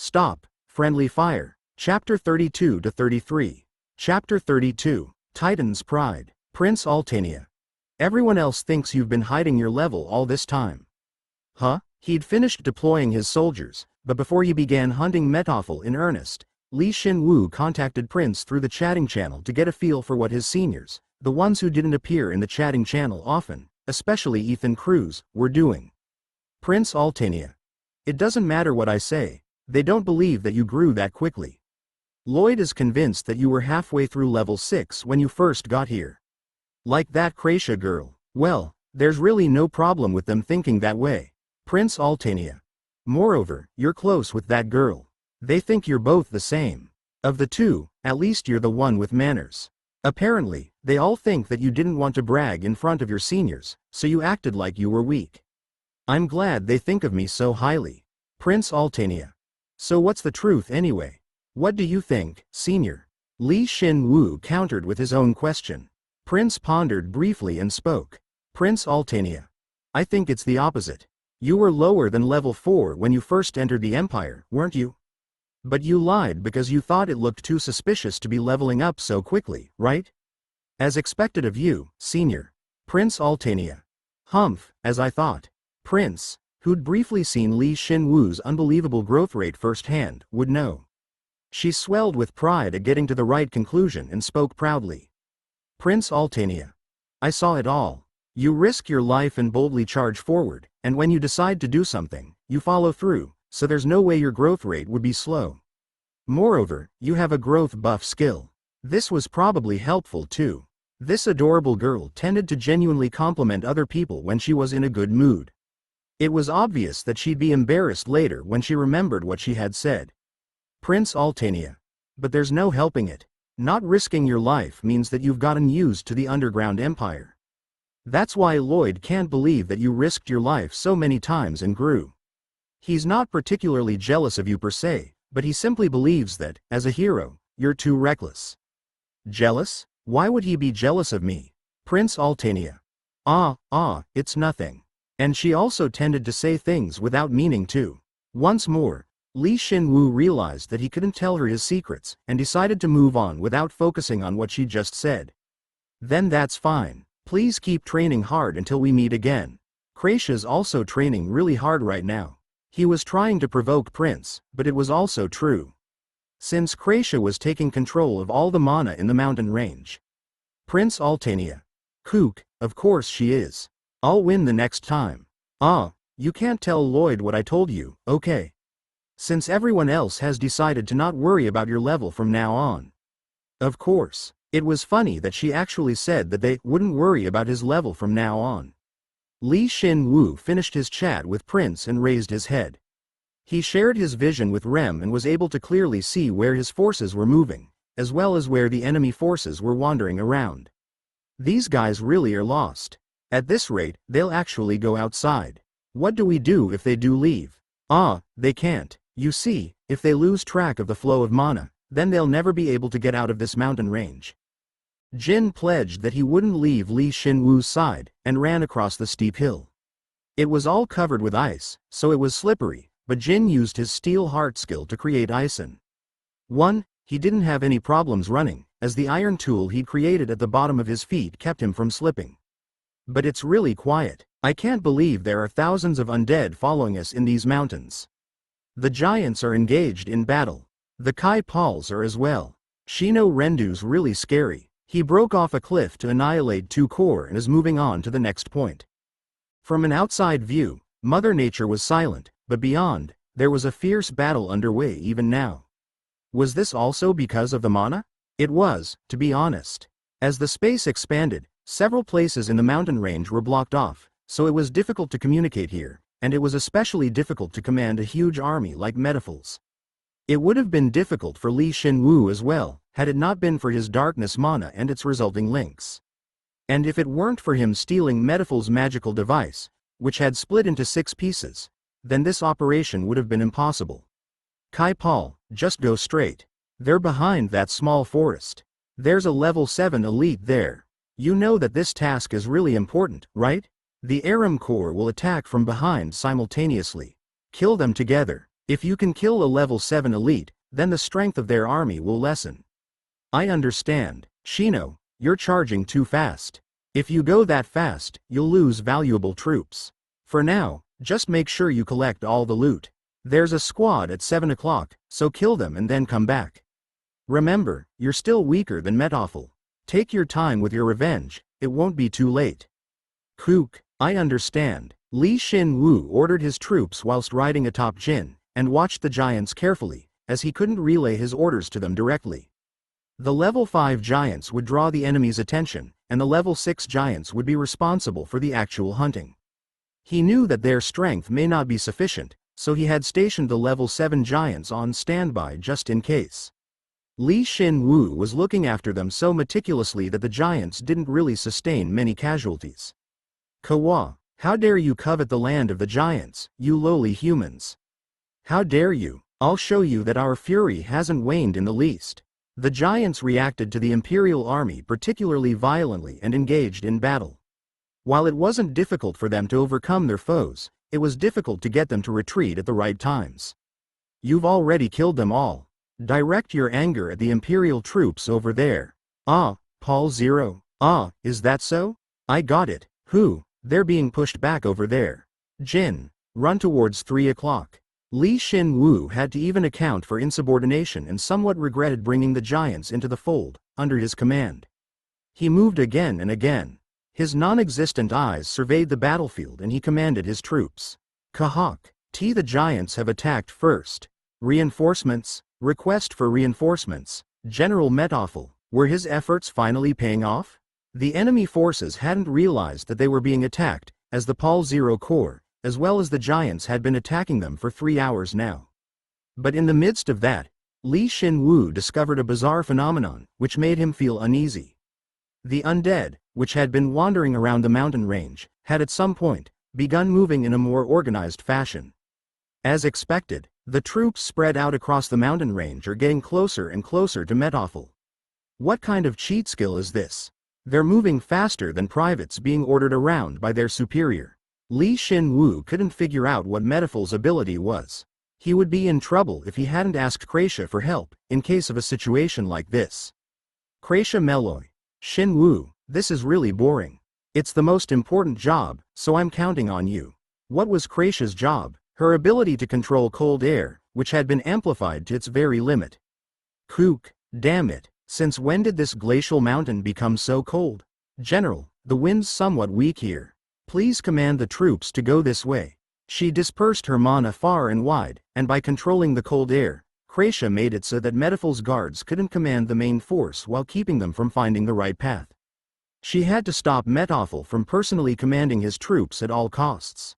Stop, Friendly Fire. Chapter 32-33. Chapter 32. Titan's Pride. Prince Altania. Everyone else thinks you've been hiding your level all this time. Huh? He'd finished deploying his soldiers, but before he began hunting Metaphel in earnest, Shin Woo contacted Prince through the chatting channel to get a feel for what his seniors, the ones who didn't appear in the chatting channel often, especially Ethan Cruz, were doing. Prince Altania. It doesn't matter what I say, they don't believe that you grew that quickly. Lloyd is convinced that you were halfway through level 6 when you first got here. Like that Kracia girl. Well, there's really no problem with them thinking that way. Prince Altania. Moreover, you're close with that girl. They think you're both the same. Of the two, at least you're the one with manners. Apparently, they all think that you didn't want to brag in front of your seniors, so you acted like you were weak. I'm glad they think of me so highly. Prince Altania. So what's the truth anyway? What do you think, senior? Shin Woo countered with his own question. Prince pondered briefly and spoke. Prince Altania. I think it's the opposite. You were lower than level 4 when you first entered the Empire, weren't you? But you lied because you thought it looked too suspicious to be leveling up so quickly, right? As expected of you, senior. Prince Altania. Humph, as I thought. Prince, who'd briefly seen Shin Woo's unbelievable growth rate firsthand, would know. She swelled with pride at getting to the right conclusion and spoke proudly. Prince Altania. I saw it all. You risk your life and boldly charge forward, and when you decide to do something, you follow through, so there's no way your growth rate would be slow. Moreover, you have a growth buff skill. This was probably helpful too. This adorable girl tended to genuinely compliment other people when she was in a good mood. It was obvious that she'd be embarrassed later when she remembered what she had said. Prince Altania. But there's no helping it. Not risking your life means that you've gotten used to the underground empire. That's why Lloyd can't believe that you risked your life so many times and grew. He's not particularly jealous of you per se, but he simply believes that, as a hero, you're too reckless. Jealous? Why would he be jealous of me? Prince Altania. It's nothing. And she also tended to say things without meaning to. Once more, Shin Woo realized that he couldn't tell her his secrets, and decided to move on without focusing on what she just said. Then that's fine. Please keep training hard until we meet again. Kracia's also training really hard right now. He was trying to provoke Prince, but it was also true. Since Kracia was taking control of all the mana in the mountain range. Prince Altania. Kook, of course she is. I'll win the next time. You can't tell Lloyd what I told you, okay? Since everyone else has decided to not worry about your level from now on. Of course. It was funny that she actually said that they wouldn't worry about his level from now on. Shin Woo finished his chat with Prince and raised his head. He shared his vision with Rem and was able to clearly see where his forces were moving, as well as where the enemy forces were wandering around. These guys really are lost. At this rate, they'll actually go outside. What do we do if they do leave? They can't. You see, if they lose track of the flow of mana, then they'll never be able to get out of this mountain range. Jin pledged that he wouldn't leave Shin Woo's side, and ran across the steep hill. It was all covered with ice, so it was slippery, but Jin used his steel heart skill to create icing. He didn't have any problems running, as the iron tool he'd created at the bottom of his feet kept him from slipping. But it's really quiet. I can't believe there are thousands of undead following us in these mountains. The giants are engaged in battle. The Kai Pals are as well. Shino Rendu's really scary. He broke off a cliff to annihilate 2 core and is moving on to the next point. From an outside view, Mother Nature was silent, but beyond, there was a fierce battle underway even now. Was this also because of the mana? It was, to be honest. As the space expanded, several places in the mountain range were blocked off, so it was difficult to communicate here, and it was especially difficult to command a huge army like Metaphel's. It would have been difficult for Shin Woo as well, had it not been for his darkness mana and its resulting links. And if it weren't for him stealing Metaphel's magical device, which had split into 6 pieces, then this operation would have been impossible. Kai Paul, just go straight. They're behind that small forest. There's a level 7 elite there. You know that this task is really important, right? The Aram Corps will attack from behind simultaneously. Kill them together. If you can kill a level 7 elite, then the strength of their army will lessen. I understand, Shino, you're charging too fast. If you go that fast, you'll lose valuable troops. For now, just make sure you collect all the loot. There's a squad at 7 o'clock, so kill them and then come back. Remember, you're still weaker than Metophel. Take your time with your revenge, it won't be too late. Kook, I understand. Shin Woo ordered his troops whilst riding atop Jin, and watched the giants carefully, as he couldn't relay his orders to them directly. The level 5 giants would draw the enemy's attention, and the level 6 giants would be responsible for the actual hunting. He knew that their strength may not be sufficient, so he had stationed the level 7 giants on standby just in case. Shin Woo was looking after them so meticulously that the giants didn't really sustain many casualties. Kawa, how dare you covet the land of the giants, you lowly humans? How dare you? I'll show you that our fury hasn't waned in the least. The giants reacted to the Imperial army particularly violently and engaged in battle. While it wasn't difficult for them to overcome their foes, it was difficult to get them to retreat at the right times. You've already killed them all. Direct your anger at the Imperial troops over there. Ah, Paul Zero. Ah, is that so? I got it. Who? They're being pushed back over there. Jin, run towards 3 o'clock. Shin Woo had to even account for insubordination and somewhat regretted bringing the giants into the fold, under his command. He moved again and again. His non-existent eyes surveyed the battlefield and he commanded his troops. Kahak, the giants have attacked first. Reinforcements, request for reinforcements. General Metophel, were his efforts finally paying off? The enemy forces hadn't realized that they were being attacked, as the Paul Zero Corps, as well as the giants had been attacking them for 3 hours now. But in the midst of that, Shin Woo discovered a bizarre phenomenon, which made him feel uneasy. The undead, which had been wandering around the mountain range, had at some point begun moving in a more organized fashion. As expected, the troops spread out across the mountain range are getting closer and closer to Metophel. What kind of cheat skill is this? They're moving faster than privates being ordered around by their superior. Shin Woo couldn't figure out what Metophel's ability was. He would be in trouble if he hadn't asked Kracia for help, in case of a situation like this. Kracia Meloy. Shin Woo, this is really boring. It's the most important job, so I'm counting on you. What was Kracia's job? Her ability to control cold air, which had been amplified to its very limit. Kook, damn it, since when did this glacial mountain become so cold? General, the wind's somewhat weak here. Please command the troops to go this way. She dispersed her mana far and wide, and by controlling the cold air, Kracia made it so that Metophel's guards couldn't command the main force while keeping them from finding the right path. She had to stop Metophel from personally commanding his troops at all costs.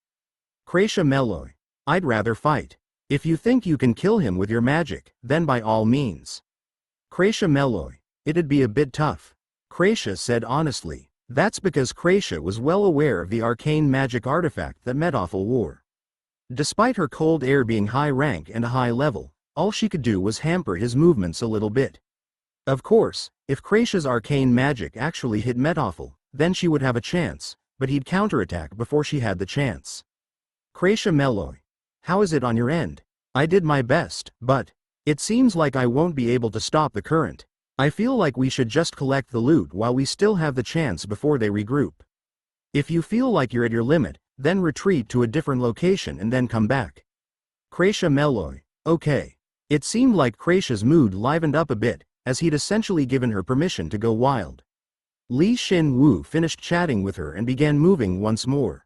Kracia Meloy, I'd rather fight. If you think you can kill him with your magic, then by all means. Kracia Meloy, it'd be a bit tough. Kracia said honestly. That's because Kracia was well aware of the arcane magic artifact that Metophel wore. Despite her cold air being high rank and a high level, all she could do was hamper his movements a little bit. Of course, if Kracia's arcane magic actually hit Metophel, then she would have a chance, but he'd counterattack before she had the chance. Kracia Meloy, how is it on your end? I did my best, but it seems like I won't be able to stop the current. I feel like we should just collect the loot while we still have the chance before they regroup. If you feel like you're at your limit, then retreat to a different location and then come back. Kracia Meloy, okay. It seemed like Kracia's mood livened up a bit, as he'd essentially given her permission to go wild. Shin Woo finished chatting with her and began moving once more.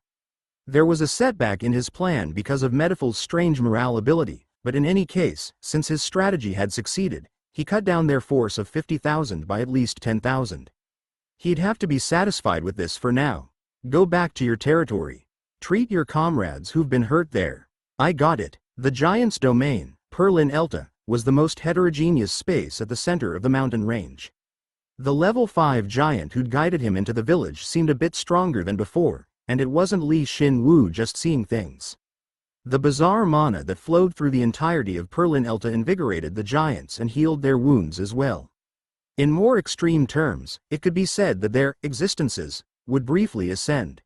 There was a setback in his plan because of Metophel's strange morale ability, but in any case, since his strategy had succeeded, he cut down their force of 50,000 by at least 10,000. He'd have to be satisfied with this for now. Go back to your territory. Treat your comrades who've been hurt there. I got it. The giant's domain, Perlin Elta, was the most heterogeneous space at the center of the mountain range. The level 5 giant who'd guided him into the village seemed a bit stronger than before, and it wasn't Shin Woo just seeing things. The bizarre mana that flowed through the entirety of Perlin Elta invigorated the giants and healed their wounds as well. In more extreme terms, it could be said that their existences would briefly ascend.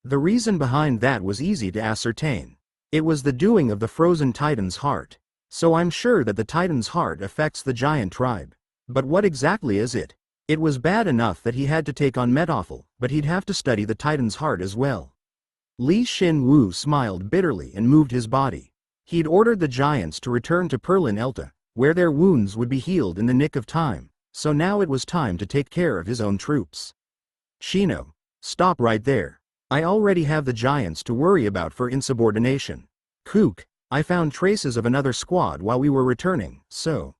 The reason behind that was easy to ascertain. It was the doing of the frozen Titan's heart. So I'm sure that the Titan's heart affects the giant tribe. But what exactly is it? It was bad enough that he had to take on Metophel, but he'd have to study the Titan's heart as well. Shin Woo smiled bitterly and moved his body. He'd ordered the giants to return to Perlin Elta, where their wounds would be healed in the nick of time, so now it was time to take care of his own troops. Shino, stop right there. I already have the giants to worry about for insubordination. Kook, I found traces of another squad while we were returning, so.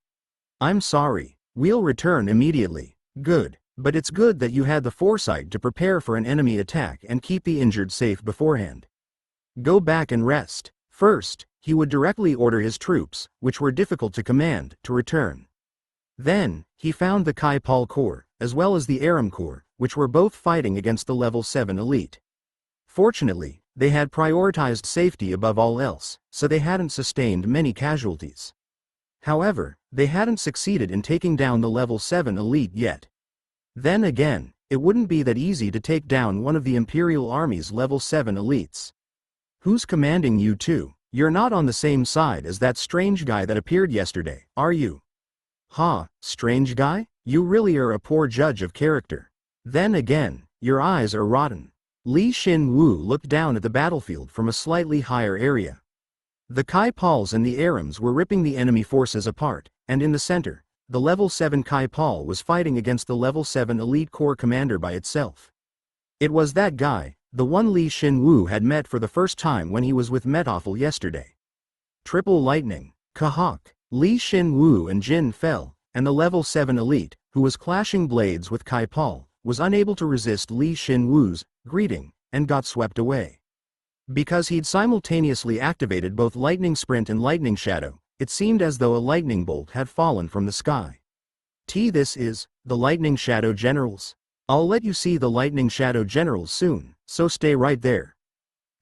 I'm sorry, we'll return immediately. Good, but it's good that you had the foresight to prepare for an enemy attack and keep the injured safe beforehand. Go back and rest. First, he would directly order his troops, which were difficult to command, to return. Then, he found the Kai Paul Corps, as well as the Aram Corps, which were both fighting against the level 7 elite. Fortunately, they had prioritized safety above all else, so they hadn't sustained many casualties. However, they hadn't succeeded in taking down the level 7 elite yet. Then again, it wouldn't be that easy to take down one of the Imperial Army's level 7 elites. Who's commanding you two? You're not on the same side as that strange guy that appeared yesterday, are you? Strange guy? You really are a poor judge of character. Then again, your eyes are rotten. Shin Woo looked down at the battlefield from a slightly higher area. The Kai Pauls and the Arams were ripping the enemy forces apart, and in the center, the level 7 Kai Paul was fighting against the level 7 elite corps commander by itself. It was that guy, the one Shin Woo had met for the first time when he was with Metophel yesterday. Triple lightning, Kahawk. Shin Woo and Jin fell, and the level 7 elite, who was clashing blades with Kai Paul, was unable to resist Shin Woo's greeting, and got swept away. Because he'd simultaneously activated both Lightning Sprint and Lightning Shadow, it seemed as though a lightning bolt had fallen from the sky. This is the Lightning Shadow Generals. I'll let you see the Lightning Shadow Generals soon, so stay right there.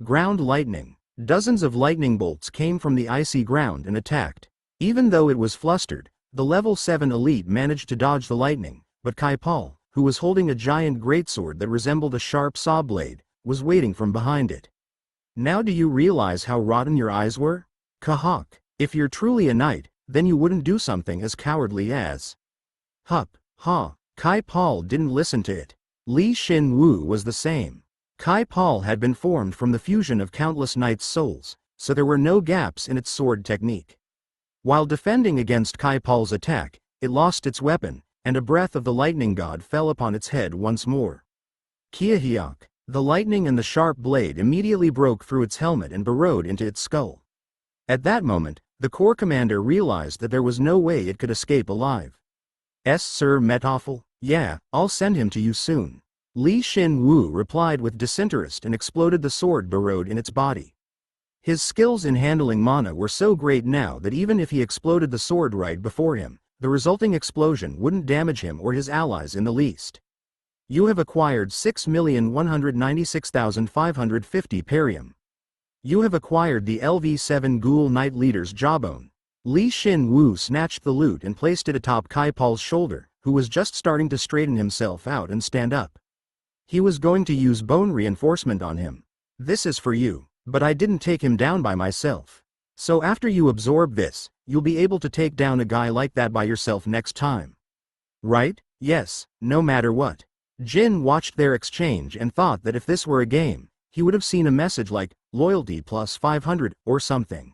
Ground lightning. Dozens of lightning bolts came from the icy ground and attacked. Even though it was flustered, the level 7 elite managed to dodge the lightning, but Kai Paul, who was holding a giant greatsword that resembled a sharp saw blade, was waiting from behind it. Now do you realize how rotten your eyes were? Kahawk, if you're truly a knight, then you wouldn't do something as cowardly as. Kai Paul didn't listen to it. Shin Woo was the same. Kai Paul had been formed from the fusion of countless knights' souls, so there were no gaps in its sword technique. While defending against Kai Paul's attack, it lost its weapon, and a breath of the lightning god fell upon its head once more. Kiahyok. The lightning and the sharp blade immediately broke through its helmet and burrowed into its skull. At that moment, the corps commander realized that there was no way it could escape alive. Sir Metophel? Yeah, I'll send him to you soon. Shin Woo replied with disinterest and exploded the sword burrowed in its body. His skills in handling mana were so great now that even if he exploded the sword right before him, the resulting explosion wouldn't damage him or his allies in the least. You have acquired 6,196,550 Perium. You have acquired the LV7 Ghoul Knight Leader's jawbone. Shin Woo snatched the loot and placed it atop Kai Paul's shoulder, who was just starting to straighten himself out and stand up. He was going to use bone reinforcement on him. This is for you, but I didn't take him down by myself. So after you absorb this, you'll be able to take down a guy like that by yourself next time. Right? Yes, no matter what. Jin watched their exchange and thought that if this were a game, he would have seen a message like, loyalty plus 500, or something.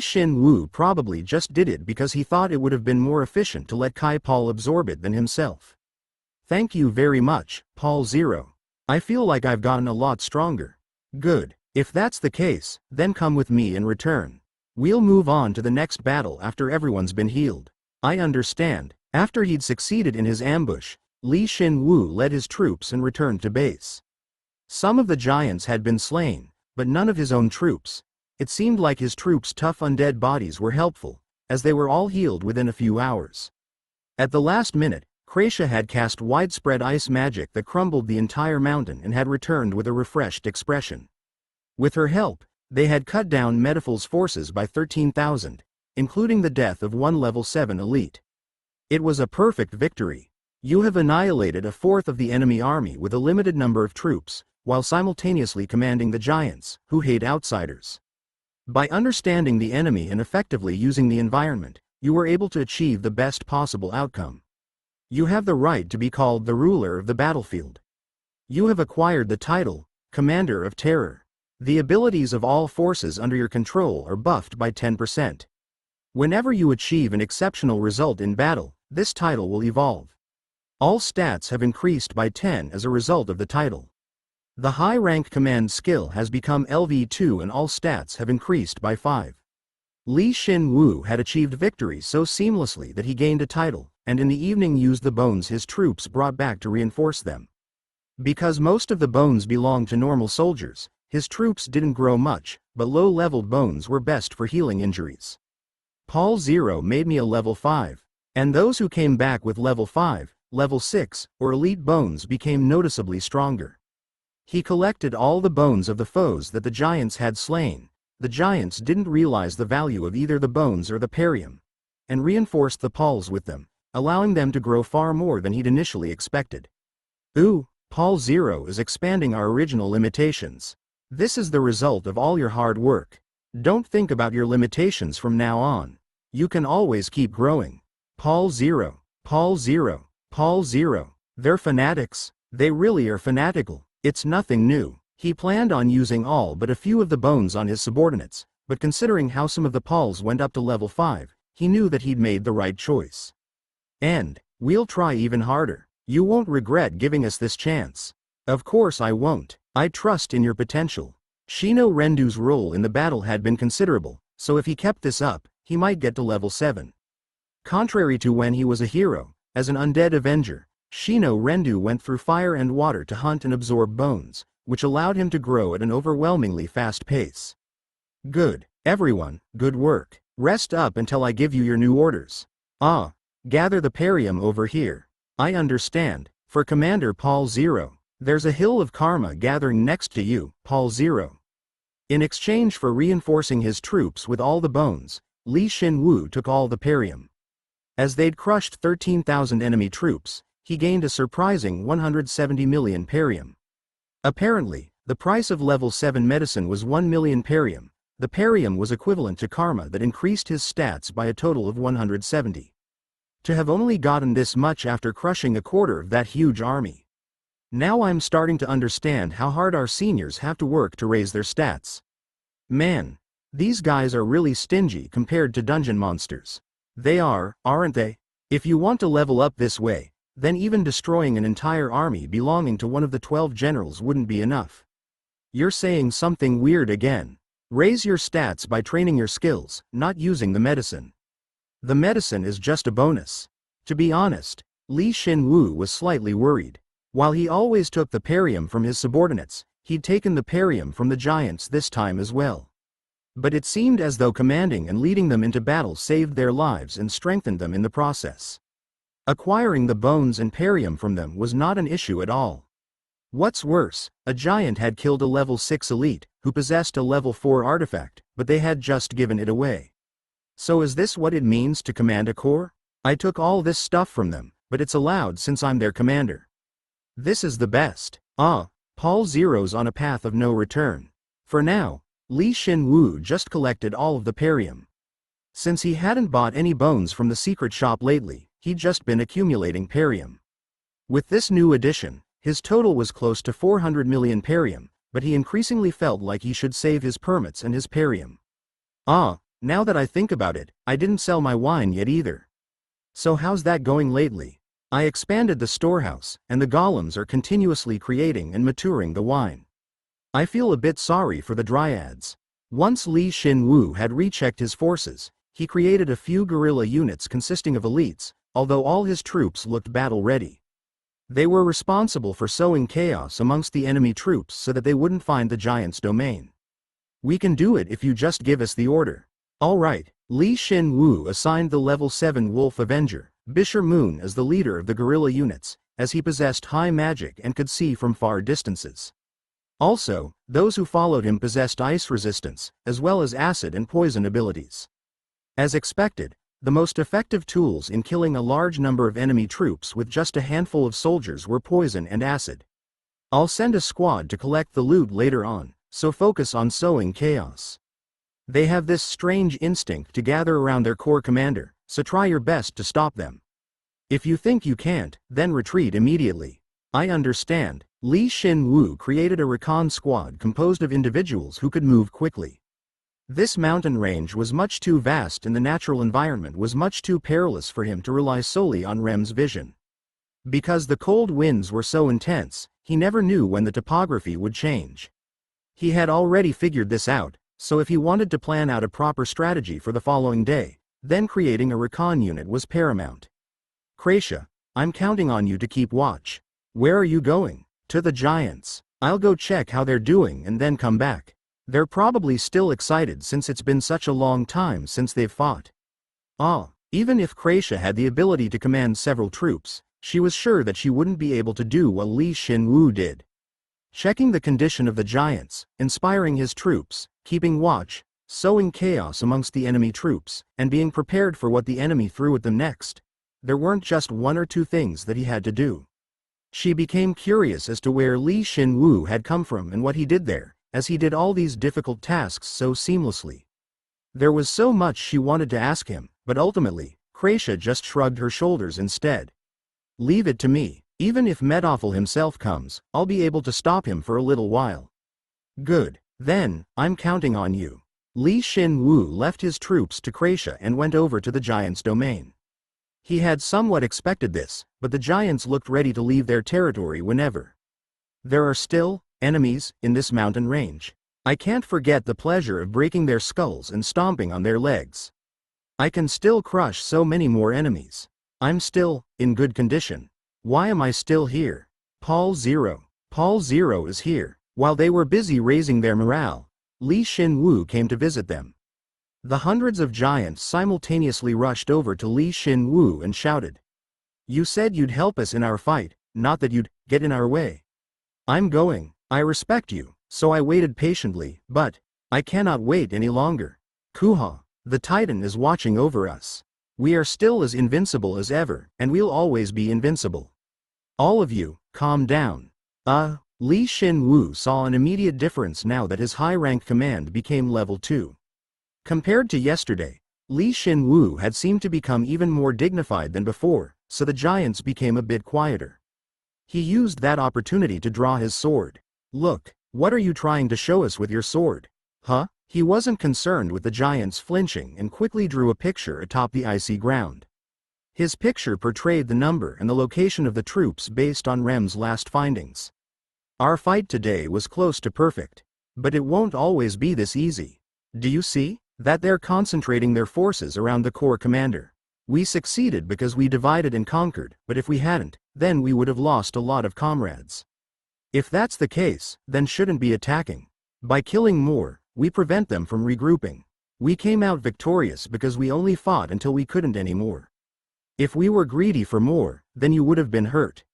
Shin Woo probably just did it because he thought it would have been more efficient to let Kai Paul absorb it than himself. Thank you very much, Paul Zero. I feel like I've gotten a lot stronger. Good. If that's the case, then come with me and return. We'll move on to the next battle after everyone's been healed. I understand. After he'd succeeded in his ambush, Shin Woo led his troops and returned to base. Some of the giants had been slain, but none of his own troops. It seemed like his troops' tough undead bodies were helpful, as they were all healed within a few hours. At the last minute, Kracia had cast widespread ice magic that crumbled the entire mountain and had returned with a refreshed expression. With her help, they had cut down Metaphel's forces by 13,000, including the death of one level 7 elite. It was a perfect victory. You have annihilated a fourth of the enemy army with a limited number of troops, while simultaneously commanding the giants, who hate outsiders. By understanding the enemy and effectively using the environment, you were able to achieve the best possible outcome. You have the right to be called the ruler of the battlefield. You have acquired the title, Commander of Terror. The abilities of all forces under your control are buffed by 10%. Whenever you achieve an exceptional result in battle, this title will evolve. All stats have increased by 10 as a result of the title. The high-rank command skill has become LV2 and all stats have increased by 5. Shin Woo had achieved victory so seamlessly that he gained a title, and in the evening used the bones his troops brought back to reinforce them. Because most of the bones belonged to normal soldiers, his troops didn't grow much, but low-leveled bones were best for healing injuries. Paul 0 made me a level 5, and those who came back with level 5, level 6, or elite bones became noticeably stronger. He collected all the bones of the foes that the giants had slain. The giants didn't realize the value of either the bones or the perium, and reinforced the Pauls with them, allowing them to grow far more than he'd initially expected. Ooh, Paul 0 is expanding our original limitations. This is the result of all your hard work. Don't think about your limitations from now on. You can always keep growing. Paul 0, Paul 0, Paul 0. They're fanatics. They really are fanatical. It's nothing new. He planned on using all but a few of the bones on his subordinates, but considering how some of the Pauls went up to level 5, he knew that he'd made the right choice. And we'll try even harder. You won't regret giving us this chance. Of course I won't. I trust in your potential. Shino Rendu's role in the battle had been considerable, so if he kept this up, he might get to level 7. Contrary to when he was a hero, as an undead avenger, Shino Rendu went through fire and water to hunt and absorb bones, which allowed him to grow at an overwhelmingly fast pace. Good, everyone, good work. Rest up until I give you your new orders. Gather the perium over here. I understand. For Commander Paul 0, there's a hill of karma gathering next to you, Paul 0. In exchange for reinforcing his troops with all the bones, Shin Woo took all the perium. As they'd crushed 13,000 enemy troops, he gained a surprising 170 million perium. Apparently, the price of level 7 medicine was 1 million perium. The perium was equivalent to karma that increased his stats by a total of 170. To have only gotten this much after crushing a quarter of that huge army. Now I'm starting to understand how hard our seniors have to work to raise their stats. Man, these guys are really stingy compared to dungeon monsters. They are, aren't they? If you want to level up this way, then even destroying an entire army belonging to one of the 12 generals wouldn't be enough. You're saying something weird again. Raise your stats by training your skills, not using the medicine. The medicine is just a bonus. To be honest, Shin Woo was slightly worried. While he always took the perium from his subordinates, he'd taken the perium from the giants this time as well. But it seemed as though commanding and leading them into battle saved their lives and strengthened them in the process. Acquiring the bones and perium from them was not an issue at all. What's worse, a giant had killed a level 6 elite, who possessed a level 4 artifact, but they had just given it away. So is this what it means to command a corps? I took all this stuff from them, but it's allowed since I'm their commander. This is the best. Paul 0's on a path of no return. For now, Shin Woo just collected all of the perium. Since he hadn't bought any bones from the secret shop lately, he'd just been accumulating perium. With this new addition, his total was close to 400 million perium, but he increasingly felt like he should save his permits and his perium. Now that I think about it, I didn't sell my wine yet either. So how's that going lately? I expanded the storehouse, and the golems are continuously creating and maturing the wine. I feel a bit sorry for the dryads. Once Shin Woo had rechecked his forces, he created a few guerrilla units consisting of elites, although all his troops looked battle-ready. They were responsible for sowing chaos amongst the enemy troops so that they wouldn't find the giant's domain. We can do it if you just give us the order. Alright, Shin Woo assigned the level 7 Wolf Avenger, Bisher Moon, as the leader of the guerrilla units, as he possessed high magic and could see from far distances. Also, those who followed him possessed ice resistance, as well as acid and poison abilities. As expected, the most effective tools in killing a large number of enemy troops with just a handful of soldiers were poison and acid. I'll send a squad to collect the loot later on, so focus on sowing chaos. They have this strange instinct to gather around their core commander, so try your best to stop them. If you think you can't, then retreat immediately. I understand. Shin Woo created a recon squad composed of individuals who could move quickly. This mountain range was much too vast and the natural environment was much too perilous for him to rely solely on Rem's vision. Because the cold winds were so intense, he never knew when the topography would change. He had already figured this out, so if he wanted to plan out a proper strategy for the following day, then creating a recon unit was paramount. Kracia, I'm counting on you to keep watch. Where are you going? To the giants. I'll go check how they're doing and then come back. They're probably still excited since it's been such a long time since they've fought. Even if Kracia had the ability to command several troops, she was sure that she wouldn't be able to do what Shin Woo did. Checking the condition of the giants, inspiring his troops, keeping watch, sowing chaos amongst the enemy troops, and being prepared for what the enemy threw at them next. There weren't just one or two things that he had to do. She became curious as to where Shin Woo had come from and what he did there, as he did all these difficult tasks so seamlessly. There was so much she wanted to ask him, but ultimately, Kracia just shrugged her shoulders instead. Leave it to me. Even if Metoffel himself comes, I'll be able to stop him for a little while. Good. Then, I'm counting on you. Shin Woo left his troops to Kracia and went over to the giants' domain. He had somewhat expected this, but the giants looked ready to leave their territory whenever. There are still enemies in this mountain range. I can't forget the pleasure of breaking their skulls and stomping on their legs. I can still crush so many more enemies. I'm still in good condition. Why am I still here? Paul Zero is here. While they were busy raising their morale, Shin Woo came to visit them. The hundreds of giants simultaneously rushed over to Shin Woo and shouted. You said you'd help us in our fight, not that you'd get in our way. I'm going. I respect you, so I waited patiently, but I cannot wait any longer. Kuha, the Titan is watching over us. We are still as invincible as ever, and we'll always be invincible. All of you, calm down. Shin Woo saw an immediate difference now that his high-rank command became level 2. Compared to yesterday, Shin Woo had seemed to become even more dignified than before, so the giants became a bit quieter. He used that opportunity to draw his sword. Look, what are you trying to show us with your sword? Huh? He wasn't concerned with the giants flinching and quickly drew a picture atop the icy ground. His picture portrayed the number and the location of the troops based on Rem's last findings. Our fight today was close to perfect. But it won't always be this easy. Do you see? That they're concentrating their forces around the core commander. We succeeded because we divided and conquered, but if we hadn't, then we would have lost a lot of comrades. If that's the case, then shouldn't be attacking. By killing more, we prevent them from regrouping. We came out victorious because we only fought until we couldn't anymore. If we were greedy for more, then you would have been hurt.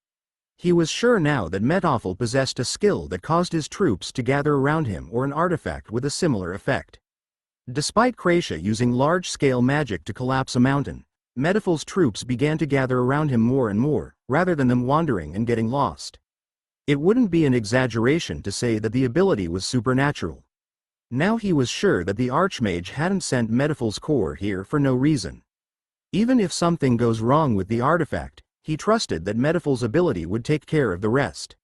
He was sure now that Metoffel possessed a skill that caused his troops to gather around him or an artifact with a similar effect. Despite Kracia using large-scale magic to collapse a mountain, Metoffel's troops began to gather around him more and more, rather than them wandering and getting lost. It wouldn't be an exaggeration to say that the ability was supernatural. Now he was sure that the Archmage hadn't sent Metoffel's core here for no reason. Even if something goes wrong with the artifact, he trusted that Metoffel's ability would take care of the rest.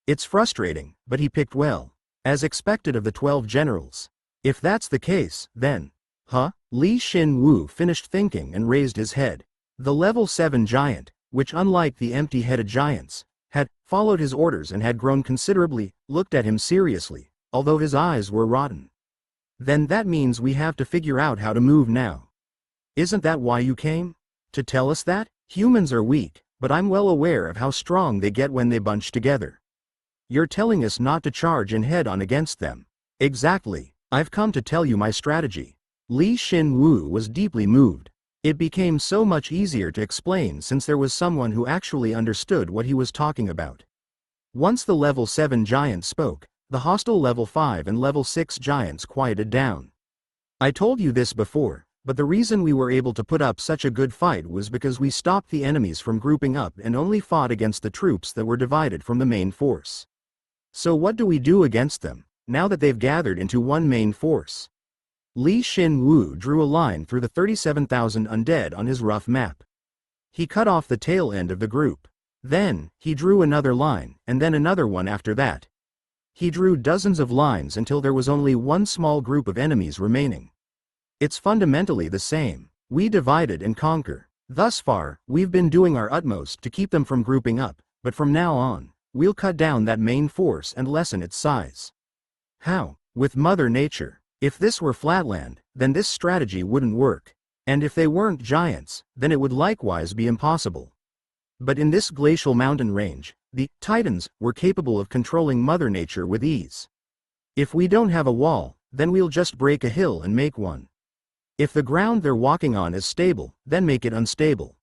It's frustrating, but he picked well. As expected of the 12 generals. If that's the case, then... Shin Woo finished thinking and raised his head. The level 7 giant, which unlike the empty-headed giants, had followed his orders and had grown considerably, looked at him seriously, although his eyes were rotten. Then that means we have to figure out how to move now. Isn't that why you came? To tell us that? Humans are weak, but I'm well aware of how strong they get when they bunch together. You're telling us not to charge and head on against them. Exactly. I've come to tell you my strategy. Shin Woo was deeply moved. It became so much easier to explain since there was someone who actually understood what he was talking about. Once the level 7 giant spoke, the hostile level 5 and level 6 giants quieted down. I told you this before, but the reason we were able to put up such a good fight was because we stopped the enemies from grouping up and only fought against the troops that were divided from the main force. So what do we do against them, now that they've gathered into one main force? Shin Woo drew a line through the 37,000 undead on his rough map. He cut off the tail end of the group. Then, he drew another line, and then another one after that. He drew dozens of lines until there was only one small group of enemies remaining. It's fundamentally the same. We divided and conquer. Thus far, we've been doing our utmost to keep them from grouping up, but from now on, we'll cut down that main force and lessen its size. How? With Mother Nature. If this were flatland, then this strategy wouldn't work. And if they weren't giants, then it would likewise be impossible. But in this glacial mountain range, the Titans were capable of controlling Mother Nature with ease. If we don't have a wall, then we'll just break a hill and make one. If the ground they're walking on is stable, then make it unstable.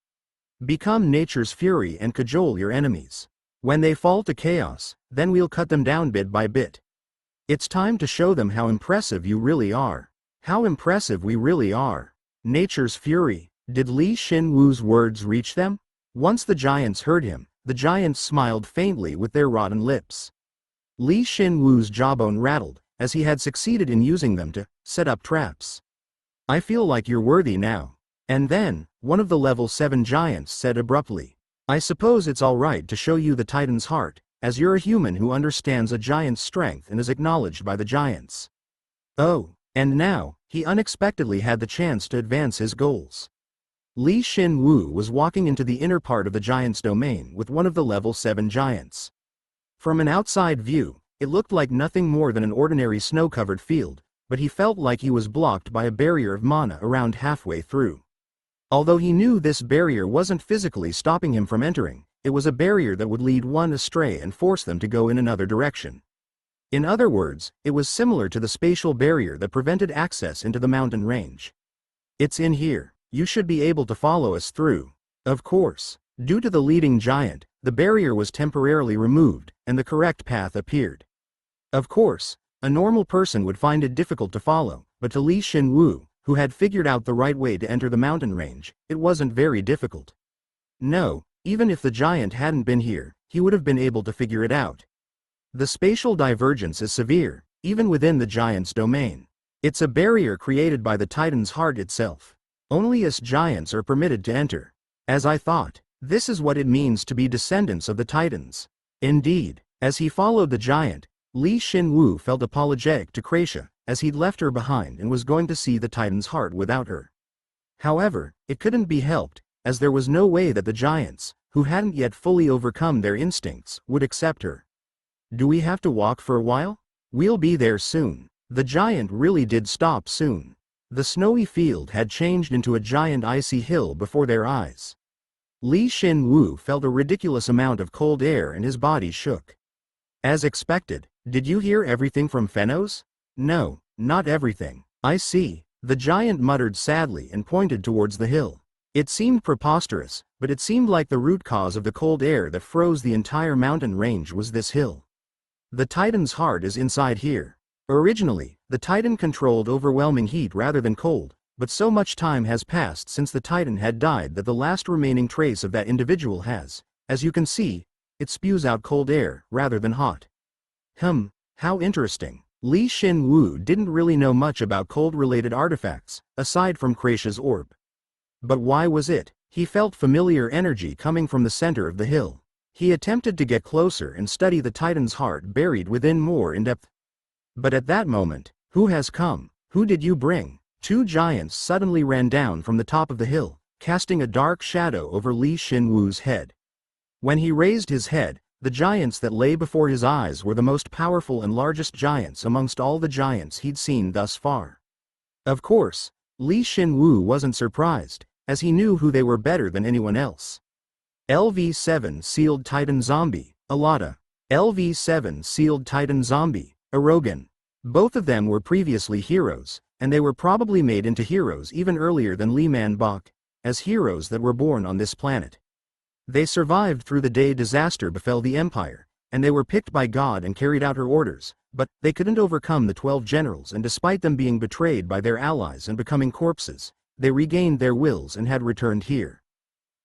Become nature's fury and cajole your enemies. When they fall to chaos, then we'll cut them down bit by bit. It's time to show them how impressive you really are. How impressive we really are. Nature's fury. Did Shin Woo's words reach them? Once the giants heard him, the giants smiled faintly with their rotten lips. Shin Woo's jawbone rattled, as he had succeeded in using them to set up traps. I feel like you're worthy now. And then, one of the level 7 giants said abruptly, I suppose it's alright to show you the Titan's heart, as you're a human who understands a giant's strength and is acknowledged by the giants. Oh, and now, he unexpectedly had the chance to advance his goals. Shin Woo was walking into the inner part of the giant's domain with one of the level 7 giants. From an outside view, it looked like nothing more than an ordinary snow-covered field, but he felt like he was blocked by a barrier of mana around halfway through. Although he knew this barrier wasn't physically stopping him from entering, it was a barrier that would lead one astray and force them to go in another direction. In other words, it was similar to the spatial barrier that prevented access into the mountain range. It's in here. You should be able to follow us through. Of course, due to the leading giant, the barrier was temporarily removed, and the correct path appeared. Of course, a normal person would find it difficult to follow, but to Shin Woo, who had figured out the right way to enter the mountain range, it wasn't very difficult. No, even if the giant hadn't been here, he would have been able to figure it out. The spatial divergence is severe, even within the giant's domain. It's a barrier created by the Titan's heart itself. Only us giants are permitted to enter. As I thought, this is what it means to be descendants of the Titans. Indeed, as he followed the giant, Shin Woo felt apologetic to Kracia, as he'd left her behind and was going to see the Titan's heart without her. However, it couldn't be helped, as there was no way that the giants, who hadn't yet fully overcome their instincts, would accept her. Do we have to walk for a while? We'll be there soon. The giant really did stop soon. The snowy field had changed into a giant icy hill before their eyes. Shin Woo felt a ridiculous amount of cold air and his body shook. As expected, did you hear everything from Phenos? No, not everything. I see, the giant muttered sadly and pointed towards the hill. It seemed preposterous, but it seemed like the root cause of the cold air that froze the entire mountain range was this hill. The Titan's heart is inside here. Originally, the Titan controlled overwhelming heat rather than cold, but so much time has passed since the Titan had died that the last remaining trace of that individual has, as you can see, it spews out cold air rather than hot. How interesting. Shin Woo didn't really know much about cold-related artifacts, aside from Kracia's orb. But why was it? He felt familiar energy coming from the center of the hill. He attempted to get closer and study the Titan's heart buried within more in depth. But at that moment, who has come? Who did you bring? Two giants suddenly ran down from the top of the hill, casting a dark shadow over Shin Woo's head. When he raised his head, the giants that lay before his eyes were the most powerful and largest giants amongst all the giants he'd seen thus far. Of course, Shin Woo wasn't surprised, as he knew who they were better than anyone else. LV7 Sealed Titan Zombie, Alada. LV7 Sealed Titan Zombie, Erogan. Both of them were previously heroes, and they were probably made into heroes even earlier than Man Bok, as heroes that were born on this planet. They survived through the day disaster befell the Empire, and they were picked by God and carried out her orders, but they couldn't overcome the 12 generals, and despite them being betrayed by their allies and becoming corpses, they regained their wills and had returned here.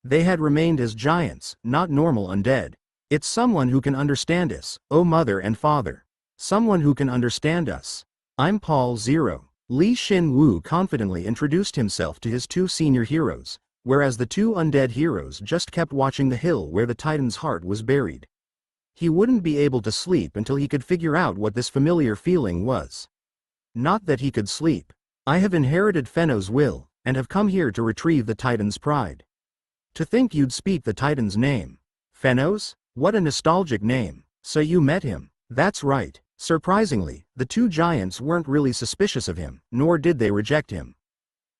They had remained as giants, not normal undead. It's someone who can understand us, O Mother and Father. Someone who can understand us. I'm Paul Zero. Shin Woo confidently introduced himself to his two senior heroes, whereas the two undead heroes just kept watching the hill where the Titan's heart was buried. He wouldn't be able to sleep until he could figure out what this familiar feeling was. Not that he could sleep. I have inherited Fenno's will, and have come here to retrieve the Titan's pride. To think you'd speak the Titan's name. Fenno's? What a nostalgic name. So you met him. That's right. Surprisingly, the two giants weren't really suspicious of him, nor did they reject him.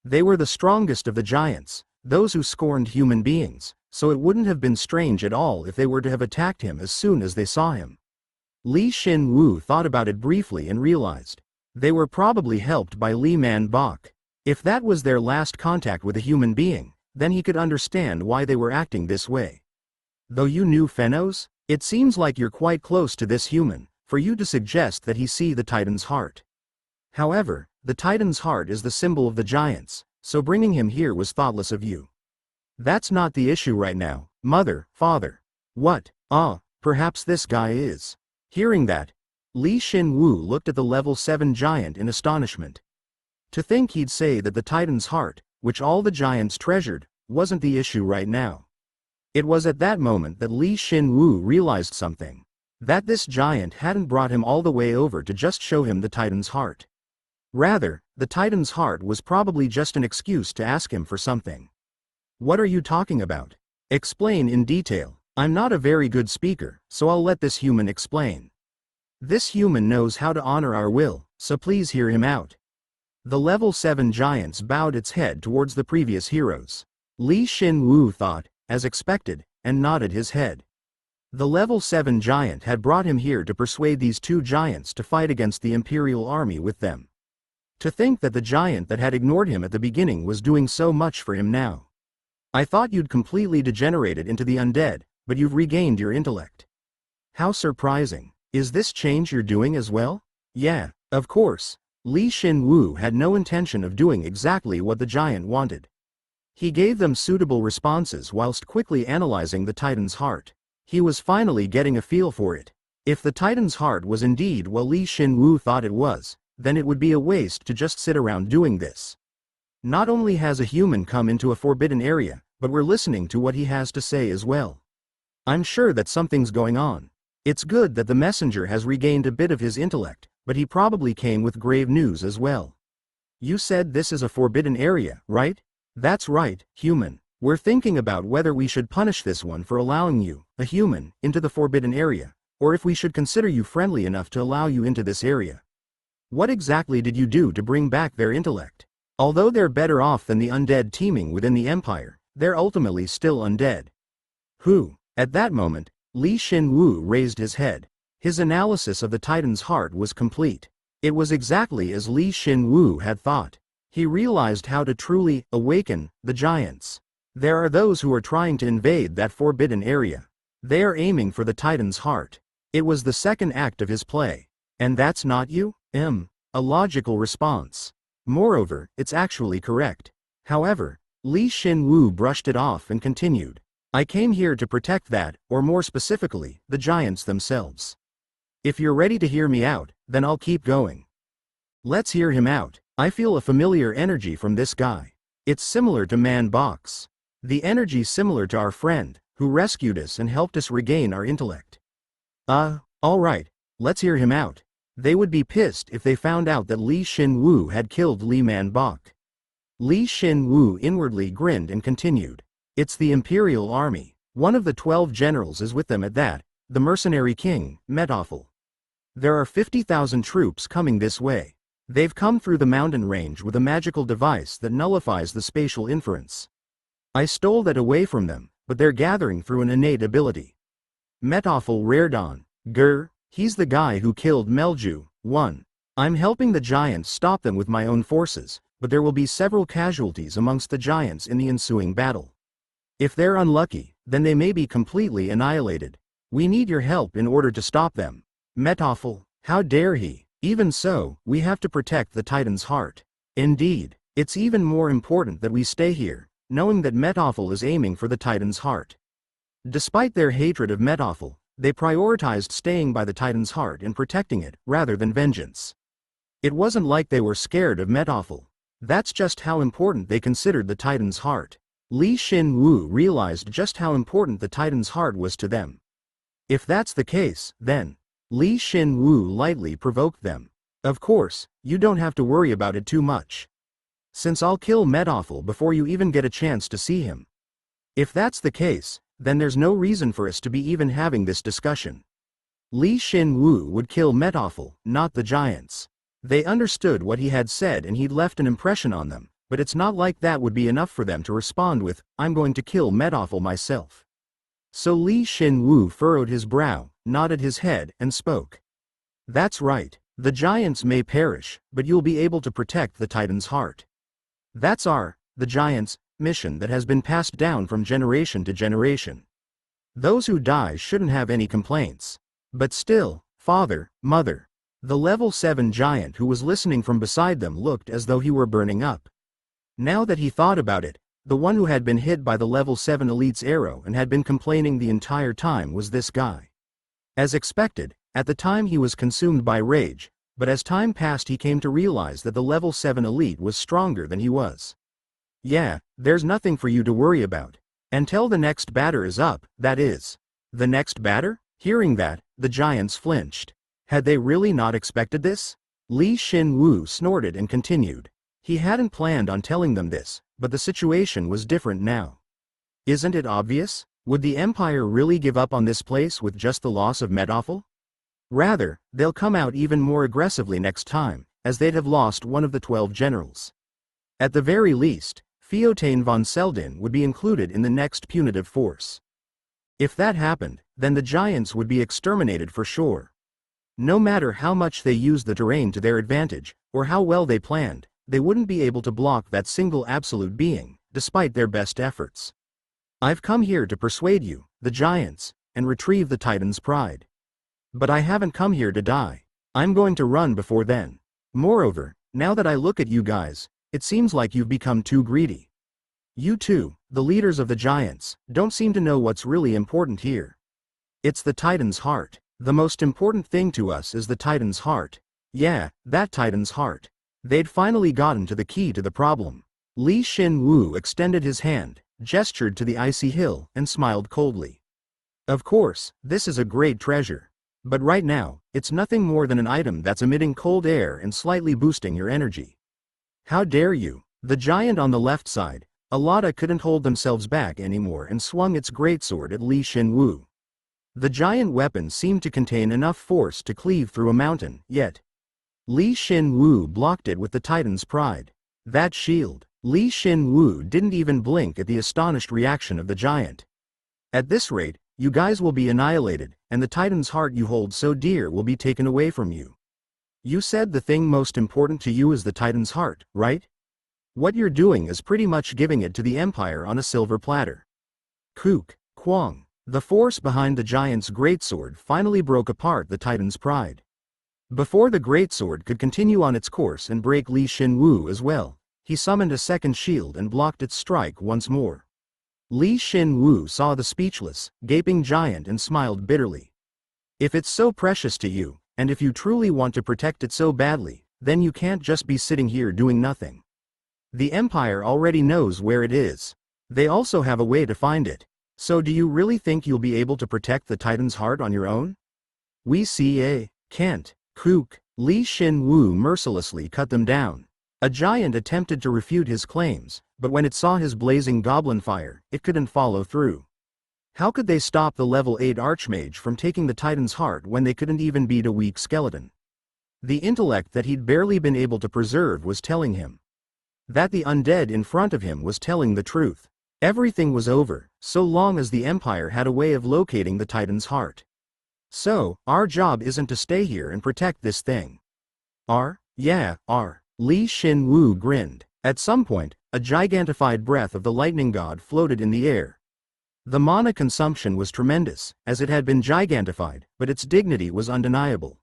They were the strongest of the giants, those who scorned human beings, so it wouldn't have been strange at all if they were to have attacked him as soon as they saw him. Shin Woo thought about it briefly and realized. They were probably helped by Lee Man Bok. If that was their last contact with a human being, then he could understand why they were acting this way. Though you knew Fenno's, it seems like you're quite close to this human, for you to suggest that he see the Titan's heart. However, the Titan's heart is the symbol of the giants, so bringing him here was thoughtless of you. That's not the issue right now, mother, father. What? Perhaps this guy is. Hearing that, Shin Woo looked at the level 7 giant in astonishment. To think he'd say that the Titan's heart, which all the giants treasured, wasn't the issue right now. It was at that moment that Shin Woo realized something. That this giant hadn't brought him all the way over to just show him the Titan's heart. Rather, the Titan's heart was probably just an excuse to ask him for something. What are you talking about? Explain in detail. I'm not a very good speaker, so I'll let this human explain. This human knows how to honor our will, so please hear him out. The level 7 giants bowed its head towards the previous heroes. Shin Woo thought, as expected, and nodded his head. The level 7 giant had brought him here to persuade these two giants to fight against the Imperial army with them. To think that the giant that had ignored him at the beginning was doing so much for him now. I thought you'd completely degenerated into the undead, but you've regained your intellect. How surprising. Is this change you're doing as well? Yeah, of course. Shin Woo had no intention of doing exactly what the giant wanted. He gave them suitable responses whilst quickly analyzing the Titan's heart. He was finally getting a feel for it. If the Titan's heart was indeed what Shin Woo thought it was, then it would be a waste to just sit around doing this. Not only has a human come into a forbidden area, but we're listening to what he has to say as well. I'm sure that something's going on. It's good that the messenger has regained a bit of his intellect, but he probably came with grave news as well. You said this is a forbidden area, right? That's right, human. We're thinking about whether we should punish this one for allowing you, a human, into the forbidden area, or if we should consider you friendly enough to allow you into this area. What exactly did you do to bring back their intellect? Although they're better off than the undead teeming within the Empire, they're ultimately still undead. Who? At that moment, Shin Woo raised his head. His analysis of the Titan's heart was complete. It was exactly as Shin Woo had thought. He realized how to truly awaken the giants. There are those who are trying to invade that forbidden area. They are aiming for the Titan's heart. It was the second act of his play. And that's not you? A logical response. Moreover, it's actually correct. However, Shin Woo brushed it off and continued. I came here to protect that, or more specifically, the giants themselves. If you're ready to hear me out, then I'll keep going. Let's hear him out. I feel a familiar energy from this guy. It's similar to Man Bok's. The energy similar to our friend, who rescued us and helped us regain our intellect. Alright, let's hear him out. They would be pissed if they found out that Shin Woo had killed Lee Man Bok. Shin Woo inwardly grinned and continued. It's the Imperial Army. One of the 12 generals is with them at that, the mercenary king, Metoffel. There are 50,000 troops coming this way. They've come through the mountain range with a magical device that nullifies the spatial inference. I stole that away from them, but they're gathering through an innate ability. Metoffel reared on. He's the guy who killed Melju. 1. I'm helping the giants stop them with my own forces, but there will be several casualties amongst the giants in the ensuing battle. If they're unlucky, then they may be completely annihilated. We need your help in order to stop them. Metoffel, how dare he? Even so, we have to protect the Titan's heart. Indeed, it's even more important that we stay here, knowing that Metoffel is aiming for the Titan's heart. Despite their hatred of Metoffel, they prioritized staying by the Titan's heart and protecting it, rather than vengeance. It wasn't like they were scared of Metoffel. That's just how important they considered the Titan's heart. Shin Woo realized just how important the Titan's heart was to them. If that's the case, then Shin Woo lightly provoked them. Of course, you don't have to worry about it too much. Since I'll kill Metoffel before you even get a chance to see him. If that's the case, then there's no reason for us to be even having this discussion. Shin Woo would kill Metoffel, not the giants. They understood what he had said and he'd left an impression on them, but it's not like that would be enough for them to respond with, "I'm going to kill Metoffel myself." So Shin Woo furrowed his brow, nodded his head, and spoke. "That's right. The giants may perish, but you'll be able to protect the Titan's heart. That's the giants' mission that has been passed down from generation to generation. Those who die shouldn't have any complaints. But still, father, mother." The level 7 giant who was listening from beside them looked as though he were burning up. Now that he thought about it, the one who had been hit by the level 7 elite's arrow and had been complaining the entire time was this guy. As expected, at the time he was consumed by rage, but as time passed he came to realize that the level 7 elite was stronger than he was. "Yeah, there's nothing for you to worry about. Until the next batter is up, that is." "The next batter?" Hearing that, the giants flinched. Had they really not expected this? Shin Woo snorted and continued. He hadn't planned on telling them this, but the situation was different now. Isn't it obvious? Would the Empire really give up on this place with just the loss of Metoffel? Rather, they'll come out even more aggressively next time, as they'd have lost one of the 12 generals. At the very least, Feotane von Seldin would be included in the next punitive force. If that happened, then the giants would be exterminated for sure. No matter how much they used the terrain to their advantage, or how well they planned, they wouldn't be able to block that single absolute being, despite their best efforts. "I've come here to persuade you, the giants, and retrieve the Titan's pride. But I haven't come here to die. I'm going to run before then. Moreover, now that I look at you guys, it seems like you've become too greedy. You two, the leaders of the giants, don't seem to know what's really important here. It's the Titan's heart. The most important thing to us is the Titan's heart. Yeah, that Titan's heart." They'd finally gotten to the key to the problem. Shin Woo extended his hand, gestured to the icy hill, and smiled coldly. "Of course, this is a great treasure. But right now, it's nothing more than an item that's emitting cold air and slightly boosting your energy. How dare you?" The giant on the left side, Alada, couldn't hold themselves back anymore and swung its greatsword at Shin Woo. The giant weapon seemed to contain enough force to cleave through a mountain, yet Shin Woo blocked it with the Titan's pride. That shield. Shin Woo didn't even blink at the astonished reaction of the giant. "At this rate, you guys will be annihilated, and the Titan's heart you hold so dear will be taken away from you. You said the thing most important to you is the Titan's heart, right? What you're doing is pretty much giving it to the Empire on a silver platter." Kook, Kwang. The force behind the giant's greatsword finally broke apart the Titan's pride. Before the greatsword could continue on its course and break Shin Woo as well, he summoned a second shield and blocked its strike once more. Shin Woo saw the speechless, gaping giant and smiled bitterly. "If it's so precious to you, and if you truly want to protect it so badly, then you can't just be sitting here doing nothing. The Empire already knows where it is. They also have a way to find it. So do you really think you'll be able to protect the Titan's heart on your own?" Can't. Kook. Shin Woo mercilessly cut them down. A giant attempted to refute his claims, but when it saw his blazing goblin fire, it couldn't follow through. How could they stop the level 8 archmage from taking the Titan's heart when they couldn't even beat a weak skeleton? The intellect that he'd barely been able to preserve was telling him that the undead in front of him was telling the truth. Everything was over, so long as the Empire had a way of locating the Titan's heart. "So, our job isn't to stay here and protect this thing." Yeah, Shin Woo grinned. At some point, a gigantified breath of the lightning god floated in the air. The mana consumption was tremendous, as it had been gigantified, but its dignity was undeniable.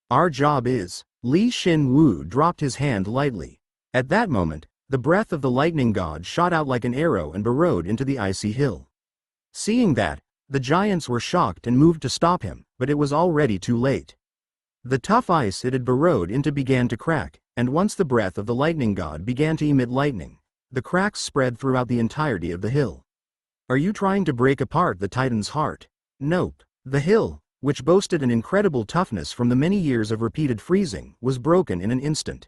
"Our job is..." Shin Woo dropped his hand lightly. At that moment, the breath of the lightning god shot out like an arrow and burrowed into the icy hill. Seeing that, the giants were shocked and moved to stop him, but it was already too late. The tough ice it had burrowed into began to crack, and once the breath of the lightning god began to emit lightning, the cracks spread throughout the entirety of the hill. Are you trying to break apart the Titan's heart? Nope. The hill, which boasted an incredible toughness from the many years of repeated freezing, was broken in an instant.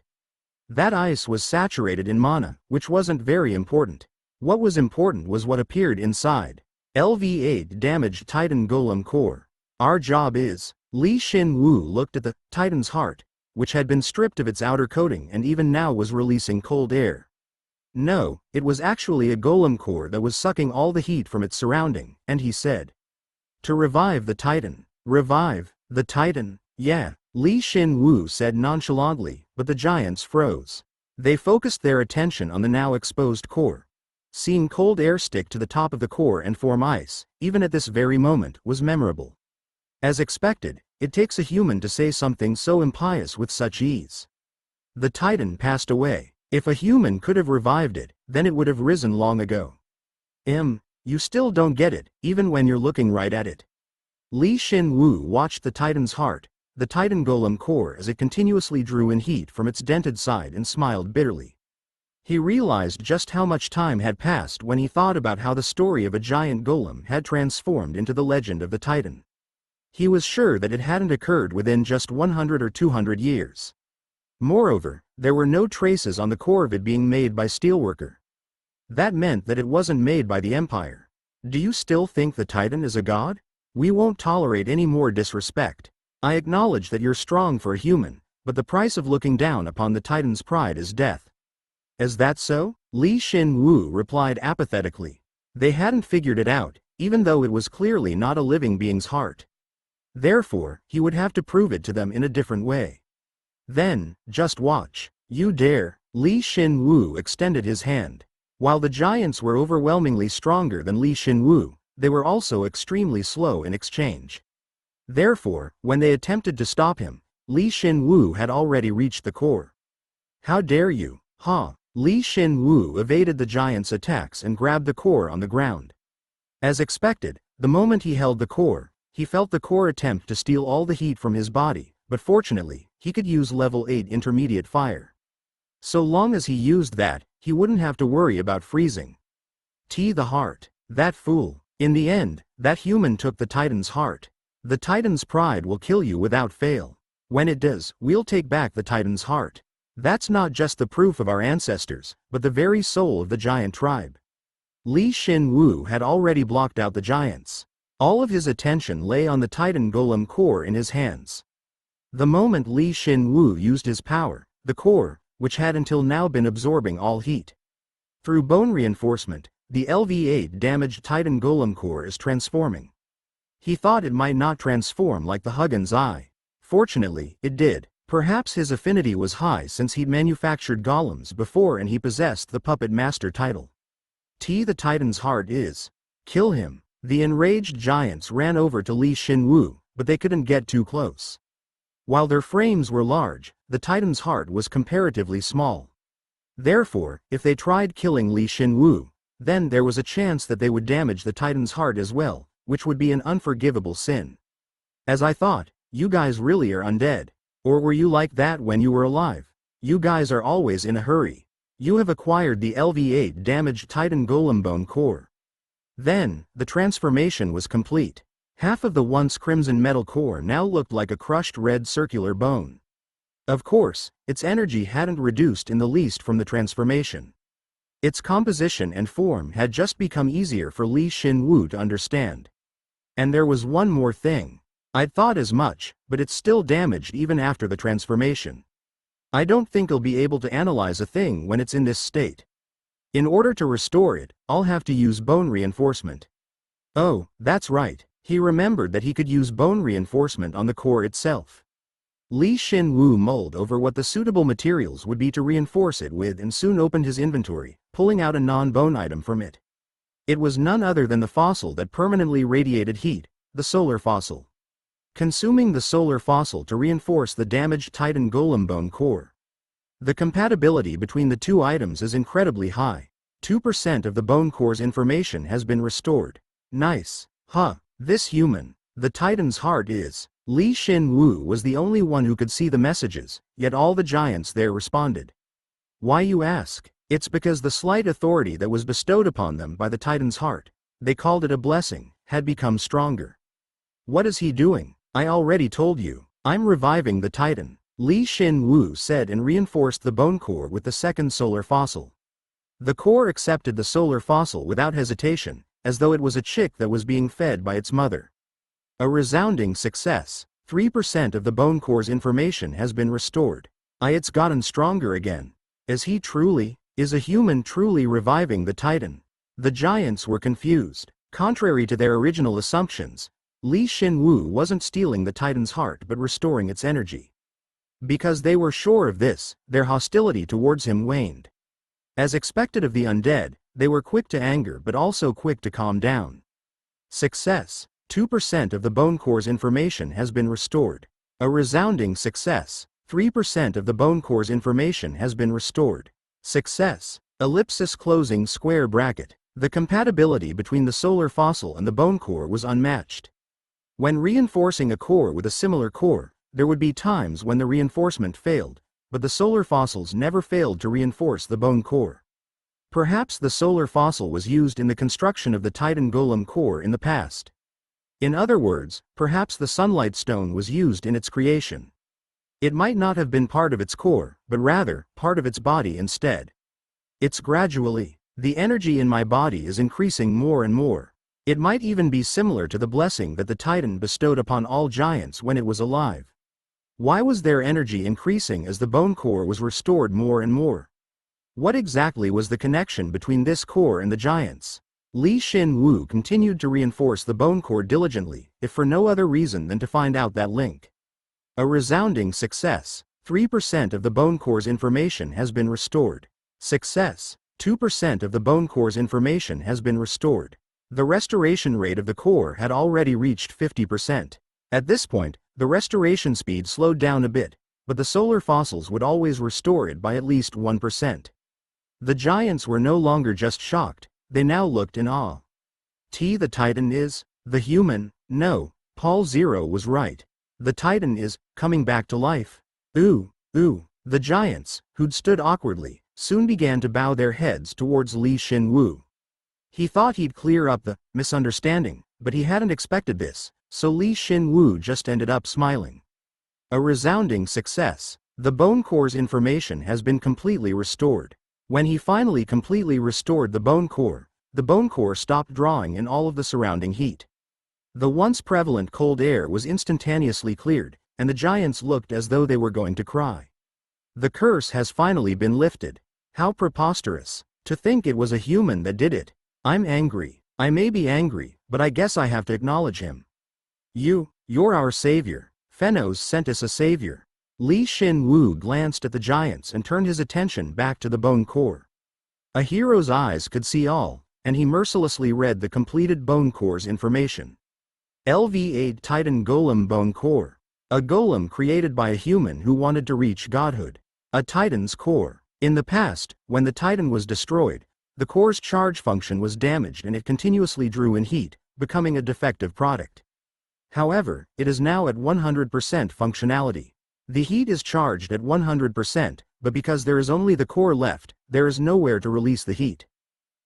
That ice was saturated in mana, which wasn't very important. What was important was what appeared inside. LV8 damaged Titan Golem core. Our job is. Shin Woo looked at the Titan's heart, which had been stripped of its outer coating and even now was releasing cold air. No, it was actually a golem core that was sucking all the heat from its surrounding, and he said, "To revive the Titan." Revive the Titan? Yeah, Shin Woo said nonchalantly, but the giants froze. They focused their attention on the now exposed core. Seeing cold air stick to the top of the core and form ice, even at this very moment, was memorable. As expected, it takes a human to say something so impious with such ease. The Titan passed away. If a human could have revived it, then it would have risen long ago. You still don't get it, even when you're looking right at it. Shin Woo watched the Titan's heart, the Titan Golem core, as it continuously drew in heat from its dented side and smiled bitterly. He realized just how much time had passed when he thought about how the story of a giant golem had transformed into the legend of the Titan. He was sure that it hadn't occurred within just 100 or 200 years. Moreover, there were no traces on the core of it being made by steelworker. That meant that it wasn't made by the Empire. Do you still think the Titan is a god? We won't tolerate any more disrespect. I acknowledge that you're strong for a human, but the price of looking down upon the Titan's pride is death. Is that so? Shin Woo replied apathetically. They hadn't figured it out, even though it was clearly not a living being's heart. Therefore, he would have to prove it to them in a different way. Then, just watch. You dare? Shin Woo extended his hand. While the giants were overwhelmingly stronger than Shin Woo, they were also extremely slow in exchange. Therefore, when they attempted to stop him, Shin Woo had already reached the core. How dare you? Shin Woo evaded the giants' attacks and grabbed the core on the ground. As expected, the moment he held the core, he felt the core attempt to steal all the heat from his body, but fortunately, he could use level 8 intermediate fire. So long as he used that, he wouldn't have to worry about freezing. The heart. That fool. In the end, that human took the Titan's heart. The Titan's pride will kill you without fail. When it does, we'll take back the Titan's heart. That's not just the proof of our ancestors, but the very soul of the giant tribe. Shin Woo had already blocked out the giants. All of his attention lay on the Titan Golem core in his hands. The moment Shin Woo used his power, the core, which had until now been absorbing all heat. Through bone reinforcement, the LV8 damaged Titan Golem core is transforming. He thought it might not transform like the Huggins eye. Fortunately, it did. Perhaps his affinity was high since he'd manufactured golems before and he possessed the Puppet Master title. The Titan's heart is. Kill him. The enraged giants ran over to Shin Woo, but they couldn't get too close. While their frames were large, the Titan's heart was comparatively small. Therefore, if they tried killing Shin Woo, then there was a chance that they would damage the Titan's heart as well, which would be an unforgivable sin. As I thought, you guys really are undead. Or were you like that when you were alive? You guys are always in a hurry. You have acquired the LV8 damaged Titan Golem bone core. Then, the transformation was complete. Half of the once crimson metal core now looked like a crushed red circular bone. Of course, its energy hadn't reduced in the least from the transformation. Its composition and form had just become easier for Shin Woo to understand. And there was one more thing. I'd thought as much, but it's still damaged even after the transformation. I don't think I'll be able to analyze a thing when it's in this state. In order to restore it, I'll have to use bone reinforcement. Oh, that's right. He remembered that he could use bone reinforcement on the core itself. Shin Woo mulled over what the suitable materials would be to reinforce it with and soon opened his inventory, pulling out a non-bone item from it. It was none other than the fossil that permanently radiated heat, the solar fossil. Consuming the solar fossil to reinforce the damaged Titan Golem bone core. The compatibility between the two items is incredibly high. 2% of the bone core's information has been restored. Nice. This human. The Titan's heart is. Shin Woo was the only one who could see the messages, yet all the giants there responded. Why, you ask? It's because the slight authority that was bestowed upon them by the Titan's heart, they called it a blessing, had become stronger. What is he doing? I already told you. I'm reviving the Titan, Shin Woo said, and reinforced the bone core with the second solar fossil. The core accepted the solar fossil without hesitation, as though it was a chick that was being fed by its mother. A resounding success. 3% of the bone core's information has been restored. It's gotten stronger again. Is a human truly reviving the Titan? The giants were confused. Contrary to their original assumptions, Shin Woo wasn't stealing the Titan's heart but restoring its energy. Because they were sure of this, their hostility towards him waned. As expected of the undead, they were quick to anger but also quick to calm down. Success. 2% of the bone core's information has been restored. A resounding success. 3% of the bone core's information has been restored. Success. Ellipsis closing square bracket. The compatibility between the solar fossil and the bone core was unmatched. When reinforcing a core with a similar core, there would be times when the reinforcement failed, but the solar fossils never failed to reinforce the bone core. Perhaps the solar fossil was used in the construction of the Titan Golem core in the past. In other words, perhaps the sunlight stone was used in its creation. It might not have been part of its core, but rather, part of its body instead. It's gradually. The energy in my body is increasing more and more. It might even be similar to the blessing that the Titan bestowed upon all giants when it was alive. Why was their energy increasing as the bone core was restored more and more? What exactly was the connection between this core and the giants? Shin Woo continued to reinforce the bone core diligently, if for no other reason than to find out that link. A resounding success. 3% of the bone core's information has been restored. Success. 2% of the bone core's information has been restored. The restoration rate of the core had already reached 50%. At this point, the restoration speed slowed down a bit, but the solar fossils would always restore it by at least 1%. The giants were no longer just shocked, they now looked in awe. The Titan is the human. No, Paul Zero was right. The Titan is coming back to life. Ooh. The giants, who'd stood awkwardly, soon began to bow their heads towards Shin Woo. He thought he'd clear up the misunderstanding, but he hadn't expected this, so Shin Woo just ended up smiling. A resounding success. The bone core's information has been completely restored. When he finally completely restored the bone core stopped drawing in all of the surrounding heat. The once prevalent cold air was instantaneously cleared, and the giants looked as though they were going to cry. The curse has finally been lifted. How preposterous. To think it was a human that did it. I'm angry. I may be angry, but I guess I have to acknowledge him. You're our savior. Phenos sent us a savior. Shin Woo glanced at the giants and turned his attention back to the bone core. A hero's eyes could see all, and he mercilessly read the completed bone core's information. LV8 Titan Golem Bone Core. A golem created by a human who wanted to reach godhood. A Titan's core. In the past, when the Titan was destroyed, the core's charge function was damaged and it continuously drew in heat, becoming a defective product. However, it is now at 100% functionality. The heat is charged at 100%, but because there is only the core left, there is nowhere to release the heat.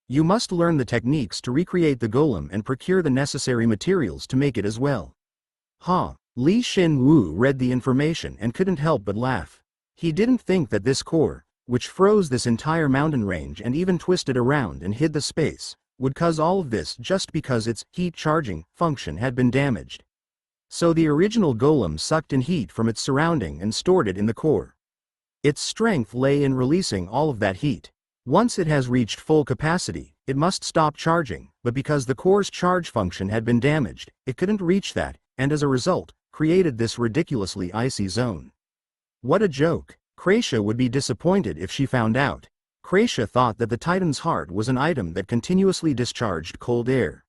You must learn the techniques to recreate the golem and procure the necessary materials to make it as well. Shin Woo read the information and couldn't help but laugh. He didn't think that this core, which froze this entire mountain range and even twisted around and hid the space, would cause all of this just because its heat charging function had been damaged. So the original golem sucked in heat from its surrounding and stored it in the core. Its strength lay in releasing all of that heat. Once it has reached full capacity, it must stop charging, but because the core's charge function had been damaged, it couldn't reach that, and as a result, created this ridiculously icy zone. What a joke. Kracia would be disappointed if she found out. Kracia thought that the Titan's heart was an item that continuously discharged cold air.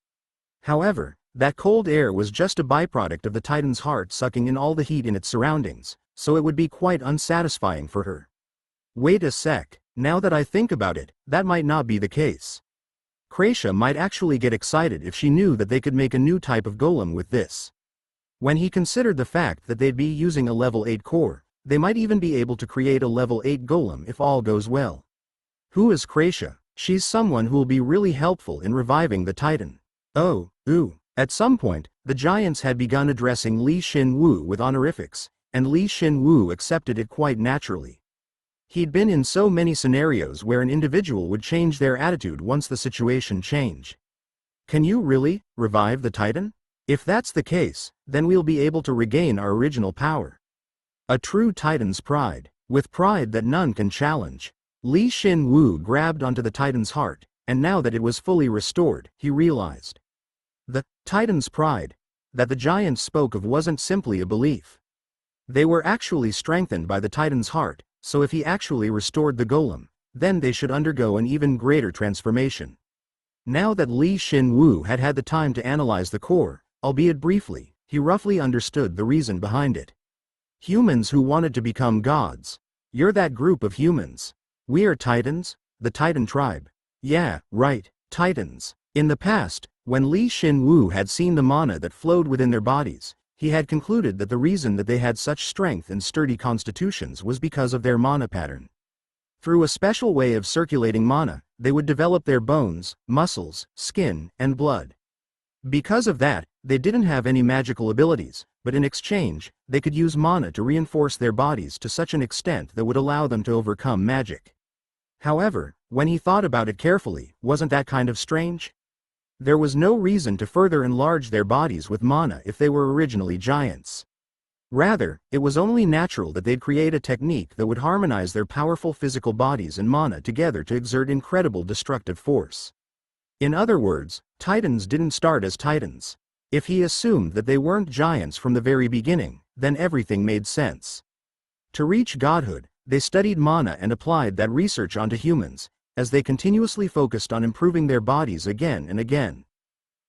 However, that cold air was just a byproduct of the Titan's heart sucking in all the heat in its surroundings, so it would be quite unsatisfying for her. Wait a sec, now that I think about it, that might not be the case. Kracia might actually get excited if she knew that they could make a new type of golem with this. When he considered the fact that they'd be using a level 8 core, they might even be able to create a level 8 golem if all goes well. Who is Kratia? She's someone who'll be really helpful in reviving the Titan. Oh, ooh. At some point, the giants had begun addressing Shin Woo with honorifics, and Shin Woo accepted it quite naturally. He'd been in so many scenarios where an individual would change their attitude once the situation changed. Can you really revive the Titan? If that's the case, then we'll be able to regain our original power. A true Titan's pride, with pride that none can challenge. Shin Woo grabbed onto the Titan's heart, and now that it was fully restored, he realized. The Titan's pride that the giants spoke of wasn't simply a belief. They were actually strengthened by the Titan's heart, so if he actually restored the golem, then they should undergo an even greater transformation. Now that Shin Woo had had the time to analyze the core, albeit briefly, he roughly understood the reason behind it. Humans who wanted to become gods. You're that group of humans. We are Titans, the Titan tribe. Yeah, right, Titans. In the past, when Shin Woo had seen the mana that flowed within their bodies, he had concluded that the reason that they had such strength and sturdy constitutions was because of their mana pattern. Through a special way of circulating mana, they would develop their bones, muscles, skin, and blood. Because of that, they didn't have any magical abilities, but in exchange, they could use mana to reinforce their bodies to such an extent that would allow them to overcome magic. However, when he thought about it carefully, wasn't that kind of strange? There was no reason to further enlarge their bodies with mana if they were originally giants. Rather, it was only natural that they'd create a technique that would harmonize their powerful physical bodies and mana together to exert incredible destructive force. In other words, Titans didn't start as Titans. If he assumed that they weren't giants from the very beginning, then everything made sense. To reach godhood, they studied mana and applied that research onto humans, as they continuously focused on improving their bodies again and again.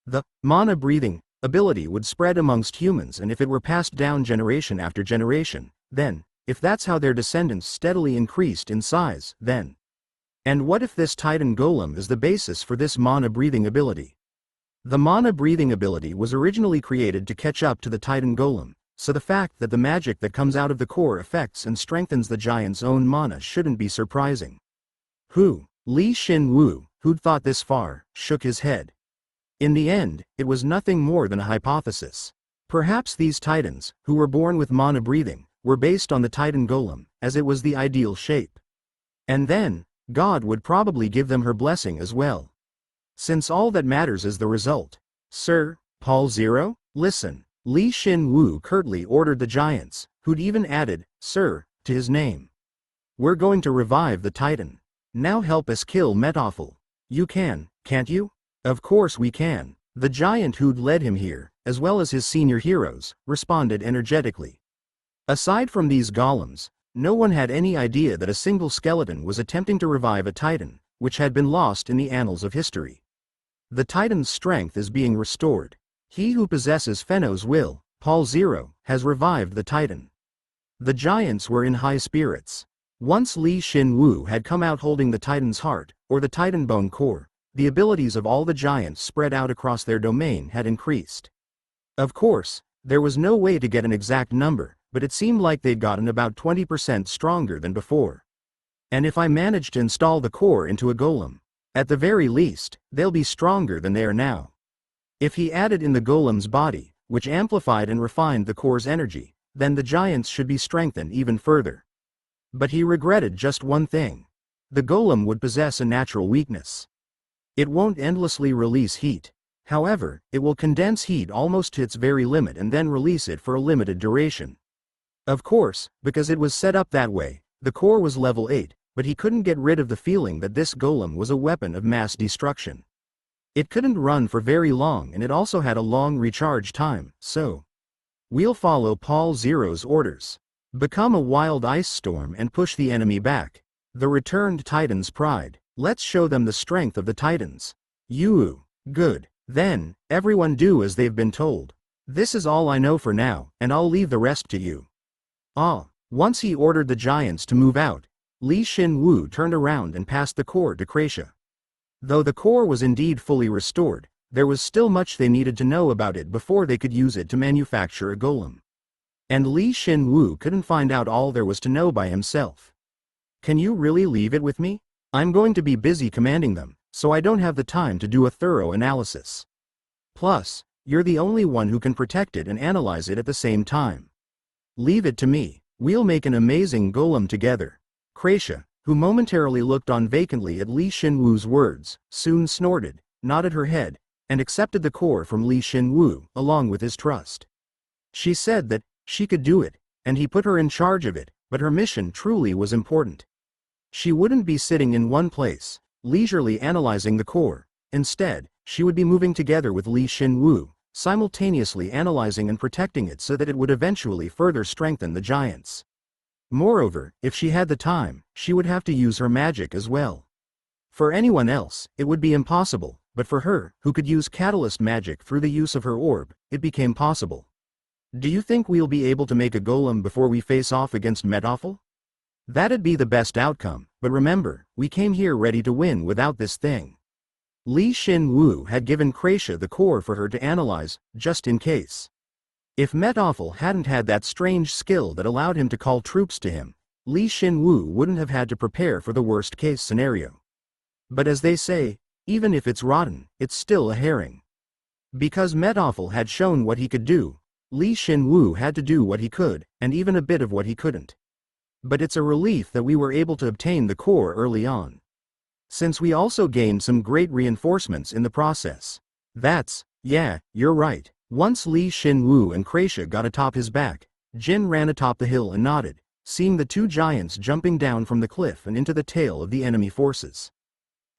The mana breathing ability would spread amongst humans, and if it were passed down generation after generation, then, if that's how their descendants steadily increased in size, then. And what if this Titan golem is the basis for this mana breathing ability? The mana breathing ability was originally created to catch up to the Titan golem, so the fact that the magic that comes out of the core affects and strengthens the giant's own mana shouldn't be surprising. Who? Shin Woo, who'd thought this far, shook his head. In the end, it was nothing more than a hypothesis. Perhaps these Titans, who were born with mana breathing, were based on the Titan golem, as it was the ideal shape. And then, God would probably give them her blessing as well. Since all that matters is the result. Sir, Paul Zero? Listen. Shin Woo curtly ordered the giants, who'd even added, Sir, to his name. We're going to revive the Titan. Now help us kill Metaphil. You can, can't you? Of course we can. The giant who'd led him here, as well as his senior heroes, responded energetically. Aside from these golems, no one had any idea that a single skeleton was attempting to revive a Titan, which had been lost in the annals of history. The Titan's strength is being restored. He who possesses Feno's will, Paul Zero, has revived the Titan. The giants were in high spirits. Once Shin Woo had come out holding the Titan's heart, or the Titan bone core, the abilities of all the giants spread out across their domain had increased. Of course, there was no way to get an exact number, but it seemed like they'd gotten about 20% stronger than before. And if I manage to install the core into a golem, at the very least, they'll be stronger than they are now. If he added in the golem's body, which amplified and refined the core's energy, then the giants should be strengthened even further. But he regretted just one thing. The golem would possess a natural weakness. It won't endlessly release heat. However, it will condense heat almost to its very limit and then release it for a limited duration. Of course, because it was set up that way, the core was level 8, but he couldn't get rid of the feeling that this golem was a weapon of mass destruction. It couldn't run for very long, and it also had a long recharge time, so. We'll follow Paul Zero's orders. Become a wild ice storm and push the enemy back. The returned Titan's pride. Let's show them the strength of the Titans. Yoo. Good. Then, everyone do as they've been told. This is all I know for now, and I'll leave the rest to you. Once he ordered the giants to move out, Shin Woo turned around and passed the core to Kratia. Though the core was indeed fully restored, there was still much they needed to know about it before they could use it to manufacture a golem. And Li Shin Woo couldn't find out all there was to know by himself. Can you really leave it with me? I'm going to be busy commanding them, so I don't have the time to do a thorough analysis. Plus, you're the only one who can protect it and analyze it at the same time. Leave it to me, we'll make an amazing golem together. Kraisha, who momentarily looked on vacantly at Li Shin Woo's words, soon snorted, nodded her head, and accepted the core from Li Shin Woo, along with his trust. She said that she could do it, and he put her in charge of it, but her mission truly was important. She wouldn't be sitting in one place, leisurely analyzing the core. Instead, she would be moving together with Li Shin Woo, simultaneously analyzing and protecting it so that it would eventually further strengthen the giants. Moreover, if she had the time, she would have to use her magic as well. For anyone else, it would be impossible, but for her, who could use catalyst magic through the use of her orb, it became possible. Do you think we'll be able to make a golem before we face off against Metoffel? That'd be the best outcome, but remember, we came here ready to win without this thing. Li Shin Woo had given Kraisha the core for her to analyze, just in case. If Metoffel hadn't had that strange skill that allowed him to call troops to him, Li Shin Woo wouldn't have had to prepare for the worst-case scenario. But as they say, even if it's rotten, it's still a herring. Because Metoffel had shown what he could do, Li Shin Woo had to do what he could, and even a bit of what he couldn't. But it's a relief that we were able to obtain the core early on. Since we also gained some great reinforcements in the process. Yeah, you're right. Once Li Shin Woo and Kraisha got atop his back, Jin ran atop the hill and nodded, seeing the two giants jumping down from the cliff and into the tail of the enemy forces.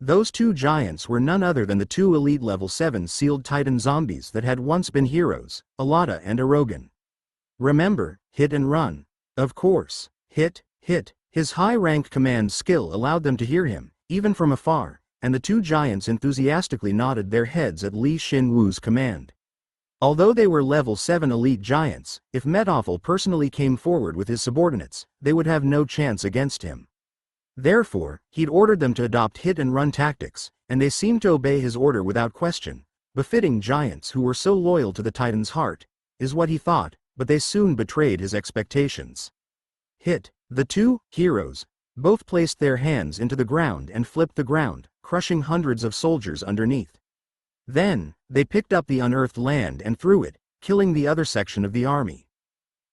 Those two giants were none other than the two elite level 7 sealed titan zombies that had once been heroes, Alada and Erogan. Remember, hit and run. Of course, hit. His high-rank command skill allowed them to hear him, even from afar, and the two giants enthusiastically nodded their heads at Li Shin Woo's command. Although they were level 7 elite giants, if Metoffel personally came forward with his subordinates, they would have no chance against him. Therefore, he'd ordered them to adopt hit-and-run tactics, and they seemed to obey his order without question, befitting giants who were so loyal to the Titan's heart, is what he thought, but they soon betrayed his expectations. Hit. The two heroes both placed their hands into the ground and flipped the ground, crushing hundreds of soldiers underneath. Then, they picked up the unearthed land and threw it, killing the other section of the army.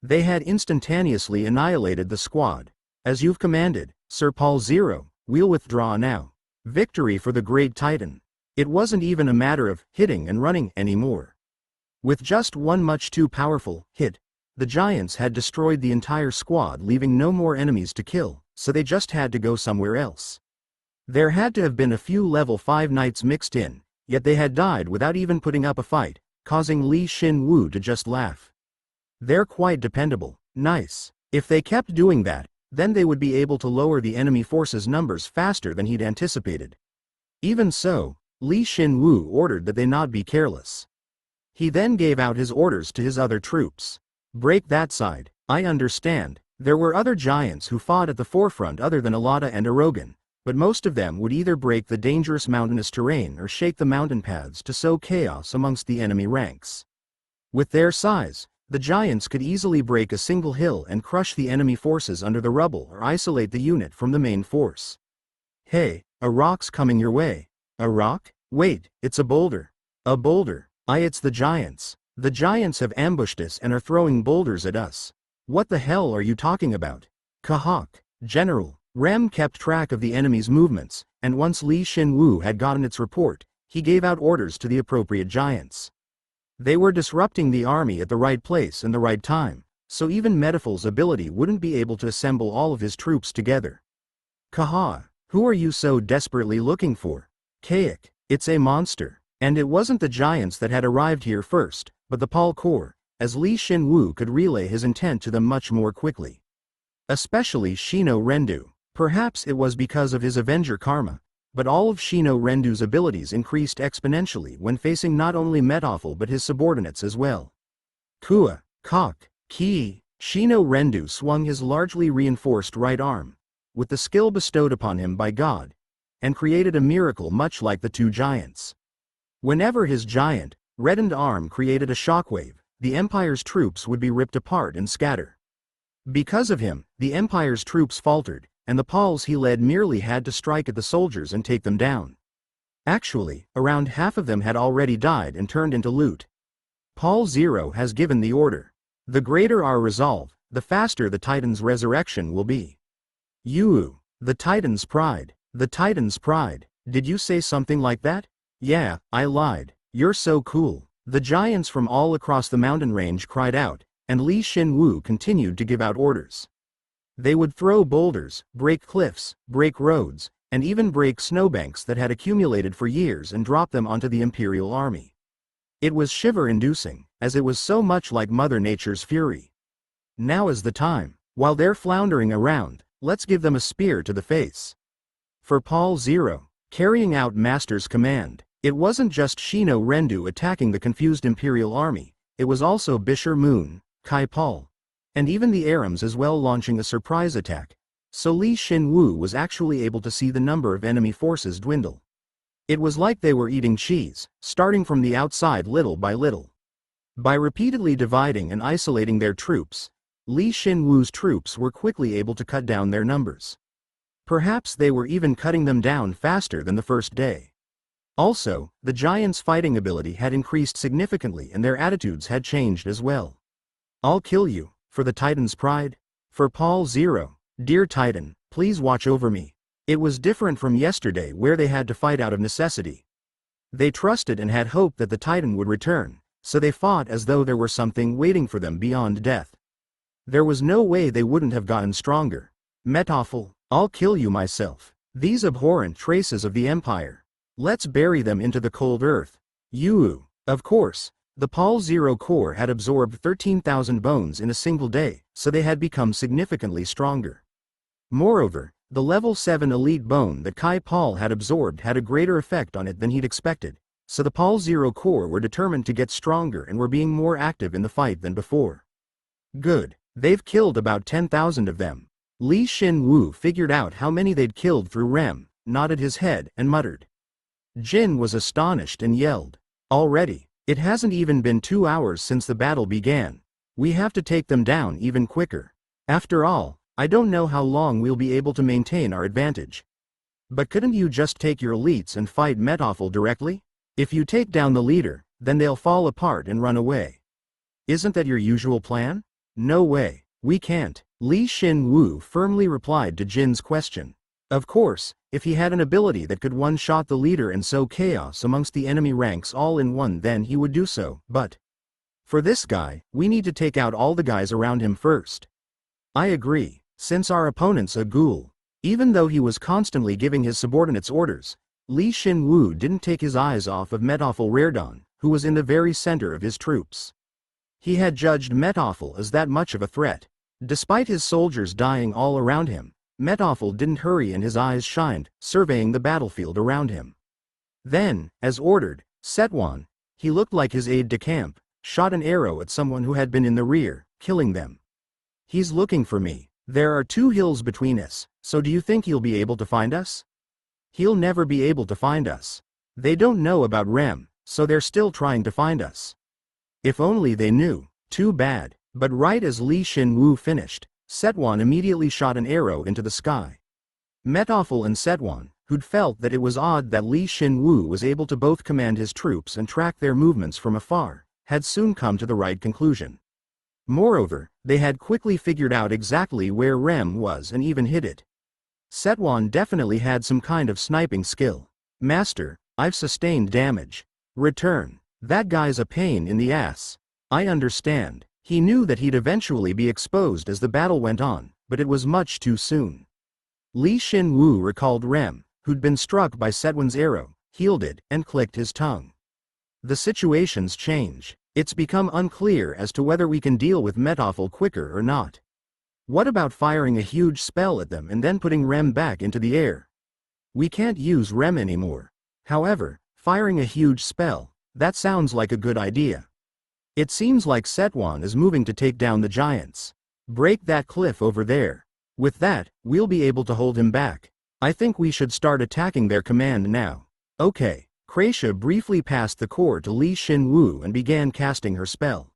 They had instantaneously annihilated the squad. As you've commanded, Sir Paul Zero, we'll withdraw now. Victory for the Great Titan. It wasn't even a matter of hitting and running anymore. With just one much too powerful hit, the giants had destroyed the entire squad, leaving no more enemies to kill, so they just had to go somewhere else. There had to have been a few level 5 knights mixed in, yet they had died without even putting up a fight, causing Li Shin Woo to just laugh. They're quite dependable. Nice. If they kept doing that, then they would be able to lower the enemy force's numbers faster than he'd anticipated. Even so, Li Shin Woo ordered that they not be careless. He then gave out his orders to his other troops. Break that side. I understand. There were other giants who fought at the forefront other than Alada and Erogan, but most of them would either break the dangerous mountainous terrain or shake the mountain paths to sow chaos amongst the enemy ranks. With their size, the giants could easily break a single hill and crush the enemy forces under the rubble or isolate the unit from the main force. Hey, a rock's coming your way. A rock? Wait, it's a boulder. A boulder. It's the giants. The giants have ambushed us and are throwing boulders at us. What the hell are you talking about? Kahawk. General. Rem kept track of the enemy's movements, and once Li Shin Woo had gotten its report, he gave out orders to the appropriate giants. They were disrupting the army at the right place and the right time, so even Metoffel's ability wouldn't be able to assemble all of his troops together. Kaha, who are you so desperately looking for? Kayak, it's a monster. And it wasn't the giants that had arrived here first, but the Paul Corps, as Li Shin Woo could relay his intent to them much more quickly. Especially Shino Rendu. Perhaps it was because of his Avenger karma, but all of Shino Rendu's abilities increased exponentially when facing not only Metoffel but his subordinates as well. Kua, Kok, Ki, Shino Rendu swung his largely reinforced right arm, with the skill bestowed upon him by God, and created a miracle much like the two giants. Whenever his giant, reddened arm created a shockwave, the Empire's troops would be ripped apart and scatter. Because of him, the Empire's troops faltered, and the Pauls he led merely had to strike at the soldiers and take them down. Actually, around half of them had already died and turned into loot. Paul Zero has given the order. The greater our resolve, the faster the Titan's resurrection will be. Yuu, the Titan's pride. The Titan's pride. Did you say something like that? Yeah, I lied. You're so cool. The giants from all across the mountain range cried out, and Shin Woo continued to give out orders. They would throw boulders, break cliffs, break roads, and even break snowbanks that had accumulated for years and drop them onto the Imperial Army. It was shiver-inducing, as it was so much like Mother Nature's fury. Now is the time. While they're floundering around, let's give them a spear to the face. For Paul Zero, carrying out Master's command, it wasn't just Shino Rendu attacking the confused Imperial Army, it was also Bisher Moon, Kai Paul, and even the Arams as well launching a surprise attack, so Shin Woo was actually able to see the number of enemy forces dwindle. It was like they were eating cheese, starting from the outside little by little. By repeatedly dividing and isolating their troops, Shin Woo's troops were quickly able to cut down their numbers. Perhaps they were even cutting them down faster than the first day. Also, the giants' fighting ability had increased significantly and their attitudes had changed as well. I'll kill you, for the Titan's pride. For Paul Zero, dear Titan, please watch over me. It was different from yesterday where they had to fight out of necessity. They trusted and had hope that the Titan would return, so they fought as though there were something waiting for them beyond death. There was no way they wouldn't have gotten stronger. Metophel, I'll kill you myself. These abhorrent traces of the Empire. Let's bury them into the cold earth. Yuu, of course, the Paul Zero Corps had absorbed 13,000 bones in a single day, so they had become significantly stronger. Moreover, the level 7 elite bone that Kai Paul had absorbed had a greater effect on it than he'd expected, so the Paul Zero Corps were determined to get stronger and were being more active in the fight than before. Good, they've killed about 10,000 of them. Shin Woo figured out how many they'd killed through Rem, nodded his head and muttered. Jin was astonished and yelled, "Already? It hasn't even been 2 hours since the battle began. We have to take them down even quicker. After all, I don't know how long we'll be able to maintain our advantage. But couldn't you just take your elites and fight Metophel directly? If you take down the leader, then they'll fall apart and run away. Isn't that your usual plan? No way, we can't." Shin Woo firmly replied to Jin's question. Of course, if he had an ability that could one-shot the leader and sow chaos amongst the enemy ranks all in one, then he would do so, but for this guy, we need to take out all the guys around him first. I agree, since our opponent's a ghoul. Even though he was constantly giving his subordinates orders, Shin Woo didn't take his eyes off of Metophel Raredon, who was in the very center of his troops. He had judged Metophel as that much of a threat. Despite his soldiers dying all around him, Metophel didn't hurry and his eyes shined, surveying the battlefield around him. Then, as ordered, Setwan, he looked like his aide-de-camp, shot an arrow at someone who had been in the rear, killing them. He's looking for me. There are 2 hills between us, so do you think he'll be able to find us? He'll never be able to find us. They don't know about Rem, so they're still trying to find us. If only they knew. Too bad. But right as Shin Woo finished, Setwan immediately shot an arrow into the sky. Metophel and Setwan, who'd felt that it was odd that Shin Woo was able to both command his troops and track their movements from afar, had soon come to the right conclusion. Moreover, they had quickly figured out exactly where Rem was and even hid it. Setwan definitely had some kind of sniping skill. Master, I've sustained damage. Return. That guy's a pain in the ass. I understand. He knew that he'd eventually be exposed as the battle went on, but it was much too soon. Shin Woo recalled Rem, who'd been struck by Setwan's arrow, healed it, and clicked his tongue. The situation's change. It's become unclear as to whether we can deal with Metophel quicker or not. What about firing a huge spell at them and then putting Rem back into the air? We can't use Rem anymore. However, firing a huge spell, that sounds like a good idea. It seems like Setwan is moving to take down the giants. Break that cliff over there. With that, we'll be able to hold him back. I think we should start attacking their command now. Okay, Kracia briefly passed the core to Li Shin Woo and began casting her spell.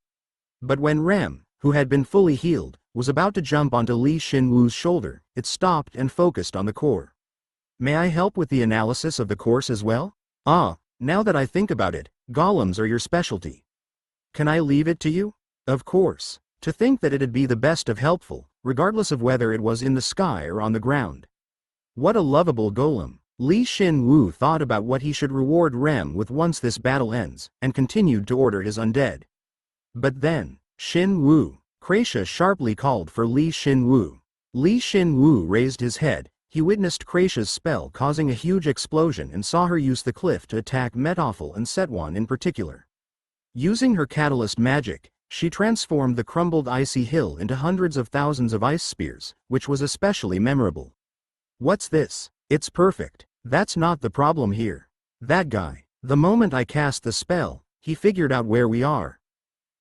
But when Rem, who had been fully healed, was about to jump onto Li Shin Woo's shoulder, it stopped and focused on the core. May I help with the analysis of the course as well? Ah, now that I think about it, golems are your specialty. Can I leave it to you? Of course. To think that it'd be the best of helpful, regardless of whether it was in the sky or on the ground. What a lovable golem. Li Shin Woo thought about what he should reward Rem with once this battle ends, and continued to order his undead. But then, Shin Woo, Kracia sharply called for Li Shin Woo. Li Shin Woo raised his head. He witnessed Kracia's spell causing a huge explosion and saw her use the cliff to attack Metoffel and Setwan in particular. Using her catalyst magic, she transformed the crumbled icy hill into hundreds of thousands of ice spears, which was especially memorable. What's this? It's perfect. That's not the problem here. That guy. The moment I cast the spell, he figured out where we are.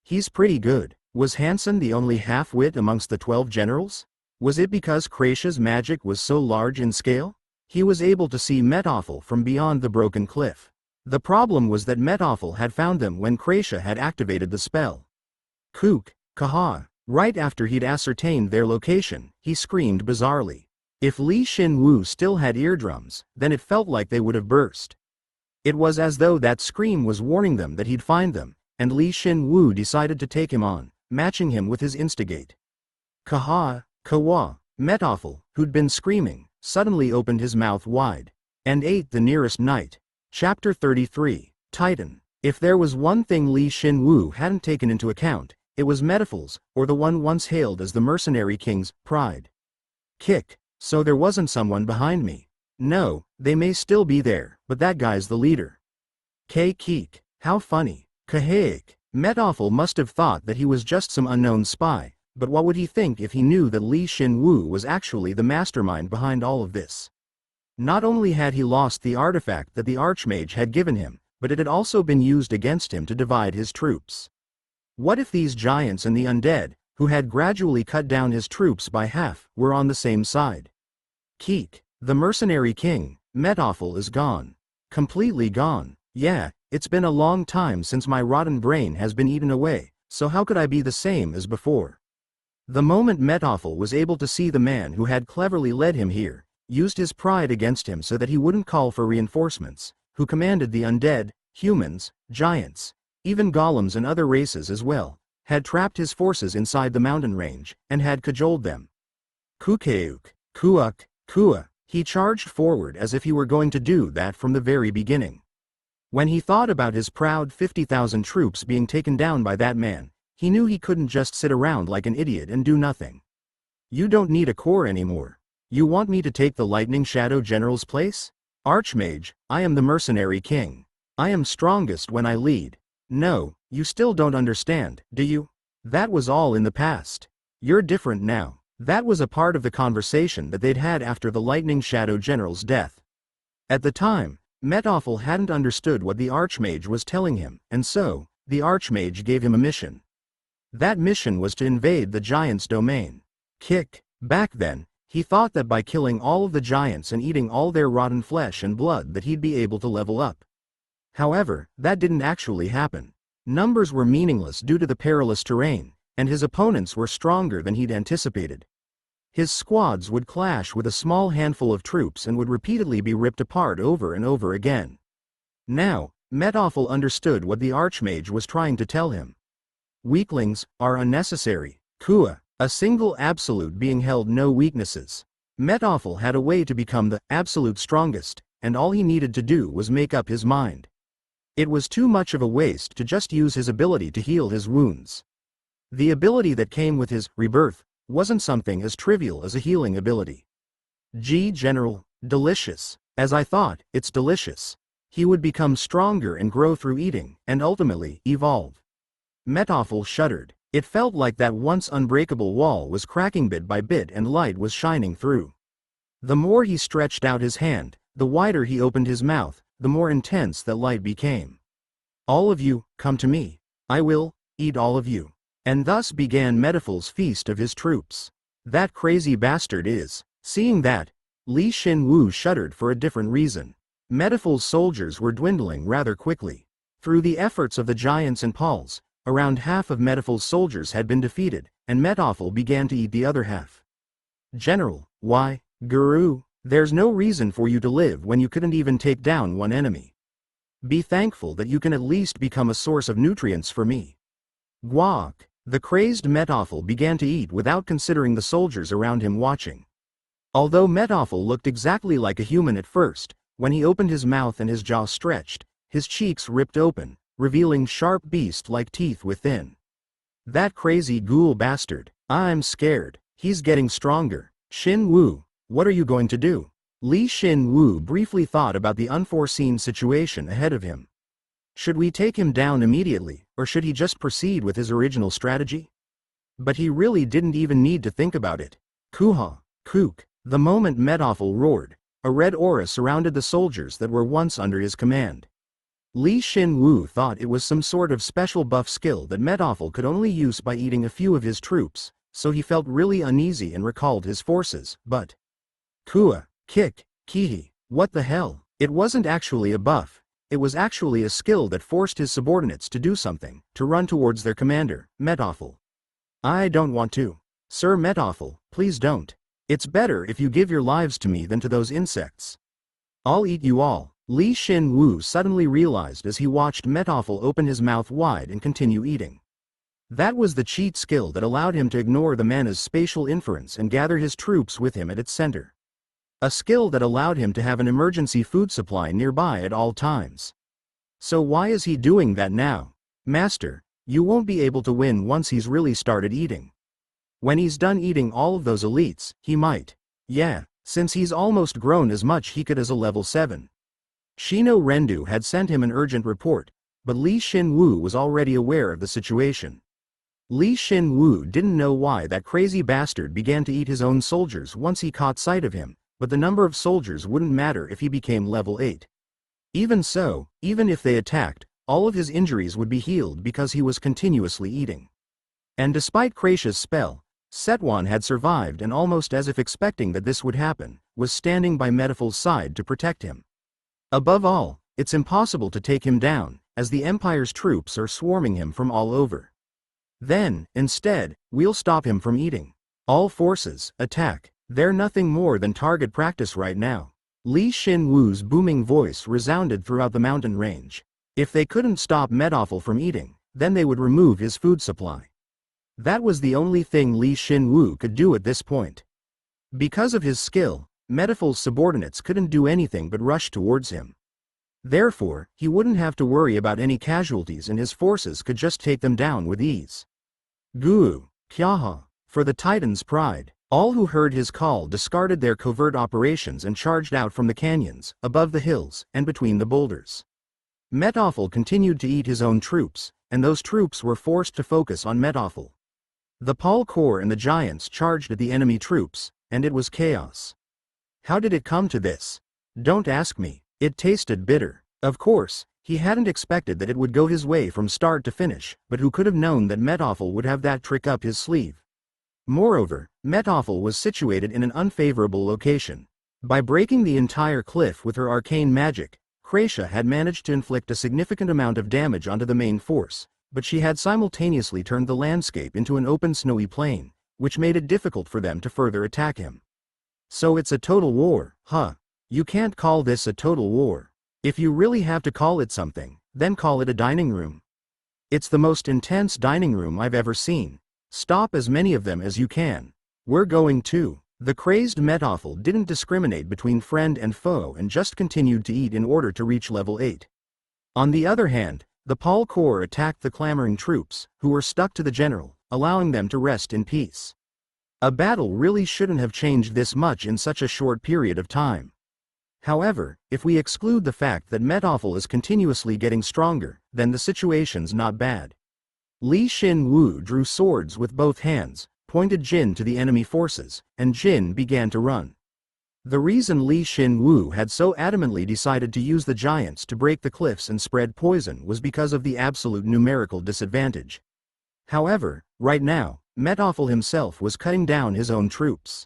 He's pretty good. Was Hansen the only half-wit amongst the 12 generals? Was it because Kracia's magic was so large in scale? He was able to see Metoffel from beyond the broken cliff. The problem was that Metoffel had found them when Kracia had activated the spell. Kook, Kaha. Right after he'd ascertained their location, he screamed bizarrely. If Li Shin Woo still had eardrums, then it felt like they would have burst. It was as though that scream was warning them that he'd find them, and Li Shin Woo decided to take him on, matching him with his instigate. Kaha, Kawa. Metoffel, who'd been screaming, suddenly opened his mouth wide, and ate the nearest knight. Chapter 33, Titan. If there was one thing Li Shin Woo hadn't taken into account, it was Metoffel's, or the one once hailed as the Mercenary King's, pride. Kick. So there wasn't someone behind me. No, they may still be there, but that guy's the leader. Keek. How funny. Kahaik. Metoffel must have thought that he was just some unknown spy, but what would he think if he knew that Li Shin Woo was actually the mastermind behind all of this? Not only had he lost the artifact that the Archmage had given him, but it had also been used against him to divide his troops. What if these giants and the undead, who had gradually cut down his troops by half, were on the same side? Keek. The Mercenary King, Metoffel, is gone. Completely gone. Yeah, it's been a long time since my rotten brain has been eaten away, so how could I be the same as before? The moment Metoffel was able to see the man who had cleverly led him here, used his pride against him so that he wouldn't call for reinforcements, who commanded the undead, humans, giants, even golems and other races as well, had trapped his forces inside the mountain range, and had cajoled them. Kukeuk, Kuuk, Kua. He charged forward as if he were going to do that from the very beginning. When he thought about his proud 50,000 troops being taken down by that man, he knew he couldn't just sit around like an idiot and do nothing. You don't need a core anymore. You want me to take the Lightning Shadow General's place? Archmage, I am the Mercenary King. I am strongest when I lead. No, you still don't understand, do you? That was all in the past. You're different now. That was a part of the conversation that they'd had after the Lightning Shadow General's death. At the time, Metoffel hadn't understood what the Archmage was telling him, and so, the Archmage gave him a mission. That mission was to invade the giants' domain. Back then, he thought that by killing all of the giants and eating all their rotten flesh and blood that he'd be able to level up. However, that didn't actually happen. Numbers were meaningless due to the perilous terrain, and his opponents were stronger than he'd anticipated. His squads would clash with a small handful of troops and would repeatedly be ripped apart over and over again. Now, Metoffel understood what the Archmage was trying to tell him. Weaklings are unnecessary. Kua, a single absolute being held no weaknesses. Metoffel had a way to become the absolute strongest, and all he needed to do was make up his mind. It was too much of a waste to just use his ability to heal his wounds. The ability that came with his rebirth wasn't something as trivial as a healing ability. General, delicious. As I thought, it's delicious. He would become stronger and grow through eating, and ultimately, evolve. Metoffel shuddered. It felt like that once unbreakable wall was cracking bit by bit and light was shining through. The more he stretched out his hand, the wider he opened his mouth, the more intense that light became. All of you, come to me. I will eat all of you. And thus began Metoffel's feast of his troops. That crazy bastard is. Seeing that, Li Shin Woo shuddered for a different reason. Medifil's soldiers were dwindling rather quickly. Through the efforts of the giants and Pauls, around half of Medifil's soldiers had been defeated, and Medifil began to eat the other half. General, why, Guru, there's no reason for you to live when you couldn't even take down one enemy. Be thankful that you can at least become a source of nutrients for me. Guak, the crazed Medifil began to eat without considering the soldiers around him watching. Although Medifil looked exactly like a human at first, when he opened his mouth and his jaw stretched, his cheeks ripped open, revealing sharp beast-like teeth within. That crazy ghoul bastard, I'm scared, he's getting stronger. Shin Woo, what are you going to do? Shin Woo briefly thought about the unforeseen situation ahead of him. Should we take him down immediately, or should he just proceed with his original strategy? But he really didn't even need to think about it. Kuha, Kook, the moment Medifil roared, a red aura surrounded the soldiers that were once under his command. Shin Woo thought it was some sort of special buff skill that Medifil could only use by eating a few of his troops, so he felt really uneasy and recalled his forces, but... Kua, Kick, Kihi, what the hell? It wasn't actually a buff, it was actually a skill that forced his subordinates to do something, to run towards their commander, Medifil. I don't want to. Sir Medifil, please don't. It's better if you give your lives to me than to those insects. I'll eat you all. Shin Woo suddenly realized as he watched Medifil open his mouth wide and continue eating. That was the cheat skill that allowed him to ignore the mana's spatial inference and gather his troops with him at its center. A skill that allowed him to have an emergency food supply nearby at all times. So why is he doing that now? Master, you won't be able to win once he's really started eating. When he's done eating all of those elites, he might. Yeah, since he's almost grown as much he could as a level 7. Shino Rendu had sent him an urgent report, but Shin Woo was already aware of the situation. Shin Woo didn't know why that crazy bastard began to eat his own soldiers once he caught sight of him, but the number of soldiers wouldn't matter if he became level 8. Even so, even if they attacked, all of his injuries would be healed because he was continuously eating. And despite Kracia's spell, Setwan had survived and almost as if expecting that this would happen, was standing by Medifil's side to protect him. Above all, it's impossible to take him down, as the Empire's troops are swarming him from all over. Then, instead, we'll stop him from eating. All forces, attack. They're nothing more than target practice right now. Shin Woo's booming voice resounded throughout the mountain range. If they couldn't stop Medifil from eating, then they would remove his food supply. That was the only thing Shin Woo could do at this point. Because of his skill, Medifil's subordinates couldn't do anything but rush towards him. Therefore, he wouldn't have to worry about any casualties and his forces could just take them down with ease. Guu, Kyaha, for the Titan's pride. All who heard his call discarded their covert operations and charged out from the canyons, above the hills, and between the boulders. Medifil continued to eat his own troops, and those troops were forced to focus on Medifil. The Paul Corps and the giants charged at the enemy troops, and it was chaos. How did it come to this? Don't ask me, it tasted bitter. Of course, he hadn't expected that it would go his way from start to finish, but who could have known that Medifil would have that trick up his sleeve? Moreover, Medifil was situated in an unfavorable location. By breaking the entire cliff with her arcane magic, Kracia had managed to inflict a significant amount of damage onto the main force, but she had simultaneously turned the landscape into an open snowy plain, which made it difficult for them to further attack him. So it's a total war, huh? You can't call this a total war. If you really have to call it something, then call it a dining room. It's the most intense dining room I've ever seen. Stop as many of them as you can. We're going to. The crazed Medifil didn't discriminate between friend and foe and just continued to eat in order to reach level 8. On the other hand, the Paul Corps attacked the clamoring troops, who were stuck to the general, allowing them to rest in peace. A battle really shouldn't have changed this much in such a short period of time. However, if we exclude the fact that Medifil is continuously getting stronger, then the situation's not bad. Shin Woo drew swords with both hands, pointed Jin to the enemy forces, and Jin began to run. The reason Shin Woo had so adamantly decided to use the giants to break the cliffs and spread poison was because of the absolute numerical disadvantage. However, right now, Medifil himself was cutting down his own troops.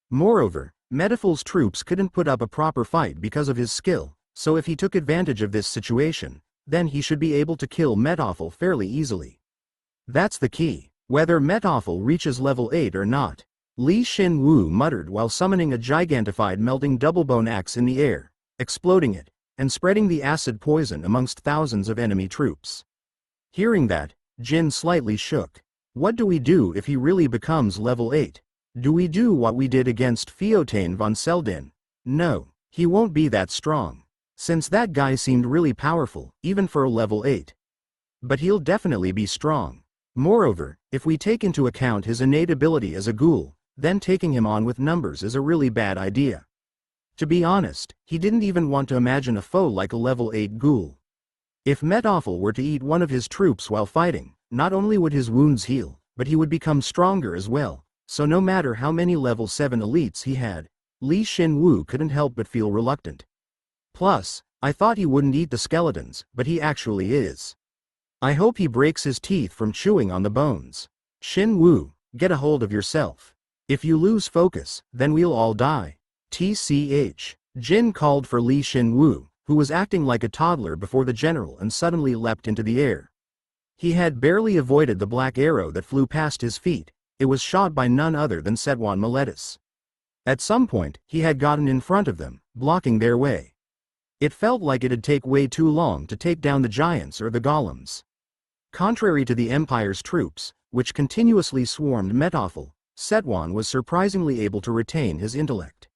Moreover, Medifil's troops couldn't put up a proper fight because of his skill, so if he took advantage of this situation, then he should be able to kill Metoffel fairly easily. That's the key, whether Metoffel reaches level 8 or not. Shin Woo muttered while summoning a gigantified melting double-bone axe in the air, exploding it, and spreading the acid poison amongst thousands of enemy troops. Hearing that, Jin slightly shook. What do we do if he really becomes level 8? Do we do what we did against Feotain von Seldin? No, he won't be that strong. Since that guy seemed really powerful, even for a level 8. But he'll definitely be strong. Moreover, if we take into account his innate ability as a ghoul, then taking him on with numbers is a really bad idea. To be honest, he didn't even want to imagine a foe like a level 8 ghoul. If Metoffel were to eat one of his troops while fighting, not only would his wounds heal, but he would become stronger as well, so no matter how many level 7 elites he had, Shin Woo couldn't help but feel reluctant. Plus, I thought he wouldn't eat the skeletons, but he actually is. I hope he breaks his teeth from chewing on the bones. Shin Woo, get a hold of yourself. If you lose focus, then we'll all die. TCH. Jin called for Shin Woo, who was acting like a toddler before the general and suddenly leapt into the air. He had barely avoided the black arrow that flew past his feet. It was shot by none other than Setwan Meletus. At some point, he had gotten in front of them, blocking their way. It felt like it'd take way too long to take down the giants or the golems. Contrary to the Empire's troops, which continuously swarmed Metoffel, Setwan was surprisingly able to retain his intellect.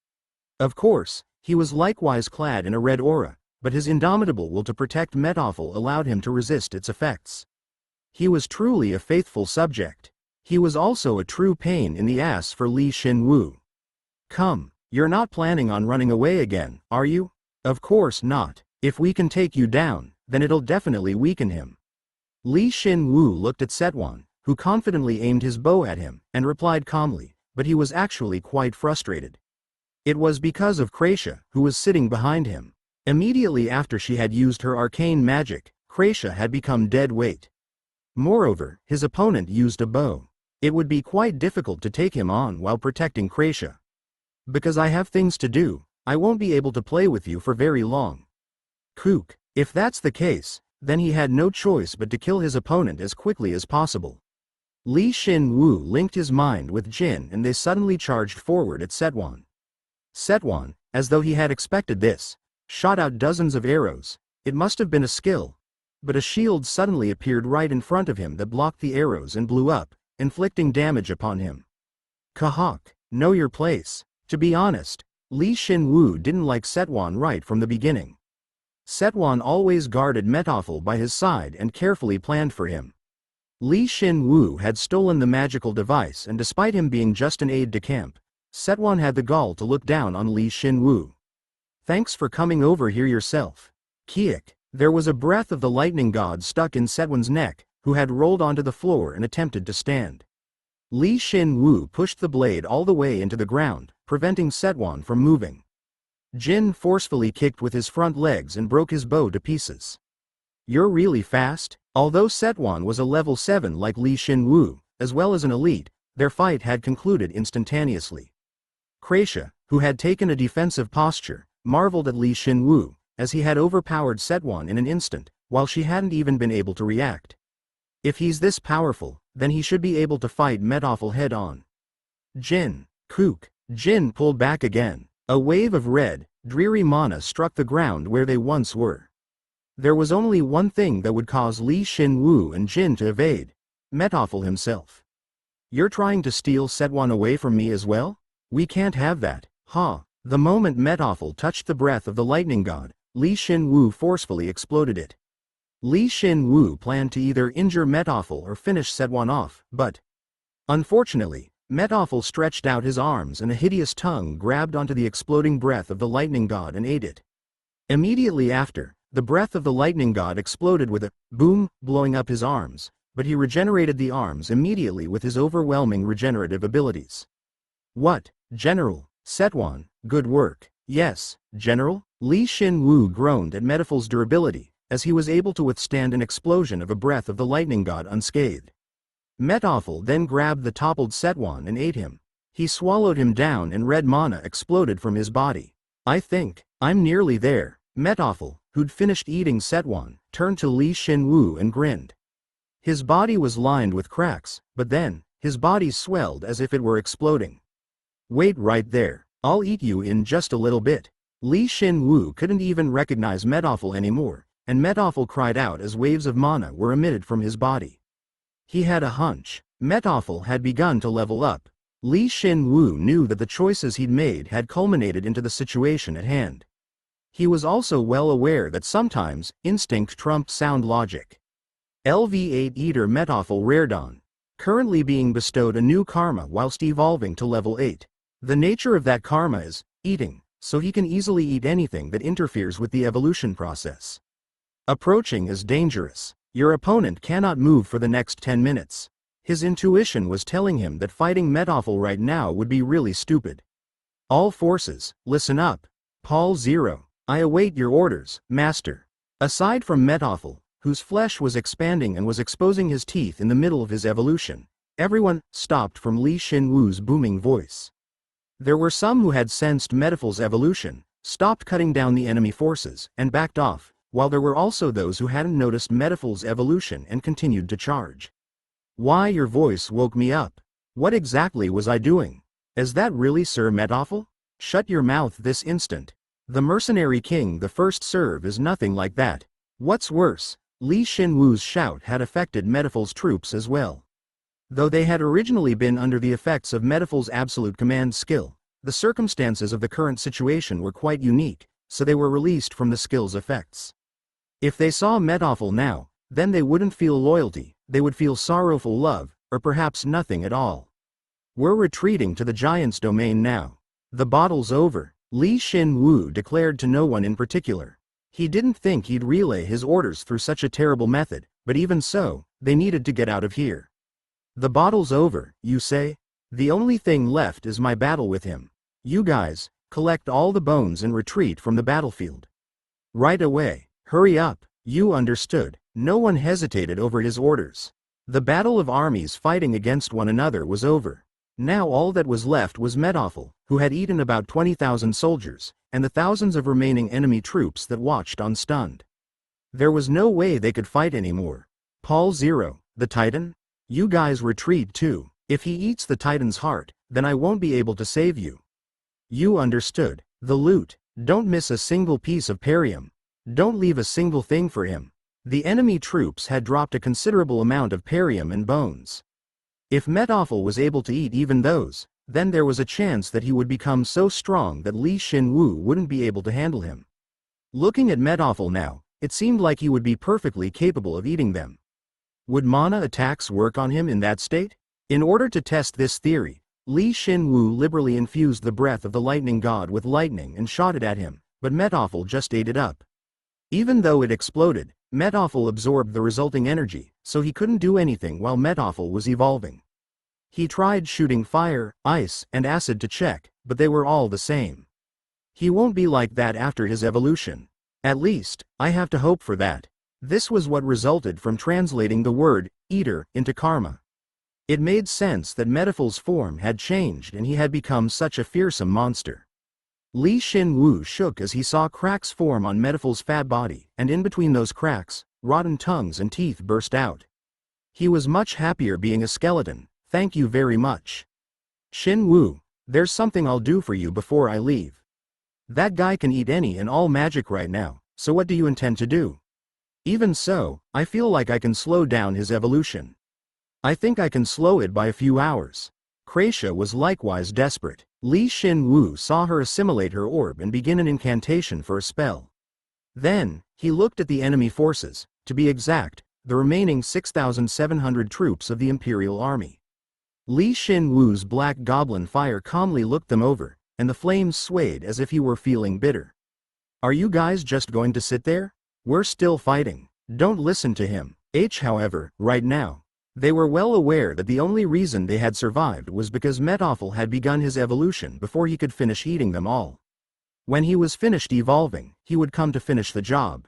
Of course, he was likewise clad in a red aura, but his indomitable will to protect Metoffel allowed him to resist its effects. He was truly a faithful subject. He was also a true pain in the ass for Shin Woo. Come, you're not planning on running away again, are you? Of course not. If we can take you down, then it'll definitely weaken him. Shin Woo looked at Setwan, who confidently aimed his bow at him, and replied calmly, but he was actually quite frustrated. It was because of Kratia, who was sitting behind him. Immediately after she had used her arcane magic, Kratia had become dead weight. Moreover, his opponent used a bow. It would be quite difficult to take him on while protecting Kratia. Because I have things to do, I won't be able to play with you for very long. Kook. If that's the case, then he had no choice but to kill his opponent as quickly as possible. Shin Woo linked his mind with Jin and they suddenly charged forward at Setwan. Setwan, as though he had expected this, shot out dozens of arrows. It must have been a skill. But a shield suddenly appeared right in front of him that blocked the arrows and blew up, inflicting damage upon him. Kahawk, know your place. To be honest, Shin Woo didn't like Setwan right from the beginning. Setwan always guarded Metoffel by his side and carefully planned for him. Shin Woo had stolen the magical device and despite him being just an aide-de-camp, Setwan had the gall to look down on Shin Woo. Thanks for coming over here yourself. Kiak. There was a breath of the lightning god stuck in Setwan's neck, who had rolled onto the floor and attempted to stand. Shin Woo pushed the blade all the way into the ground, preventing Setwan from moving. Jin forcefully kicked with his front legs and broke his bow to pieces. You're really fast? Although Setwan was a level 7 like Shin Woo, as well as an elite, their fight had concluded instantaneously. Kratia, who had taken a defensive posture, marveled at Shin Woo, as he had overpowered Setwan in an instant, while she hadn't even been able to react. If he's this powerful, then he should be able to fight Metoffel head-on. Jin. Kook. Jin pulled back again. A wave of red, dreary mana struck the ground where they once were. There was only one thing that would cause Shin Woo and Jin to evade. Metoffel himself. You're trying to steal Setwan away from me as well? We can't have that, ha. The moment Metoffel touched the breath of the lightning god, Shin Woo forcefully exploded it. Shin Woo planned to either injure Metoffel or finish Setwan off, but unfortunately, Metoffel stretched out his arms and a hideous tongue grabbed onto the exploding breath of the lightning god and ate it. Immediately after, the breath of the lightning god exploded with a boom, blowing up his arms, but he regenerated the arms immediately with his overwhelming regenerative abilities. What, General? Setwan, good work. Yes, General? Shin Woo groaned at Metoffel's durability, as he was able to withstand an explosion of a breath of the lightning god unscathed. Metoffel then grabbed the toppled Setwan and ate him. He swallowed him down and red mana exploded from his body. I think, I'm nearly there. Metophel, who'd finished eating Setwan, turned to Shin Woo and grinned. His body was lined with cracks, but then, his body swelled as if it were exploding. Wait right there. I'll eat you in just a little bit. Shin Woo couldn't even recognize Metophel anymore, and Metophel cried out as waves of mana were emitted from his body. He had a hunch. Metophel had begun to level up. Shin Woo knew that the choices he'd made had culminated into the situation at hand. He was also well aware that sometimes, instinct trumped sound logic. LV8 Eater Metophel Raredon, currently being bestowed a new karma whilst evolving to level 8. The nature of that karma is eating, so he can easily eat anything that interferes with the evolution process. Approaching is dangerous. Your opponent cannot move for the next 10 minutes. His intuition was telling him that fighting Metophel right now would be really stupid. All forces, listen up. Paul 0. I await your orders, Master. Aside from Metophel, whose flesh was expanding and was exposing his teeth in the middle of his evolution, everyone stopped from Shin Woo's booming voice. There were some who had sensed Metophel's evolution, stopped cutting down the enemy forces, and backed off, while there were also those who hadn't noticed Metophel's evolution and continued to charge. Why, your voice woke me up. What exactly was I doing? Is that really Sir Metophel? Shut your mouth this instant. The mercenary king the first serve is nothing like that. What's worse, Shin Woo's shout had affected Metophel's troops as well. Though they had originally been under the effects of Metophel's absolute command skill, the circumstances of the current situation were quite unique, so they were released from the skill's effects. If they saw Metophel now, then they wouldn't feel loyalty, they would feel sorrowful love, or perhaps nothing at all. We're retreating to the giant's domain now. The battle's over, Shin Woo declared to no one in particular. He didn't think he'd relay his orders through such a terrible method, but even so, they needed to get out of here. The battle's over, you say? The only thing left is my battle with him. You guys, collect all the bones and retreat from the battlefield. Right away, hurry up. You understood. No one hesitated over his orders. The battle of armies fighting against one another was over. Now all that was left was Metophel, who had eaten about 20,000 soldiers, and the thousands of remaining enemy troops that watched unstunned. There was no way they could fight anymore. Paul 0, the Titan? You guys retreat too. If he eats the Titan's heart, then I won't be able to save you. You understood. The loot. Don't miss a single piece of Perium. Don't leave a single thing for him. The enemy troops had dropped a considerable amount of Perium and bones. If Metophel was able to eat even those, then there was a chance that he would become so strong that Shin Woo wouldn't be able to handle him. Looking at Metophel now, it seemed like he would be perfectly capable of eating them. Would mana attacks work on him in that state? In order to test this theory, Shin Woo liberally infused the breath of the lightning god with lightning and shot it at him, but Metophel just ate it up. Even though it exploded, Metophel absorbed the resulting energy, so he couldn't do anything while Metophel was evolving. He tried shooting fire, ice, and acid to check, but they were all the same. He won't be like that after his evolution. At least, I have to hope for that. This was what resulted from translating the word, eater, into karma. It made sense that Metophel's form had changed and he had become such a fearsome monster. Shin Woo shook as he saw cracks form on Metophel's fat body, and in between those cracks, rotten tongues and teeth burst out. He was much happier being a skeleton. Thank you very much. Shin Woo, there's something I'll do for you before I leave. That guy can eat any and all magic right now, so what do you intend to do? Even so, I feel like I can slow down his evolution. I think I can slow it by a few hours. Kracia was likewise desperate. Shin Woo saw her assimilate her orb and begin an incantation for a spell. Then, he looked at the enemy forces, to be exact, the remaining 6,700 troops of the Imperial Army. Shin Woo's black goblin fire calmly looked them over, and the flames swayed as if he were feeling bitter. Are you guys just going to sit there? We're still fighting. Don't listen to him. However, right now, they were well aware that the only reason they had survived was because Metophel had begun his evolution before he could finish eating them all. When he was finished evolving, he would come to finish the job.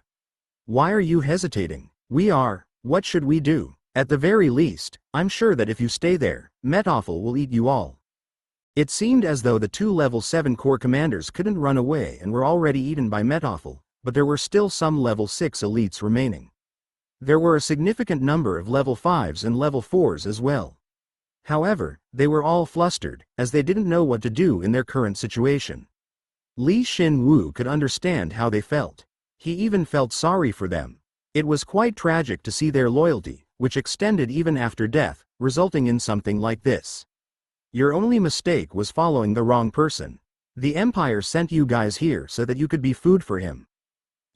Why are you hesitating? We are. What should we do? At the very least, I'm sure that if you stay there, Metophel will eat you all. It seemed as though the two level 7 core commanders couldn't run away and were already eaten by Metophel, but there were still some level 6 elites remaining. There were a significant number of level 5s and level 4s as well. However, they were all flustered, as they didn't know what to do in their current situation. Shin Woo could understand how they felt. He even felt sorry for them. It was quite tragic to see their loyalty, which extended even after death, resulting in something like this. Your only mistake was following the wrong person. The Empire sent you guys here so that you could be food for him.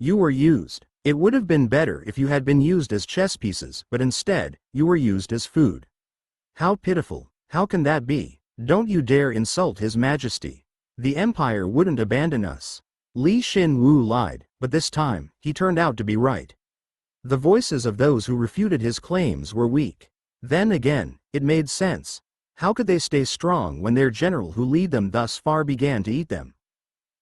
You were used. It would have been better if you had been used as chess pieces, but instead, you were used as food. How pitiful. How can that be? Don't you dare insult His Majesty. The Empire wouldn't abandon us. Shin Woo lied, but this time, he turned out to be right. The voices of those who refuted his claims were weak. Then again, it made sense. How could they stay strong when their general who lead them thus far began to eat them?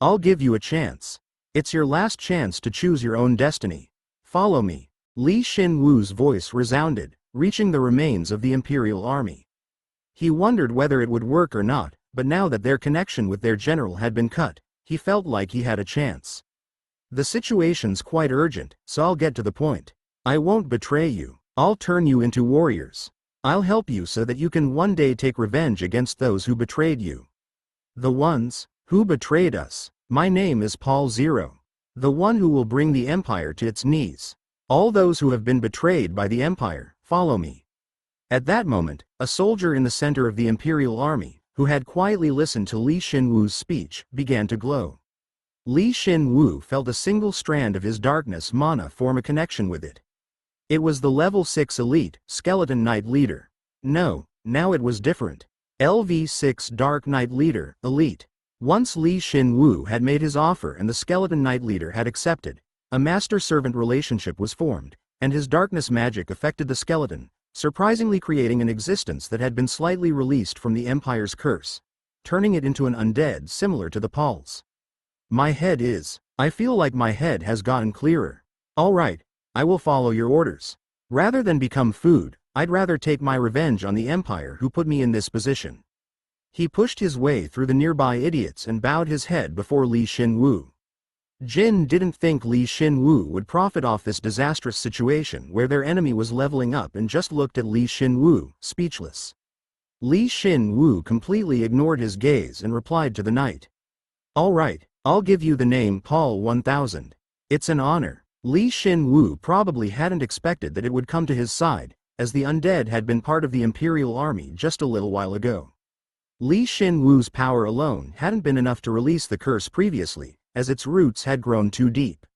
I'll give you a chance. It's your last chance to choose your own destiny. Follow me. Shin Woo's voice resounded, reaching the remains of the Imperial Army. He wondered whether it would work or not, but now that their connection with their general had been cut, he felt like he had a chance. The situation's quite urgent, so I'll get to the point. I won't betray you. I'll turn you into warriors. I'll help you so that you can one day take revenge against those who betrayed you. The ones who betrayed us. My name is Paul Zero. The one who will bring the Empire to its knees. All those who have been betrayed by the Empire, follow me. At that moment, a soldier in the center of the Imperial Army, who had quietly listened to Shin Woo's speech, began to glow. Shin Woo felt a single strand of his darkness mana form a connection with it. It was the level 6 elite, Skeleton Knight Leader. No, now it was different. LV6 Dark Knight Leader, Elite. Once Shin Woo had made his offer and the Skeleton Knight Leader had accepted, a master-servant relationship was formed, and his darkness magic affected the skeleton, surprisingly creating an existence that had been slightly released from the Empire's curse, turning it into an undead similar to the Pauls. I feel like my head has gotten clearer. Alright, I will follow your orders. Rather than become food, I'd rather take my revenge on the Empire who put me in this position. He pushed his way through the nearby idiots and bowed his head before Shin Woo. Jin didn't think Shin Woo would profit off this disastrous situation where their enemy was leveling up and just looked at Shin Woo, speechless. Shin Woo completely ignored his gaze and replied to the knight. Alright, I'll give you the name Paul 1000. It's an honor. Shin Woo probably hadn't expected that it would come to his side, as the undead had been part of the Imperial Army just a little while ago. Shin Woo's power alone hadn't been enough to release the curse previously, as its roots had grown too deep.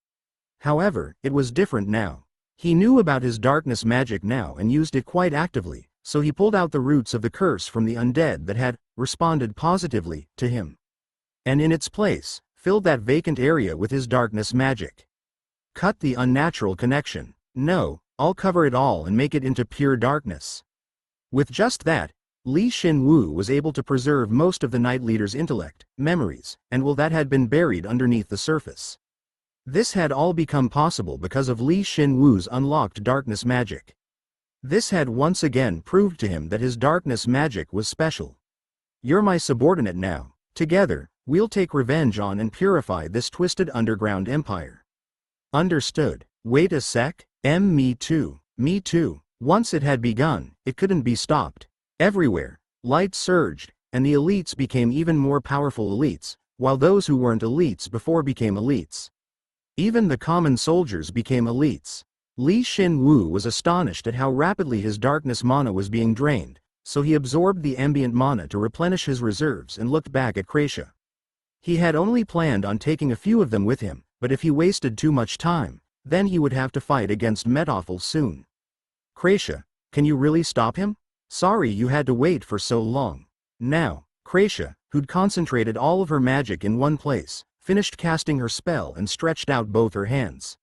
However, it was different now. He knew about his darkness magic now and used it quite actively, so he pulled out the roots of the curse from the undead that had responded positively to him. And in its place, filled that vacant area with his darkness magic. Cut the unnatural connection. No, I'll cover it all and make it into pure darkness. With just that, Shin Woo was able to preserve most of the Knight Leader's intellect, memories, and will that had been buried underneath the surface. This had all become possible because of Shin Woo's unlocked darkness magic. This had once again proved to him that his darkness magic was special. You're my subordinate now. Together, we'll take revenge on and purify this twisted underground empire. Understood. Wait a sec. Me too. Me too. Once it had begun, it couldn't be stopped. Everywhere, light surged, and the elites became even more powerful elites, while those who weren't elites before became elites. Even the common soldiers became elites. Shin Woo was astonished at how rapidly his darkness mana was being drained, so he absorbed the ambient mana to replenish his reserves and looked back at Kracia. He had only planned on taking a few of them with him, but if he wasted too much time, then he would have to fight against Metophel soon. Kracia, can you really stop him? Sorry you had to wait for so long. Now, Kracia, who'd concentrated all of her magic in one place, finished casting her spell and stretched out both her hands.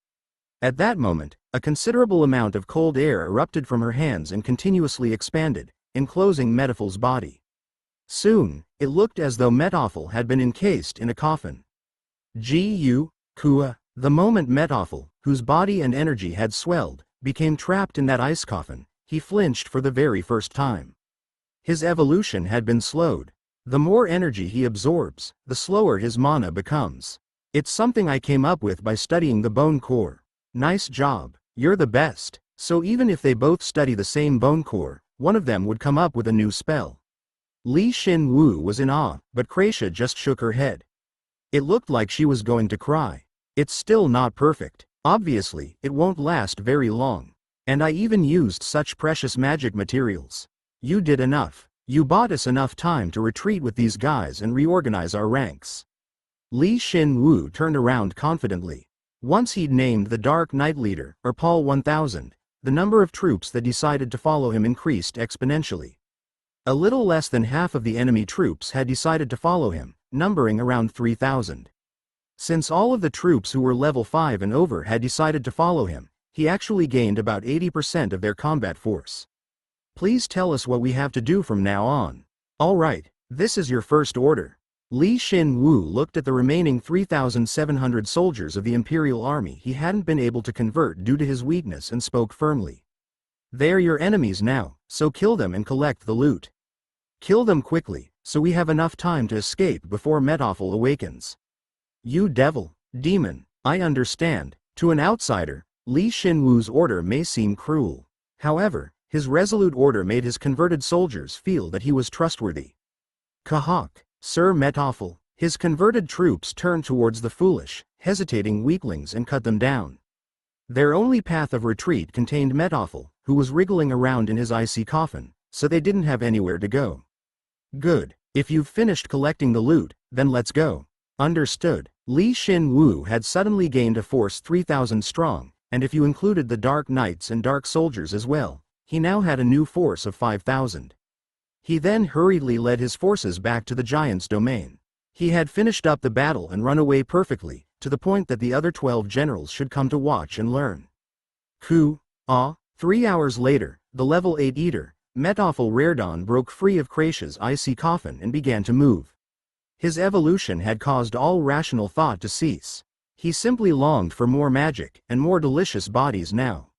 At that moment, a considerable amount of cold air erupted from her hands and continuously expanded, enclosing Metophel's body. Soon, it looked as though Metophel had been encased in a coffin. Kua. The moment Metophel, whose body and energy had swelled, became trapped in that ice coffin, he flinched for the very first time. His evolution had been slowed. The more energy he absorbs, the slower his mana becomes. It's something I came up with by studying the bone core. Nice job, you're the best. So even if they both study the same bone core, one of them would come up with a new spell. Shin Woo was in awe, but Kraisha just shook her head. It looked like she was going to cry. It's still not perfect. Obviously, it won't last very long. And I even used such precious magic materials. You did enough. You bought us enough time to retreat with these guys and reorganize our ranks. Shin Woo turned around confidently. Once he'd named the Dark Knight leader, or Paul 1000, the number of troops that decided to follow him increased exponentially. A little less than half of the enemy troops had decided to follow him, numbering around 3,000. Since all of the troops who were level 5 and over had decided to follow him, he actually gained about 80% of their combat force. Please tell us what we have to do from now on. Alright, this is your first order. Shin Woo looked at the remaining 3,700 soldiers of the Imperial Army he hadn't been able to convert due to his weakness and spoke firmly. They're your enemies now, so kill them and collect the loot. Kill them quickly, so we have enough time to escape before Metoffel awakens. You devil, demon, I understand. To an outsider, Shin Woo's order may seem cruel. However, his resolute order made his converted soldiers feel that he was trustworthy. Kahak, Sir Metoffel. His converted troops turned towards the foolish, hesitating weaklings and cut them down. Their only path of retreat contained Metoffel, who was wriggling around in his icy coffin, so they didn't have anywhere to go. Good. If you've finished collecting the loot, then let's go. Understood. Shin Woo had suddenly gained a force 3,000 strong, and if you included the Dark Knights and Dark Soldiers as well, he now had a new force of 5,000. He then hurriedly led his forces back to the giant's domain. He had finished up the battle and run away perfectly, to the point that the other 12 generals should come to watch and learn. 3 hours later, the level 8 eater, Metoffel Raredawn, broke free of Kraisha's icy coffin and began to move. His evolution had caused all rational thought to cease. He simply longed for more magic and more delicious bodies now.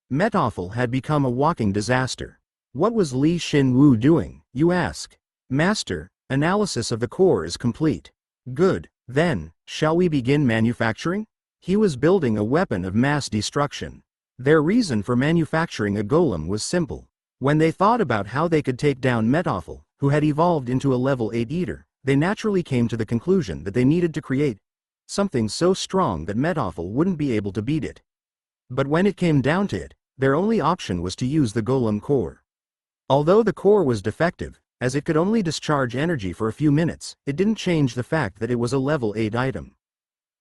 Metoffel had become a walking disaster. What was Shin Woo doing, you ask? Master, analysis of the core is complete. Good, then, shall we begin manufacturing? He was building a weapon of mass destruction. Their reason for manufacturing a golem was simple. When they thought about how they could take down Metoffel, who had evolved into a level 8 eater, they naturally came to the conclusion that they needed to create something so strong that Metoffel wouldn't be able to beat it. But when it came down to it, their only option was to use the golem core. Although the core was defective, as it could only discharge energy for a few minutes, it didn't change the fact that it was a level 8 item.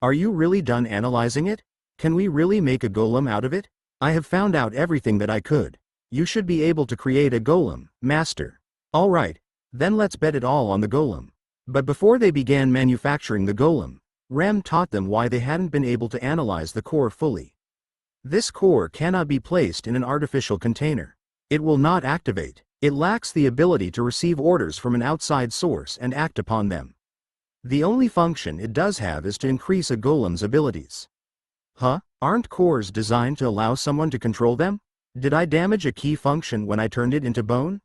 Are you really done analyzing it? Can we really make a golem out of it? I have found out everything that I could. You should be able to create a golem, master. Alright, then let's bet it all on the golem. But before they began manufacturing the golem, Rem taught them why they hadn't been able to analyze the core fully. This core cannot be placed in an artificial container. It will not activate. It lacks the ability to receive orders from an outside source and act upon them. The only function it does have is to increase a golem's abilities. Aren't cores designed to allow someone to control them? Did I damage a key function when I turned it into bone?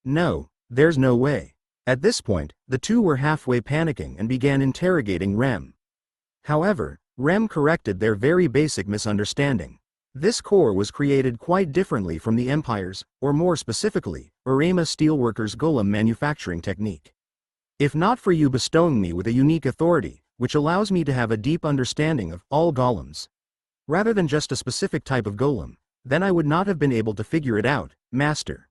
No, there's no way. At this point, the two were halfway panicking and began interrogating Rem. However, Rem corrected their very basic misunderstanding. This core was created quite differently from the Empire's, or more specifically, Urema Steelworkers' golem manufacturing technique. If not for you bestowing me with a unique authority, which allows me to have a deep understanding of all golems, rather than just a specific type of golem, then I would not have been able to figure it out, Master.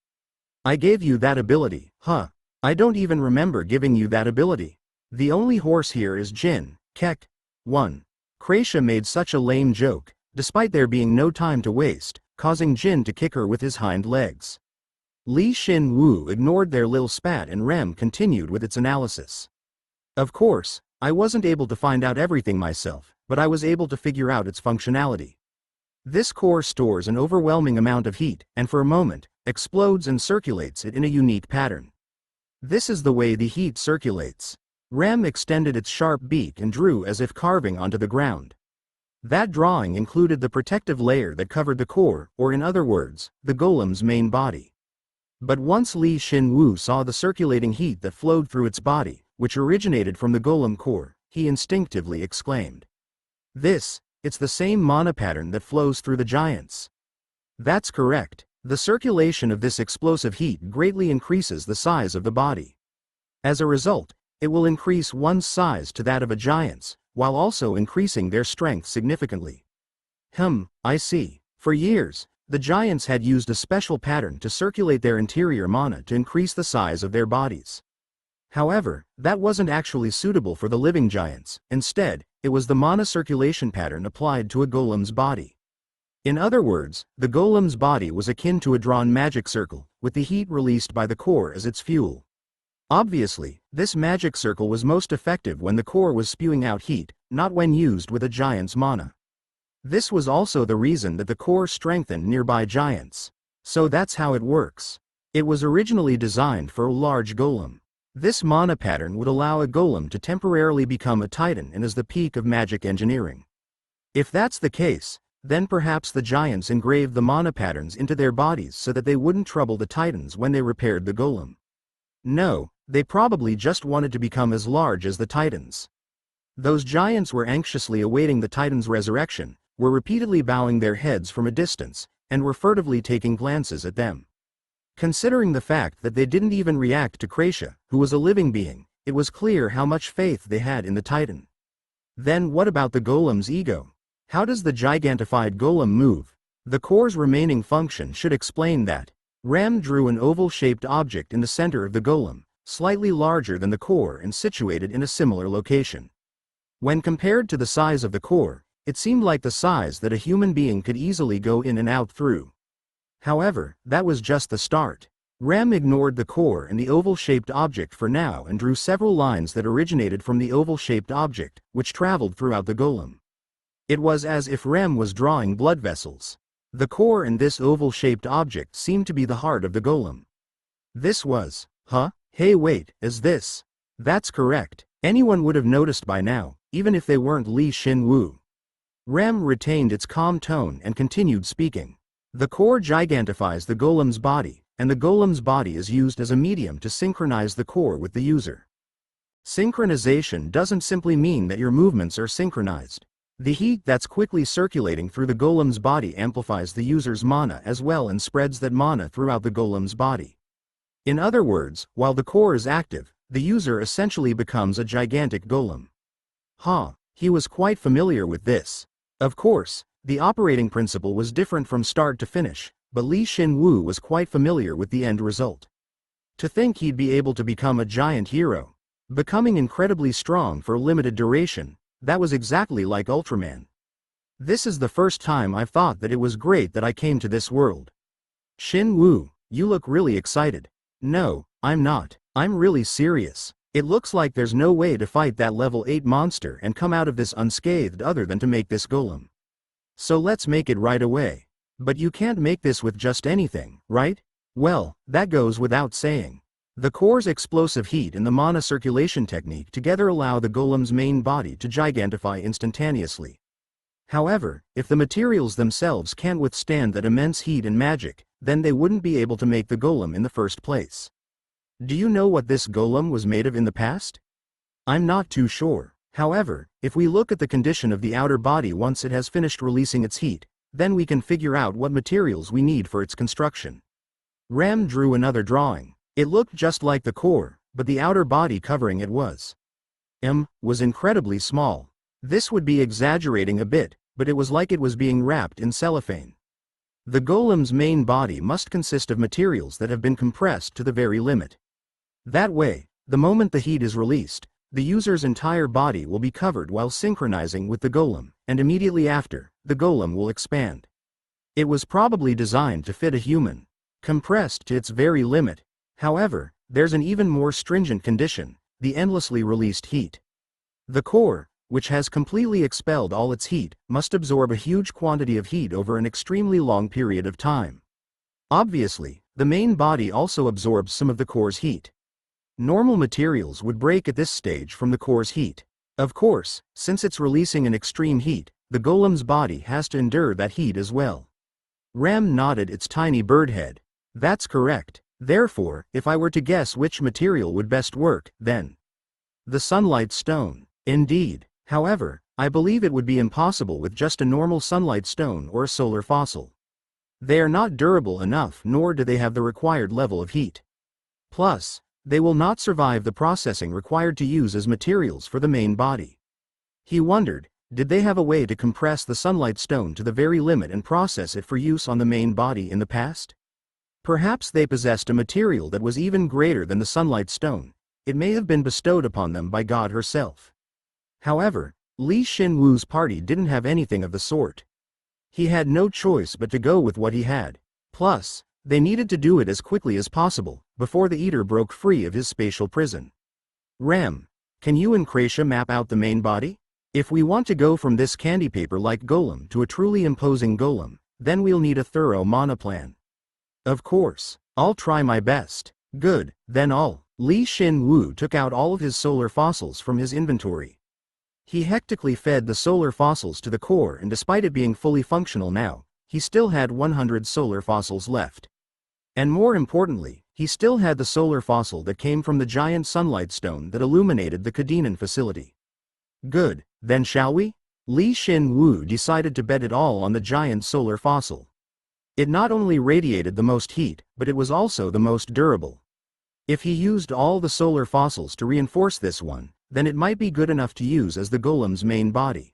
I gave you that ability, I don't even remember giving you that ability. The only horse here is Jin, Kek. 1. Kraisha made such a lame joke, despite there being no time to waste, causing Jin to kick her with his hind legs. Shin Woo ignored their little spat and Rem continued with its analysis. Of course, I wasn't able to find out everything myself, but I was able to figure out its functionality. This core stores an overwhelming amount of heat, and for a moment, explodes and circulates it in a unique pattern. This is the way the heat circulates. Rem extended its sharp beak and drew as if carving onto the ground. That drawing included the protective layer that covered the core, or in other words, the golem's main body. But once Shin Woo saw the circulating heat that flowed through its body, which originated from the golem core, he instinctively exclaimed. It's the same mana pattern that flows through the giants. That's correct. The circulation of this explosive heat greatly increases the size of the body. As a result, it will increase one's size to that of a giant's, while also increasing their strength significantly. I see. For years, the giants had used a special pattern to circulate their interior mana to increase the size of their bodies. However, that wasn't actually suitable for the living giants. Instead, it was the mana circulation pattern applied to a golem's body. In other words, the golem's body was akin to a drawn magic circle, with the heat released by the core as its fuel. Obviously, this magic circle was most effective when the core was spewing out heat, not when used with a giant's mana. This was also the reason that the core strengthened nearby giants. So that's how it works. It was originally designed for a large golem. This mana pattern would allow a golem to temporarily become a titan and is the peak of magic engineering. If that's the case, then perhaps the giants engraved the mana patterns into their bodies so that they wouldn't trouble the titans when they repaired the golem. No, they probably just wanted to become as large as the titans. Those giants were anxiously awaiting the titans' resurrection, were repeatedly bowing their heads from a distance, and were furtively taking glances at them. Considering the fact that they didn't even react to Kracia, who was a living being, it was clear how much faith they had in the titan. Then what about the golem's ego? How does the gigantified golem move? The core's remaining function should explain that. Ram drew an oval-shaped object in the center of the golem, slightly larger than the core and situated in a similar location. When compared to the size of the core, it seemed like the size that a human being could easily go in and out through. However, that was just the start. Ram ignored the core and the oval-shaped object for now and drew several lines that originated from the oval-shaped object, which traveled throughout the golem. It was as if Ram was drawing blood vessels. The core and this oval-shaped object seemed to be the heart of the golem. This was, hey wait, is this? That's correct. Anyone would have noticed by now, even if they weren't Shin Woo. Ram retained its calm tone and continued speaking. The core gigantifies the golem's body, and the golem's body is used as a medium to synchronize the core with the user. Synchronization doesn't simply mean that your movements are synchronized. The heat that's quickly circulating through the golem's body amplifies the user's mana as well and spreads that mana throughout the golem's body. In other words, while the core is active, the user essentially becomes a gigantic golem. He was quite familiar with this. Of course, the operating principle was different from start to finish, but Shin Woo was quite familiar with the end result. To think he'd be able to become a giant hero, becoming incredibly strong for a limited duration, that was exactly like Ultraman. This is the first time I've thought that it was great that I came to this world. Shin Woo, you look really excited. No, I'm not. I'm really serious. It looks like there's no way to fight that level 8 monster and come out of this unscathed other than to make this golem. So let's make it right away. But you can't make this with just anything, right? Well, that goes without saying. The core's explosive heat and the mana circulation technique together allow the golem's main body to gigantify instantaneously. However, if the materials themselves can't withstand that immense heat and magic, then they wouldn't be able to make the golem in the first place. Do you know what this golem was made of in the past? I'm not too sure. However, if we look at the condition of the outer body once it has finished releasing its heat, then we can figure out what materials we need for its construction. Ram drew another drawing. It looked just like the core, but the outer body covering it was incredibly small. This would be exaggerating a bit, but it was like it was being wrapped in cellophane. The golem's main body must consist of materials that have been compressed to the very limit. That way, the moment the heat is released, the user's entire body will be covered while synchronizing with the golem, and immediately after, the golem will expand. It was probably designed to fit a human, compressed to its very limit. However, there's an even more stringent condition, the endlessly released heat. The core, which has completely expelled all its heat, must absorb a huge quantity of heat over an extremely long period of time. Obviously, the main body also absorbs some of the core's heat. Normal materials would break at this stage from the core's heat. Of course, since it's releasing an extreme heat, the golem's body has to endure that heat as well. Ram nodded its tiny bird head. That's correct. Therefore, if I were to guess which material would best work, then the sunlight stone. Indeed. However, I believe it would be impossible with just a normal sunlight stone or a solar fossil. They are not durable enough, nor do they have the required level of heat. Plus, they will not survive the processing required to use as materials for the main body. He wondered, did they have a way to compress the sunlight stone to the very limit and process it for use on the main body in the past? Perhaps they possessed a material that was even greater than the sunlight stone. It may have been bestowed upon them by God herself. However, Shin Woo's party didn't have anything of the sort. He had no choice but to go with what he had. Plus, they needed to do it as quickly as possible, before the Eater broke free of his spatial prison. Rem, can you and Kracia map out the main body? If we want to go from this candy paper-like golem to a truly imposing golem, then we'll need a thorough mana plan. Of course, I'll try my best. Good, then Shin Woo took out all of his solar fossils from his inventory. He hectically fed the solar fossils to the core, and despite it being fully functional now, he still had 100 solar fossils left. And more importantly, he still had the solar fossil that came from the giant sunlight stone that illuminated the Kadinan facility. Good, then shall we? Shin Woo decided to bet it all on the giant solar fossil. It not only radiated the most heat, but it was also the most durable. If he used all the solar fossils to reinforce this one, then it might be good enough to use as the golem's main body.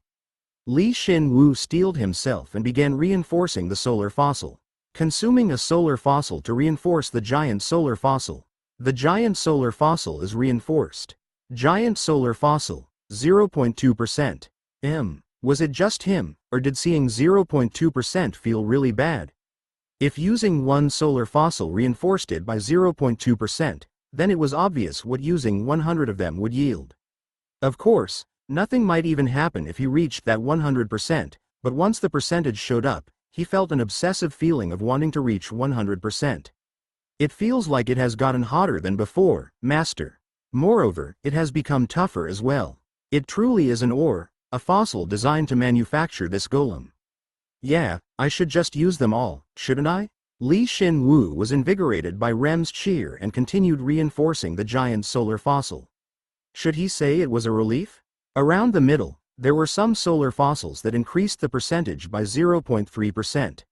Shin Woo steeled himself and began reinforcing the solar fossil. Consuming a solar fossil to reinforce the giant solar fossil. The giant solar fossil is reinforced. Giant solar fossil, 0.2%. Was it just him, or did seeing 0.2% feel really bad? If using one solar fossil reinforced it by 0.2%, then it was obvious what using 100 of them would yield. Of course, nothing might even happen if he reached that 100%, but once the percentage showed up, he felt an obsessive feeling of wanting to reach 100%. It feels like it has gotten hotter than before, Master. Moreover, it has become tougher as well. It truly is an ore, a fossil designed to manufacture this golem. Yeah, I should just use them all, shouldn't I? Shin Woo was invigorated by Rem's cheer and continued reinforcing the giant solar fossil. Should he say it was a relief? Around the middle, there were some solar fossils that increased the percentage by 0.3%.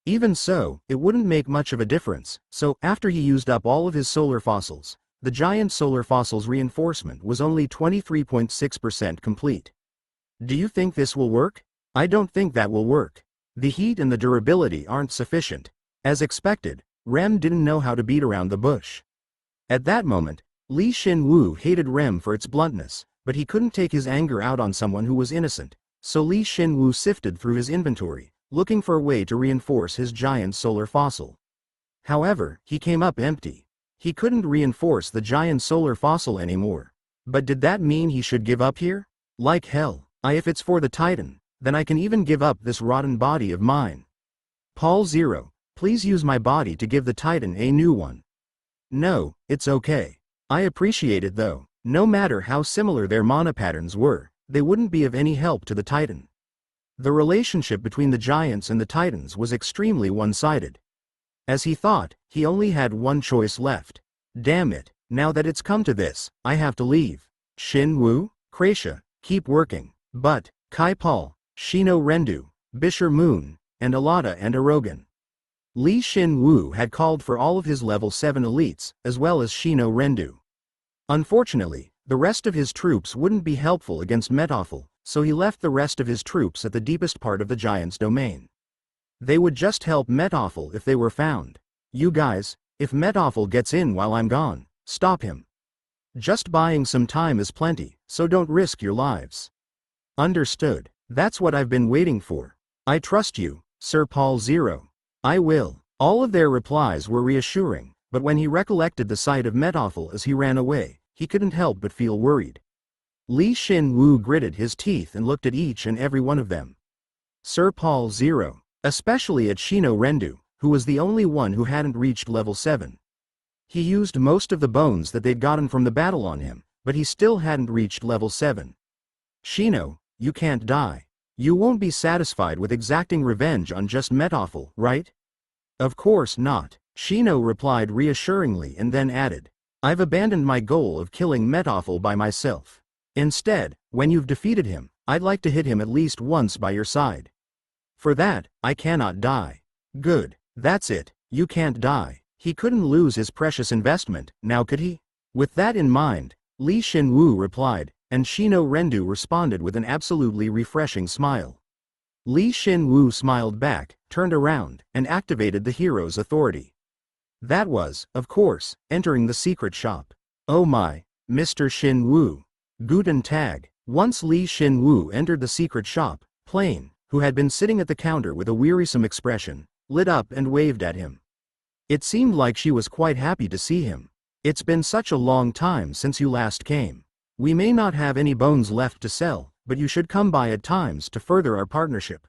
Even so, it wouldn't make much of a difference, so after he used up all of his solar fossils, the giant solar fossil's reinforcement was only 23.6% complete. Do you think this will work? I don't think that will work. The heat and the durability aren't sufficient. As expected, Rem didn't know how to beat around the bush. At that moment, Shin Woo hated Rem for its bluntness, but he couldn't take his anger out on someone who was innocent, so Shin Woo sifted through his inventory, looking for a way to reinforce his giant solar fossil. However, he came up empty. He couldn't reinforce the giant solar fossil anymore. But did that mean he should give up here? Like hell, if it's for the Titan, then I can even give up this rotten body of mine. Paul Zero, please use my body to give the Titan a new one. No, it's okay. I appreciate it though. No matter how similar their mana patterns were, they wouldn't be of any help to the Titan. The relationship between the giants and the Titans was extremely one-sided. As he thought, he only had one choice left. Damn it, now that it's come to this, I have to leave. Shin Woo, Kracia, keep working. But, Kai Paul, Shino Rendu, Bisher Moon, and Alada and Erogan. Shin Woo had called for all of his level 7 elites, as well as Shino Rendu. Unfortunately, the rest of his troops wouldn't be helpful against Metophel, so he left the rest of his troops at the deepest part of the giant's domain. They would just help Metophel if they were found. You guys, if Metophel gets in while I'm gone, stop him. Just buying some time is plenty, so don't risk your lives. Understood. That's what I've been waiting for. I trust you, Sir Paul Zero. I will. All of their replies were reassuring, but when he recollected the sight of Metophel as he ran away, he couldn't help but feel worried. Shin Woo gritted his teeth and looked at each and every one of them. Sir Paul Zero, especially at Shino Rendu, who was the only one who hadn't reached level 7. He used most of the bones that they'd gotten from the battle on him, but he still hadn't reached level 7. Shino, you can't die. You won't be satisfied with exacting revenge on just Metophel, right? Of course not, Shino replied reassuringly and then added, I've abandoned my goal of killing Metophel by myself. Instead, when you've defeated him, I'd like to hit him at least once by your side. For that, I cannot die. Good, that's it, you can't die. He couldn't lose his precious investment, now could he? With that in mind, Shin Woo replied, and Shino Rendu responded with an absolutely refreshing smile. Shin Woo smiled back, turned around, and activated the hero's authority. That was, of course, entering the secret shop. Oh my, Mr. Shin Woo. Guten Tag. Once Shin Woo entered the secret shop, Plain, who had been sitting at the counter with a wearisome expression, lit up and waved at him. It seemed like she was quite happy to see him. It's been such a long time since you last came. We may not have any bones left to sell, but you should come by at times to further our partnership.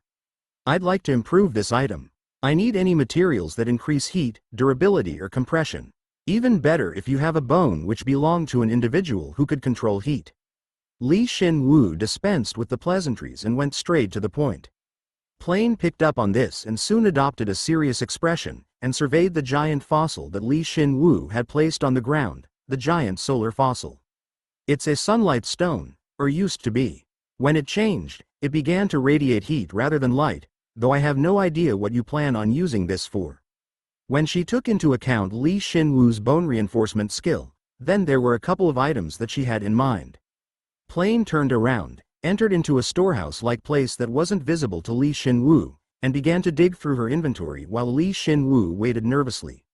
I'd like to improve this item. I need any materials that increase heat, durability or compression. Even better if you have a bone which belonged to an individual who could control heat. Shin Woo dispensed with the pleasantries and went straight to the point. Plain picked up on this and soon adopted a serious expression, and surveyed the giant fossil that Shin Woo had placed on the ground, the giant solar fossil. It's a sunlight stone, or used to be. When it changed, it began to radiate heat rather than light, though I have no idea what you plan on using this for. When she took into account Shin Woo's bone reinforcement skill, then there were a couple of items that she had in mind. Plain turned around, entered into a storehouse-like place that wasn't visible to Shin Woo, and began to dig through her inventory while Shin Woo waited nervously.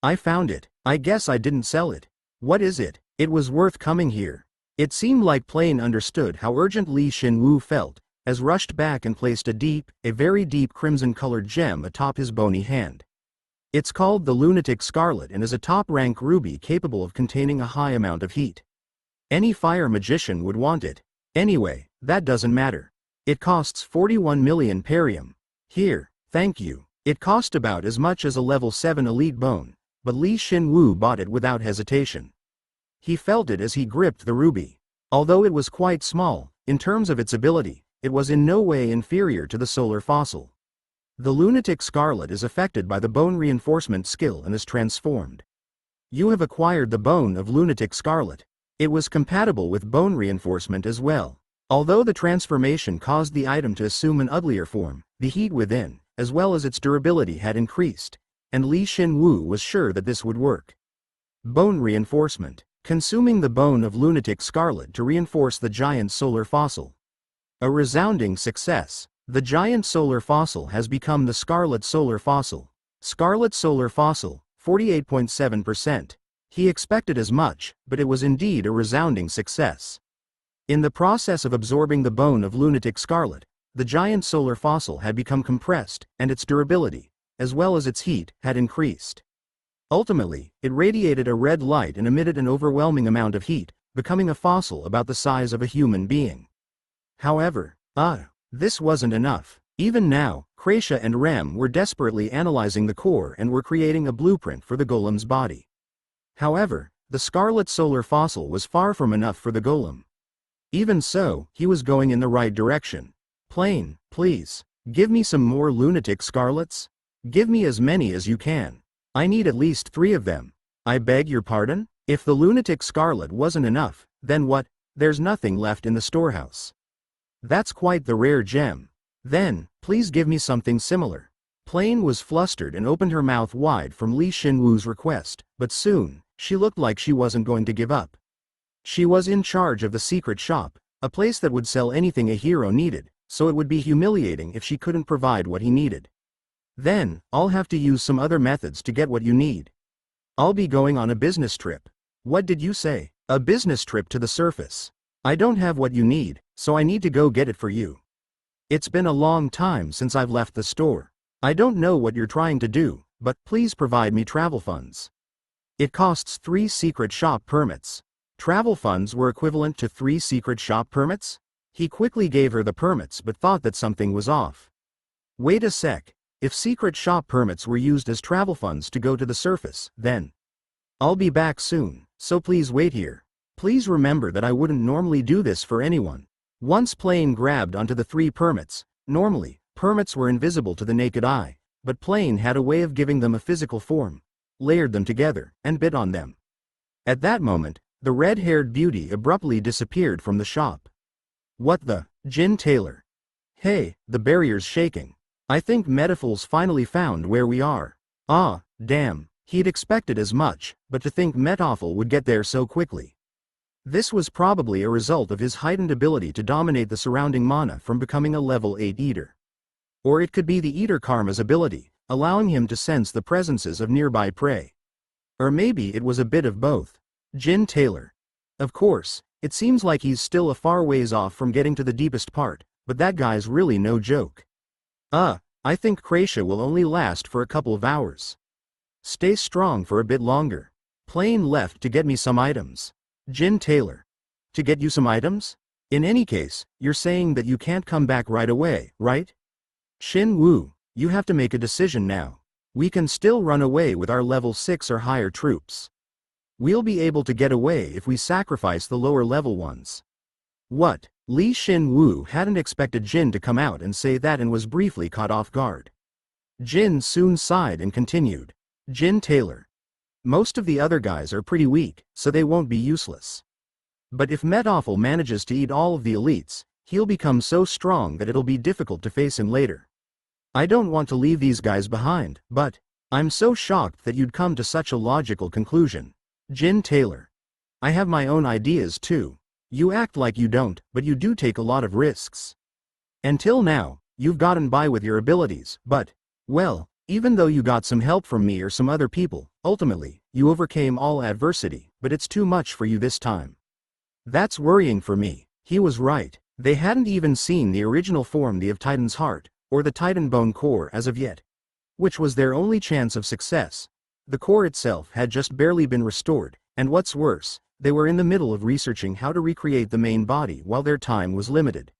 I found it. I guess I didn't sell it. What is it? It was worth coming here. It seemed like Plain understood how urgent Shin Woo felt, as rushed back and placed a very deep crimson-colored gem atop his bony hand. It's called the Lunatic Scarlet and is a top-rank ruby capable of containing a high amount of heat. Any fire magician would want it. Anyway, that doesn't matter. It costs 41 million perium. Here, thank you. It cost about as much as a level 7 elite bone, but Shin Woo bought it without hesitation. He felt it as he gripped the ruby. Although it was quite small, in terms of its ability, it was in no way inferior to the solar fossil. The Lunatic Scarlet is affected by the bone reinforcement skill and is transformed. You have acquired the bone of Lunatic Scarlet. It was compatible with bone reinforcement as well. Although the transformation caused the item to assume an uglier form, the heat within, as well as its durability had increased, and Shin Woo was sure that this would work. Bone reinforcement. Consuming the bone of Lunatic Scarlet to reinforce the giant solar fossil. A resounding success. The giant solar fossil has become the Scarlet Solar Fossil. Scarlet Solar Fossil, 48.7%. He expected as much, but it was indeed a resounding success. In the process of absorbing the bone of Lunatic Scarlet, the giant solar fossil had become compressed, and its durability, as well as its heat, had increased. Ultimately, it radiated a red light and emitted an overwhelming amount of heat, becoming a fossil about the size of a human being. However, this wasn't enough. Even now, Krasia and Rem were desperately analyzing the core and were creating a blueprint for the golem's body. However, the Scarlet Solar Fossil was far from enough for the golem. Even so, he was going in the right direction. Plain, please, give me some more Lunatic Scarlets? Give me as many as you can. I need at least 3 of them. I beg your pardon? If the Lunatic Scarlet wasn't enough, then what? There's nothing left in the storehouse. That's quite the rare gem. Then, please give me something similar. Plain was flustered and opened her mouth wide from Shin Woo's request, but soon, she looked like she wasn't going to give up. She was in charge of the secret shop, a place that would sell anything a hero needed, so it would be humiliating if she couldn't provide what he needed. Then, I'll have to use some other methods to get what you need. I'll be going on a business trip. What did you say? A business trip to the surface. I don't have what you need, so I need to go get it for you. It's been a long time since I've left the store. I don't know what you're trying to do, but please provide me travel funds. It costs 3 secret shop permits. Travel funds were equivalent to 3 secret shop permits? He quickly gave her the permits but thought that something was off. Wait a sec. If secret shop permits were used as travel funds to go to the surface, then I'll be back soon, so please wait here. Please remember that I wouldn't normally do this for anyone. Once Plain grabbed onto the 3 permits, normally, permits were invisible to the naked eye, but Plain had a way of giving them a physical form, layered them together, and bit on them. At that moment, The red-haired beauty abruptly disappeared from the shop. What the? Jin Taylor. Hey, the barrier's shaking. I think Metaphil's finally found where we are. Ah, damn, he'd expected as much, but to think Metaphil would get there so quickly. This was probably a result of his heightened ability to dominate the surrounding mana from becoming a level 8 eater. Or it could be the eater karma's ability, allowing him to sense the presences of nearby prey. Or maybe it was a bit of both. Jin Taylor. Of course, it seems like he's still a far ways off from getting to the deepest part, but that guy's really no joke. I think Kracia will only last for a couple of hours. Stay strong for a bit longer. Plane left to get me some items. Jin Taylor. To get you some items? In any case, you're saying that you can't come back right away, right? Shin Woo, you have to make a decision now. We can still run away with our level 6 or higher troops. We'll be able to get away if we sacrifice the lower level ones. What? Shin Woo hadn't expected Jin to come out and say that and was briefly caught off guard. Jin soon sighed and continued. Jin Taylor. Most of the other guys are pretty weak, so they won't be useless. But if Metaphil manages to eat all of the elites, he'll become so strong that it'll be difficult to face him later. I don't want to leave these guys behind, but I'm so shocked that you'd come to such a logical conclusion. Jin Taylor. I have my own ideas too. You act like you don't, but you do take a lot of risks. Until now, you've gotten by with your abilities, but, well, even though you got some help from me or some other people, ultimately, you overcame all adversity, but it's too much for you this time. That's worrying for me. He was right. They hadn't even seen the original form of Titan's heart, or the Titan bone core as of yet. Which was their only chance of success. The core itself had just barely been restored, and what's worse, they were in the middle of researching how to recreate the main body while their time was limited.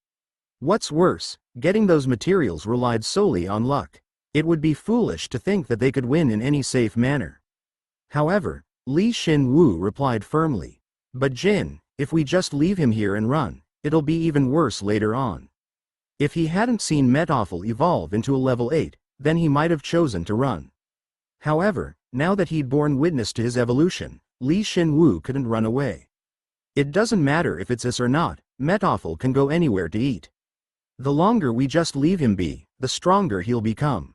What's worse, getting those materials relied solely on luck. It would be foolish to think that they could win in any safe manner. However, Shin Woo replied firmly. But Jin, if we just leave him here and run, it'll be even worse later on. If he hadn't seen Metaphil evolve into a level 8, then he might have chosen to run. However, now that he'd borne witness to his evolution, Shin Woo couldn't run away. It doesn't matter if it's us or not, Metaphil can go anywhere to eat. The longer we just leave him be, the stronger he'll become.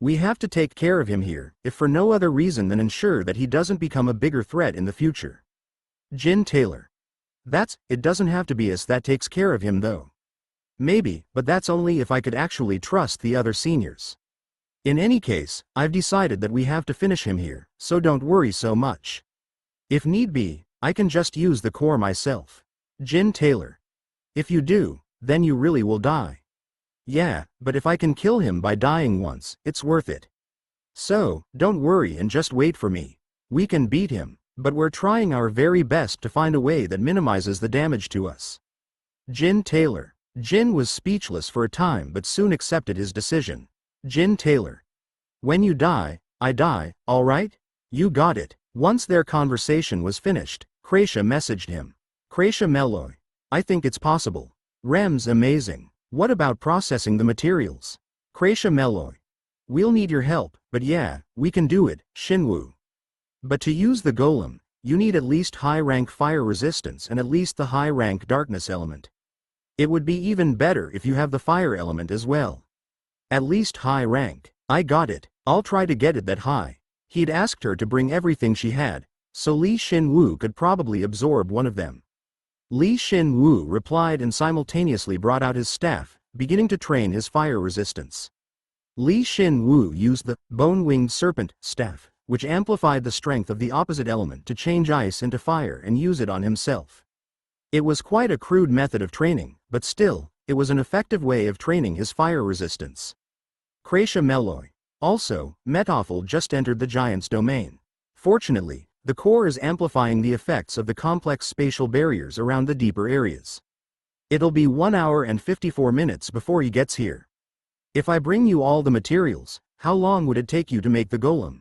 We have to take care of him here, if for no other reason than ensure that he doesn't become a bigger threat in the future. Jin Taylor. It doesn't have to be us that takes care of him though. Maybe, but that's only if I could actually trust the other seniors. In any case, I've decided that we have to finish him here, so don't worry so much. If need be, I can just use the core myself. Jin Taylor. If you do, then you really will die. Yeah, but if I can kill him by dying once, it's worth it. So, don't worry and just wait for me. We can beat him, but we're trying our very best to find a way that minimizes the damage to us. Jin Taylor. Jin was speechless for a time but soon accepted his decision. Jin Taylor. When you die, I die, alright? You got it. Once their conversation was finished, Kracia messaged him. Kracia Meloy. I think it's possible. Rem's amazing. What about processing the materials? Kracia Meloy. We'll need your help, but yeah, we can do it, Shin Woo. But to use the golem, you need at least high-rank fire resistance and at least the high-rank darkness element. It would be even better if you have the fire element as well. At least high rank. I got it. I'll try to get it that high. He'd asked her to bring everything she had, so Shin Woo could probably absorb one of them. Shin Woo replied and simultaneously brought out his staff, beginning to train his fire resistance. Shin Woo used the bone-winged serpent staff, which amplified the strength of the opposite element to change ice into fire and use it on himself. It was quite a crude method of training, but still, it was an effective way of training his fire resistance. Kracia Meloy. Also, Metaphil just entered the giant's domain. Fortunately, the core is amplifying the effects of the complex spatial barriers around the deeper areas. It'll be 1 hour and 54 minutes before he gets here. If I bring you all the materials, how long would it take you to make the golem?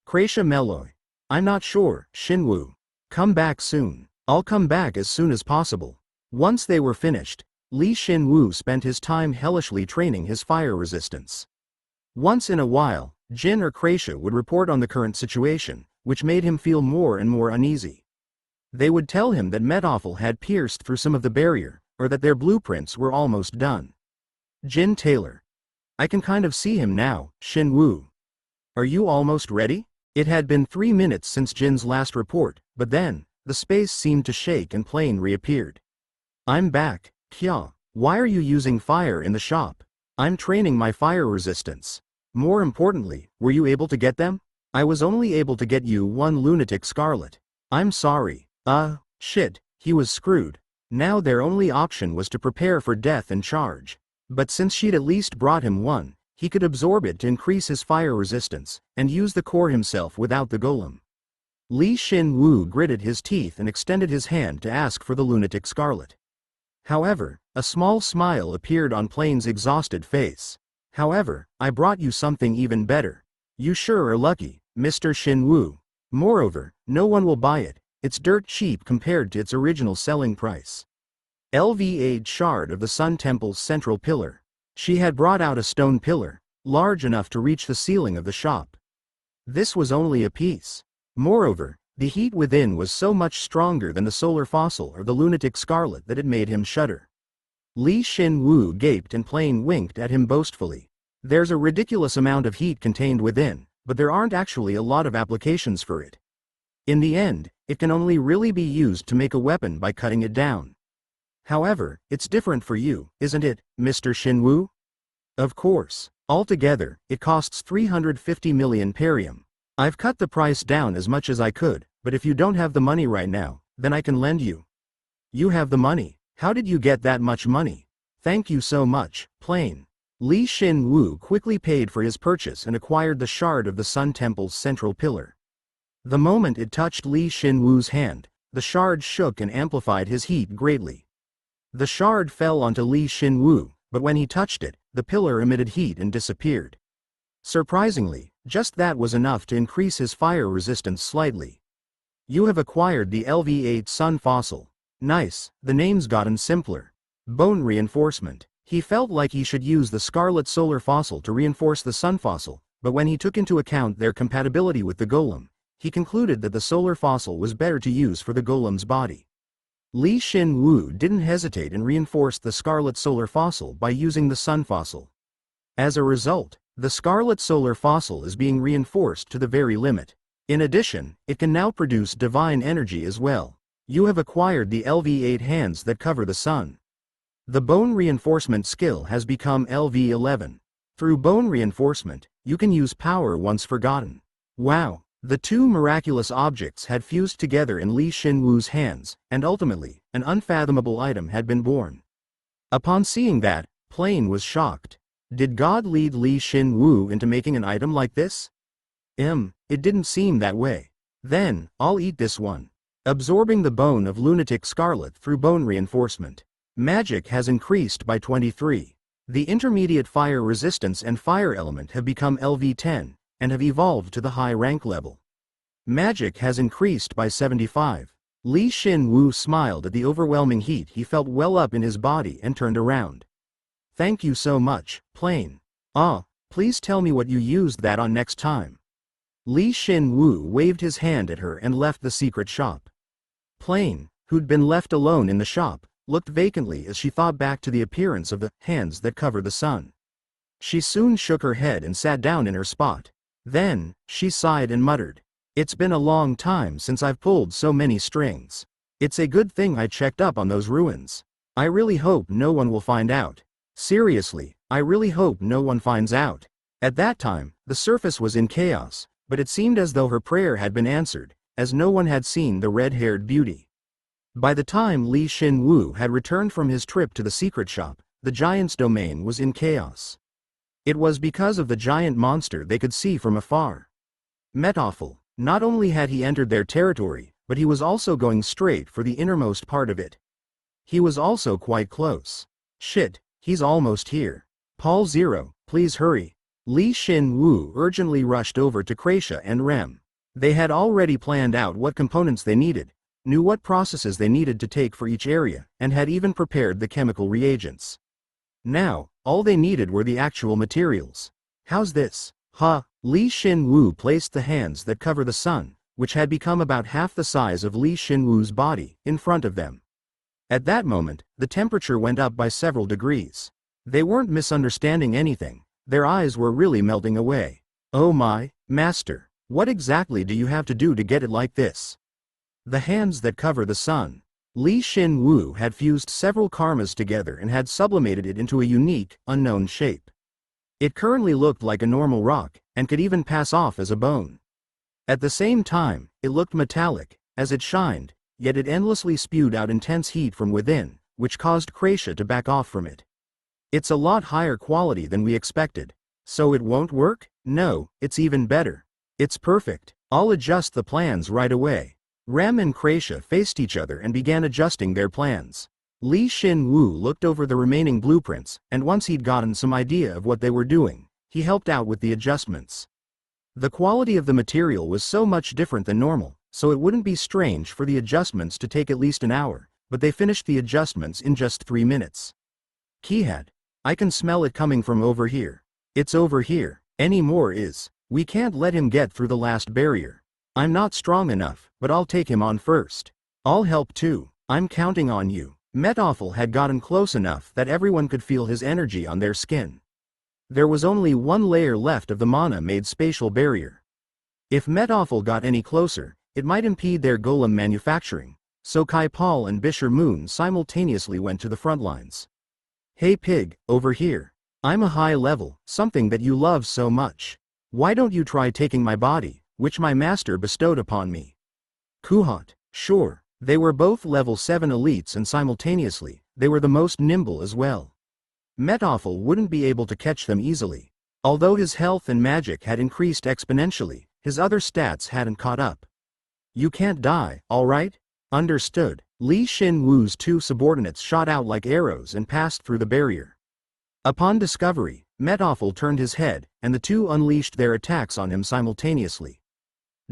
Kracia Meloy. I'm not sure, Shin Woo. Come back soon. I'll come back as soon as possible. Once they were finished, Shin Woo spent his time hellishly training his fire resistance. Once in a while, Jin or Kracia would report on the current situation, which made him feel more and more uneasy. They would tell him that Metoffel had pierced through some of the barrier, or that their blueprints were almost done. Jin Taylor. I can kind of see him now, Shin Woo. Are you almost ready? It had been 3 minutes since Jin's last report, but then, the space seemed to shake and Plane reappeared. I'm back, Kya. Why are you using fire in the shop? I'm training my fire resistance. More importantly, were you able to get them? I was only able to get you one lunatic scarlet. I'm sorry. Shit, he was screwed. Now their only option was to prepare for death and charge. But since she'd at least brought him one, he could absorb it to increase his fire resistance, and use the core himself without the golem. Shin Woo gritted his teeth and extended his hand to ask for the lunatic scarlet. However, a small smile appeared on Plane's exhausted face. However, I brought you something even better. You sure are lucky, Mr. Shin Woo. Moreover, no one will buy it. It's dirt cheap compared to its original selling price. LVA shard of the Sun Temple's central pillar. She had brought out a stone pillar, large enough to reach the ceiling of the shop. This was only a piece. Moreover, the heat within was so much stronger than the solar fossil or the lunatic scarlet that it made him shudder. Shin Woo gaped and Plane winked at him boastfully. There's a ridiculous amount of heat contained within, but there aren't actually a lot of applications for it. In the end, it can only really be used to make a weapon by cutting it down. However, it's different for you, isn't it, Mr. Shin Woo? Of course. Altogether, it costs 350 million perium. I've cut the price down as much as I could, but if you don't have the money right now, then I can lend you. You have the money. How did you get that much money? Thank you so much, Plane. Shin Woo quickly paid for his purchase and acquired the shard of the Sun Temple's central pillar. The moment it touched Shin Woo's hand, the shard shook and amplified his heat greatly. The shard fell onto Shin Woo, but when he touched it, the pillar emitted heat and disappeared. Surprisingly, just that was enough to increase his fire resistance slightly. You have acquired the LV8 Sun Fossil. Nice, the name's gotten simpler. Bone reinforcement. He felt like he should use the Scarlet Solar Fossil to reinforce the Sun Fossil, but when he took into account their compatibility with the golem, he concluded that the Solar Fossil was better to use for the golem's body. Shin Woo didn't hesitate and reinforced the Scarlet Solar Fossil by using the Sun Fossil. As a result, the Scarlet Solar Fossil is being reinforced to the very limit. In addition, it can now produce divine energy as well. You have acquired the LV8 hands that cover the sun. The bone reinforcement skill has become LV11. Through bone reinforcement, you can use power once forgotten. Wow! The two miraculous objects had fused together in Shin Woo's hands, and ultimately, an unfathomable item had been born. Upon seeing that, Plane was shocked. Did God lead Shin Woo into making an item like this? It didn't seem that way. Then, I'll eat this one. Absorbing the bone of lunatic scarlet through bone reinforcement. Magic has increased by 23. The intermediate fire resistance and fire element have become LV10, and have evolved to the high rank level. Magic has increased by 75. Shin Woo smiled at the overwhelming heat he felt well up in his body and turned around. Thank you so much, Plane. Please tell me what you used that on next time. Shin Woo waved his hand at her and left the secret shop. Plane, who'd been left alone in the shop, looked vacantly as she thought back to the appearance of the hands that cover the sun. She soon shook her head and sat down in her spot. Then, she sighed and muttered, "It's been a long time since I've pulled so many strings. It's a good thing I checked up on those ruins. I really hope no one will find out. Seriously, I really hope no one finds out." At that time, the surface was in chaos, but it seemed as though her prayer had been answered, as no one had seen the red-haired beauty. By the time Shin Woo had returned from his trip to the secret shop, the giant's domain was in chaos. It was because of the giant monster they could see from afar. Metoffel, not only had he entered their territory, but he was also going straight for the innermost part of it. He was also quite close. Shit, he's almost here. Paul Zero, please hurry. Shin Woo urgently rushed over to Kratia and Rem. They had already planned out what components they needed, knew what processes they needed to take for each area, and had even prepared the chemical reagents. Now, all they needed were the actual materials. How's this? Shin Woo placed the hands that cover the sun, which had become about half the size of Li Shinwu's body, in front of them. At that moment, the temperature went up by several degrees. They weren't misunderstanding anything, their eyes were really melting away. Oh my, master, what exactly do you have to do to get it like this? The hands that cover the sun. Li Shinwu had fused several karmas together and had sublimated it into a unique, unknown shape. It currently looked like a normal rock, and could even pass off as a bone. At the same time, it looked metallic, as it shined, yet it endlessly spewed out intense heat from within, which caused Kracia to back off from it. It's a lot higher quality than we expected. So it won't work? No, it's even better. It's perfect. I'll adjust the plans right away. Rem and Kracia faced each other and began adjusting their plans. Li Shinwu looked over the remaining blueprints, and once he'd gotten some idea of what they were doing, he helped out with the adjustments. The quality of the material was so much different than normal, so it wouldn't be strange for the adjustments to take at least an hour, but they finished the adjustments in just 3 minutes. Keyhat, I can smell it coming from over here. It's over here. Any more is. We can't let him get through the last barrier. I'm not strong enough, but I'll take him on first. I'll help too. I'm counting on you. Metoffel had gotten close enough that everyone could feel his energy on their skin. There was only one layer left of the mana-made spatial barrier. If Metoffel got any closer, it might impede their golem manufacturing, so Kai Paul and Bisher Moon simultaneously went to the front lines. Hey pig, over here. I'm a high level, something that you love so much. Why don't you try taking my body, which my master bestowed upon me? Kuhat, sure. They were both level 7 elites and simultaneously, they were the most nimble as well. Metoffel wouldn't be able to catch them easily. Although his health and magic had increased exponentially, his other stats hadn't caught up. You can't die, alright? Understood. Li Shinwu's 2 subordinates shot out like arrows and passed through the barrier. Upon discovery, Metoffel turned his head, and the 2 unleashed their attacks on him simultaneously.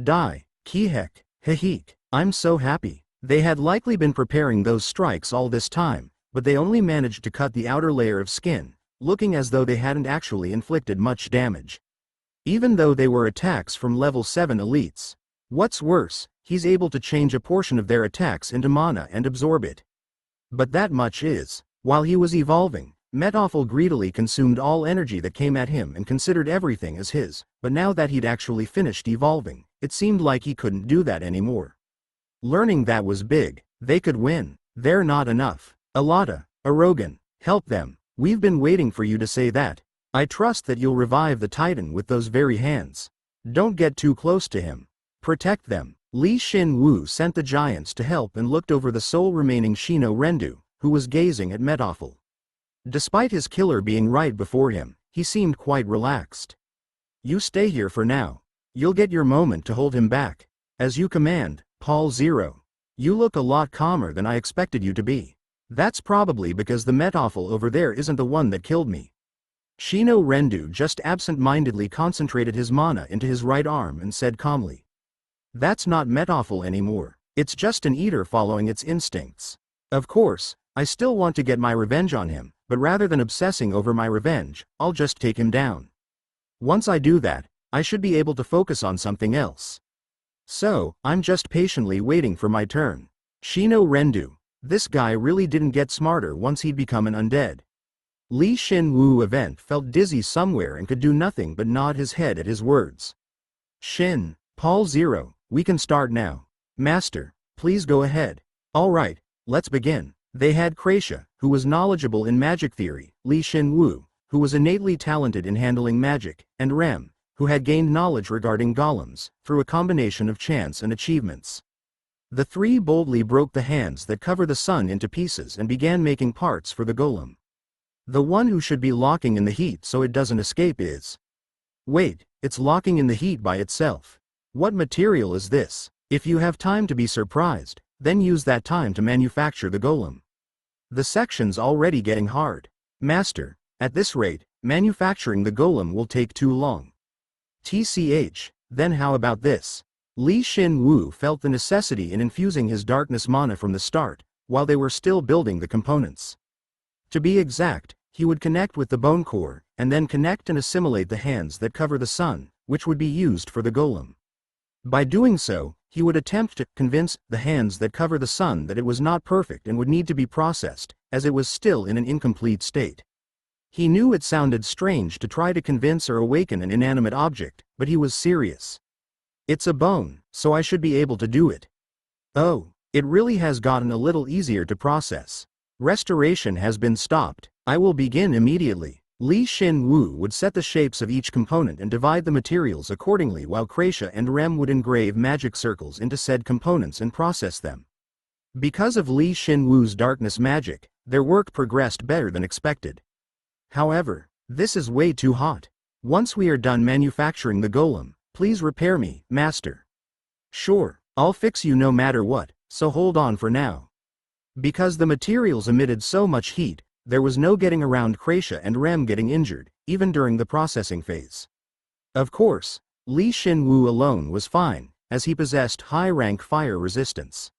Die, Kihek, Hehik, I'm so happy. They had likely been preparing those strikes all this time, but they only managed to cut the outer layer of skin, looking as though they hadn't actually inflicted much damage. Even though they were attacks from level 7 elites. What's worse, he's able to change a portion of their attacks into mana and absorb it. But that much is, while he was evolving, Metoffel greedily consumed all energy that came at him and considered everything as his, but now that he'd actually finished evolving, it seemed like he couldn't do that anymore. Learning that was big. They could win. They're not enough. Alata, Arogan, help them. We've been waiting for you to say that. I trust that you'll revive the Titan with those very hands. Don't get too close to him. Protect them. Li Shinwu sent the giants to help and looked over the sole remaining Shino Rendu, who was gazing at Metoffel. Despite his killer being right before him, he seemed quite relaxed. You stay here for now. You'll get your moment to hold him back. As you command, Paul Zero. You look a lot calmer than I expected you to be. That's probably because the Metoffel over there isn't the one that killed me. Shino Rendu just absent-mindedly concentrated his mana into his right arm and said calmly. That's not Metoffel anymore. It's just an eater following its instincts. Of course, I still want to get my revenge on him, but rather than obsessing over my revenge, I'll just take him down. Once I do that, I should be able to focus on something else. So, I'm just patiently waiting for my turn. Shino Rendu. This guy really didn't get smarter once he'd become an undead. Li Shinwu event felt dizzy somewhere and could do nothing but nod his head at his words. Shin, Paul Zero, we can start now. Master, please go ahead. Alright, let's begin. They had Kracia, who was knowledgeable in magic theory, Li Shinwu, who was innately talented in handling magic, and Rem, who had gained knowledge regarding golems, through a combination of chance and achievements. The 3 boldly broke the hands that cover the sun into pieces and began making parts for the golem. The one who should be locking in the heat so it doesn't escape is. Wait, it's locking in the heat by itself. What material is this? If you have time to be surprised, then use that time to manufacture the golem. The section's already getting hard. Master, at this rate, manufacturing the golem will take too long. TCH, then how about this? Li Shinwu felt the necessity in infusing his darkness mana from the start, while they were still building the components. To be exact, he would connect with the bone core, and then connect and assimilate the hands that cover the sun, which would be used for the golem. By doing so, he would attempt to convince the hands that cover the sun that it was not perfect and would need to be processed, as it was still in an incomplete state. He knew it sounded strange to try to convince or awaken an inanimate object, but he was serious. It's a bone, so I should be able to do it. Oh, it really has gotten a little easier to process. Restoration has been stopped. I will begin immediately. Shin Woo would set the shapes of each component and divide the materials accordingly, while Kreisha and Rem would engrave magic circles into said components and process them. Because of Shin Woo's darkness magic, their work progressed better than expected. However, this is way too hot. Once we are done manufacturing the golem, please repair me, master. Sure, I'll fix you no matter what, so hold on for now. Because the materials emitted so much heat, there was no getting around Kreisha and Rem getting injured, even during the processing phase. Of course, Shin Woo alone was fine, as he possessed high-rank fire resistance.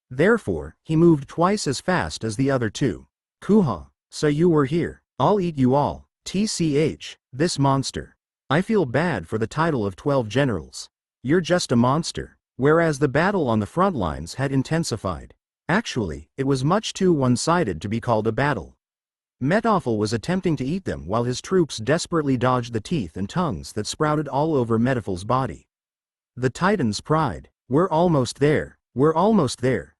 Therefore, he moved twice as fast as the other two. Kuha, so you were here. I'll eat you all. TCH, this monster. I feel bad for the title of 12 generals. You're just a monster. Whereas the battle on the front lines had intensified. Actually, it was much too one-sided to be called a battle. Metoffel was attempting to eat them while his troops desperately dodged the teeth and tongues that sprouted all over Metoffel's body. The Titan's pride. We're almost there,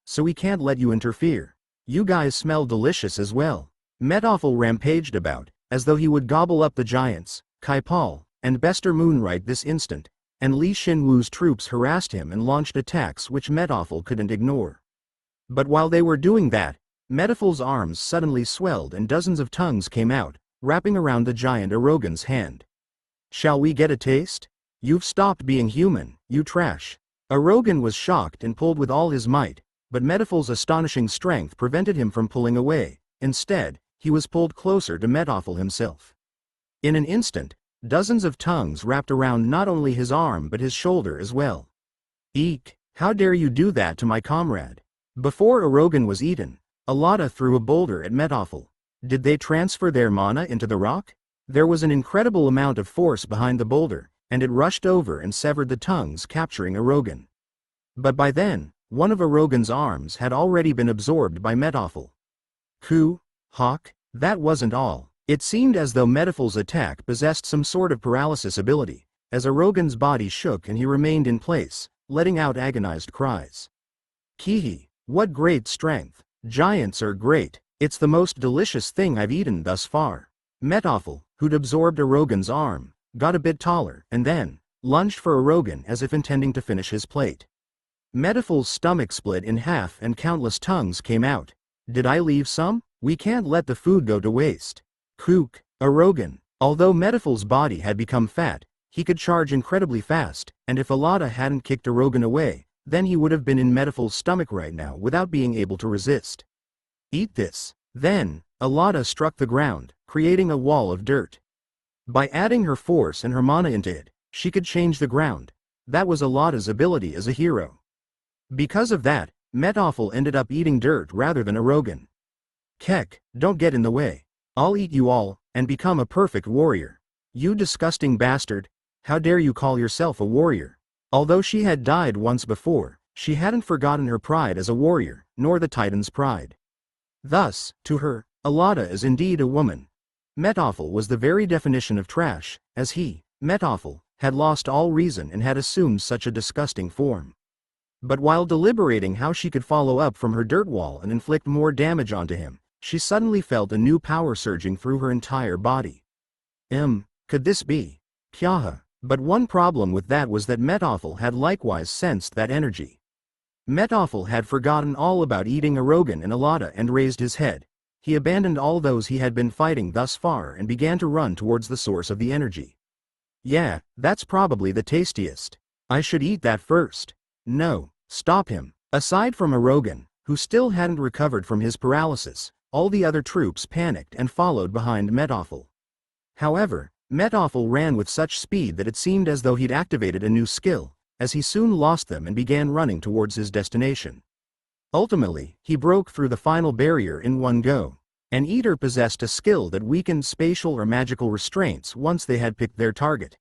so we can't let you interfere. You guys smell delicious as well. Metoffel rampaged about, as though he would gobble up the giants, Kaipal, and Bester Moonright this instant, and Shin Woo's troops harassed him and launched attacks which Metoffel couldn't ignore. But while they were doing that, Metoffel's arms suddenly swelled and dozens of tongues came out, wrapping around the giant Erogan's hand. Shall we get a taste? You've stopped being human, you trash. Erogan was shocked and pulled with all his might, but Metoffel's astonishing strength prevented him from pulling away. Instead, he was pulled closer to Metoffel himself. In an instant, dozens of tongues wrapped around not only his arm but his shoulder as well. Eek, how dare you do that to my comrade? Before Erogan was eaten, Alada threw a boulder at Metoffel. Did they transfer their mana into the rock? There was an incredible amount of force behind the boulder, and it rushed over and severed the tongues, capturing Erogan. But by then, one of Erogan's arms had already been absorbed by Metoffel. Hawk, that wasn't all. It seemed as though Metoffel's attack possessed some sort of paralysis ability, as Erogan's body shook and he remained in place, letting out agonized cries. Kihi, what great strength. Giants are great. It's the most delicious thing I've eaten thus far. Metoffel, who'd absorbed Erogan's arm, got a bit taller and then lunged for Erogan as if intending to finish his plate. Metoffel's stomach split in half and countless tongues came out. Did I leave some? We can't let the food go to waste. Erogan. Although Metoffel's body had become fat, he could charge incredibly fast, and if Alada hadn't kicked Erogan away, then he would have been in Metoffel's stomach right now without being able to resist. Eat this. Then, Alada struck the ground, creating a wall of dirt. By adding her force and her mana into it, she could change the ground. That was Alada's ability as a hero. Because of that, Metoffel ended up eating dirt rather than Erogan. Kek, don't get in the way. I'll eat you all, and become a perfect warrior. You disgusting bastard, how dare you call yourself a warrior? Although she had died once before, she hadn't forgotten her pride as a warrior, nor the Titan's pride. Thus, to her, Alada is indeed a woman. Metoffel was the very definition of trash, as he, Metoffel, had lost all reason and had assumed such a disgusting form. But while deliberating how she could follow up from her dirt wall and inflict more damage onto him, she suddenly felt a new power surging through her entire body. Could this be? Kyaha. But one problem with that was that Metoffel had likewise sensed that energy. Metoffel had forgotten all about eating Erogan and Alada and raised his head. He abandoned all those he had been fighting thus far and began to run towards the source of the energy. Yeah, that's probably the tastiest. I should eat that first. No, stop him. Aside from Erogan, who still hadn't recovered from his paralysis, all the other troops panicked and followed behind Metoffel. However, Metoffel ran with such speed that it seemed as though he'd activated a new skill, as he soon lost them and began running towards his destination. Ultimately, he broke through the final barrier in one go. An eater possessed a skill that weakened spatial or magical restraints once they had picked their target.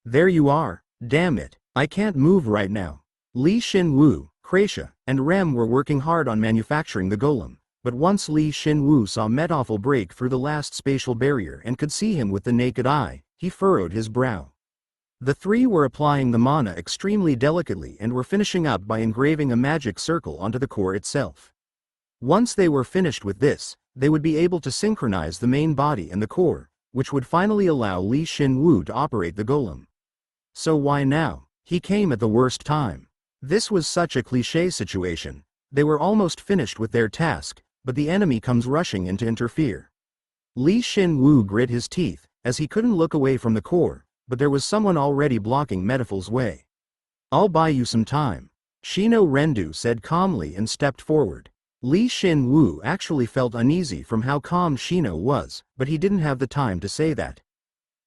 There you are, damn it, I can't move right now. Shin Woo, Kratia, and Rem were working hard on manufacturing the golem, but once Shin Woo saw Metoffel break through the last spatial barrier and could see him with the naked eye, he furrowed his brow. The three were applying the mana extremely delicately and were finishing up by engraving a magic circle onto the core itself. Once they were finished with this, they would be able to synchronize the main body and the core, which would finally allow Shin Woo to operate the golem. So why now? He came at the worst time. This was such a cliché situation. They were almost finished with their task, but the enemy comes rushing in to interfere. Shin Woo grit his teeth, as he couldn't look away from the core, but there was someone already blocking Metaful's way. I'll buy you some time, Shino Rendu said calmly and stepped forward. Shin Woo actually felt uneasy from how calm Shino was, but he didn't have the time to say that.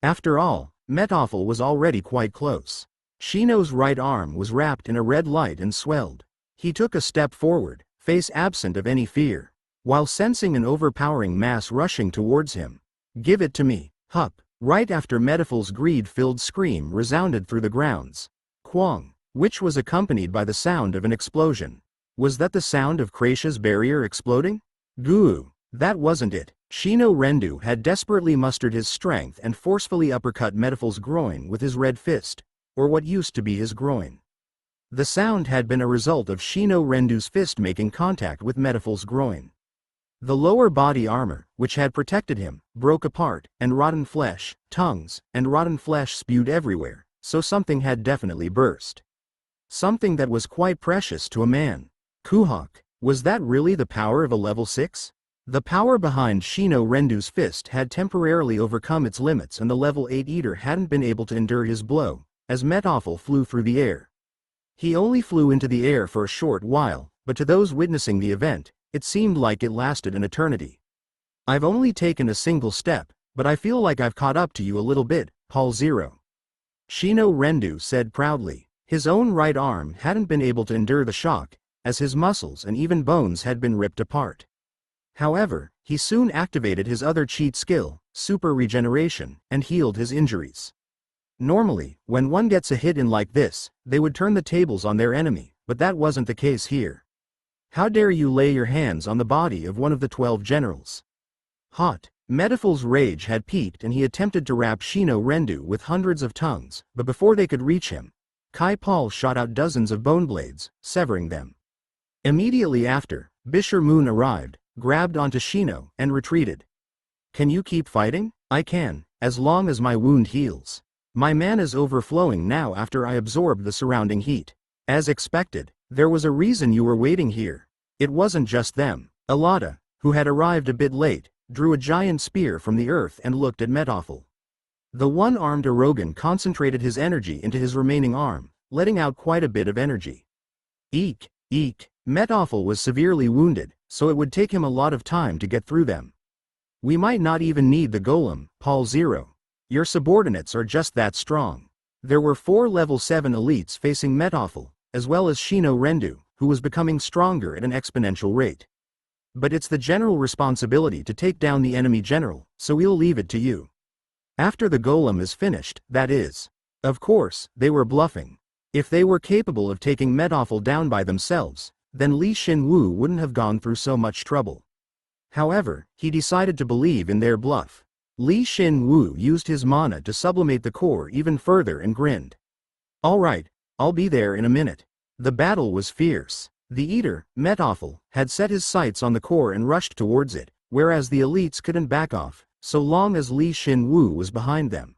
After all, Metoffel was already quite close. Shino's right arm was wrapped in a red light and swelled. He took a step forward, face absent of any fear, while sensing an overpowering mass rushing towards him. Give it to me, Hup! Right after Metaful's greed-filled scream resounded through the grounds. Quang, which was accompanied by the sound of an explosion. Was that the sound of Kratia's barrier exploding? Goo! That wasn't it. Shino Rendu had desperately mustered his strength and forcefully uppercut Metaful's groin with his red fist, or what used to be his groin. The sound had been a result of Shino Rendu's fist making contact with Metaful's groin. The lower body armor, which had protected him, broke apart, and rotten flesh, tongues, and rotten flesh spewed everywhere, so something had definitely burst. Something that was quite precious to a man. Kuhak, was that really the power of a level 6? The power behind Shino Rendu's fist had temporarily overcome its limits and the level 8 eater hadn't been able to endure his blow, as Metoffel flew through the air. He only flew into the air for a short while, but to those witnessing the event, it seemed like it lasted an eternity. I've only taken a single step, but I feel like I've caught up to you a little bit, Paul Zero. Shino Rendu said proudly. His own right arm hadn't been able to endure the shock, as his muscles and even bones had been ripped apart. However, he soon activated his other cheat skill, Super Regeneration, and healed his injuries. Normally, when one gets a hit in like this, they would turn the tables on their enemy, but that wasn't the case here. How dare you lay your hands on the body of one of the 12 generals? Hot. Metaful's rage had peaked and he attempted to wrap Shino Rendu with hundreds of tongues, but before they could reach him, Kai Paul shot out dozens of bone blades, severing them. Immediately after, Bisher Moon arrived, grabbed onto Shino, and retreated. Can you keep fighting? I can, as long as my wound heals. My mana's overflowing now after I absorbed the surrounding heat. As expected, there was a reason you were waiting here. It wasn't just them. Alada, who had arrived a bit late, drew a giant spear from the earth and looked at Metoffel. The one-armed Erogan concentrated his energy into his remaining arm, letting out quite a bit of energy. Eek, eek. Metoffel was severely wounded, so it would take him a lot of time to get through them. We might not even need the golem, Paul Zero. Your subordinates are just that strong. There were 4 level 7 elites facing Metoffel, as well as Shino Rendu, who was becoming stronger at an exponential rate. But it's the general responsibility to take down the enemy general, so we'll leave it to you. After the golem is finished, that is. Of course, they were bluffing. If they were capable of taking Metoffel down by themselves, then Shin Woo wouldn't have gone through so much trouble. However, he decided to believe in their bluff. Shin Woo used his mana to sublimate the core even further and grinned. Alright, I'll be there in a minute. The battle was fierce. The eater, Metoffel, had set his sights on the core and rushed towards it, whereas the elites couldn't back off, so long as Shin Woo was behind them.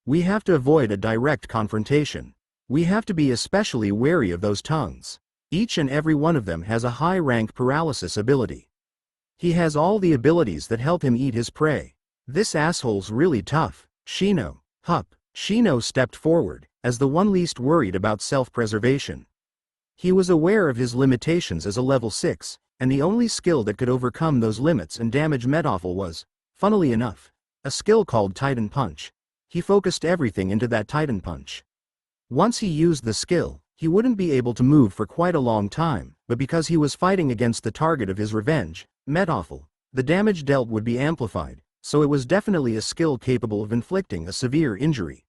We have to avoid a direct confrontation. We have to be especially wary of those tongues. Each and every one of them has a high-rank paralysis ability. He has all the abilities that help him eat his prey. This asshole's really tough. Shino, Hup. Shino stepped forward, as the one least worried about self-preservation. He was aware of his limitations as a level 6, and the only skill that could overcome those limits and damage Metoffel was, funnily enough, a skill called Titan Punch. He focused everything into that Titan Punch. Once he used the skill, he wouldn't be able to move for quite a long time, but because he was fighting against the target of his revenge, Metoffel, the damage dealt would be amplified, so it was definitely a skill capable of inflicting a severe injury.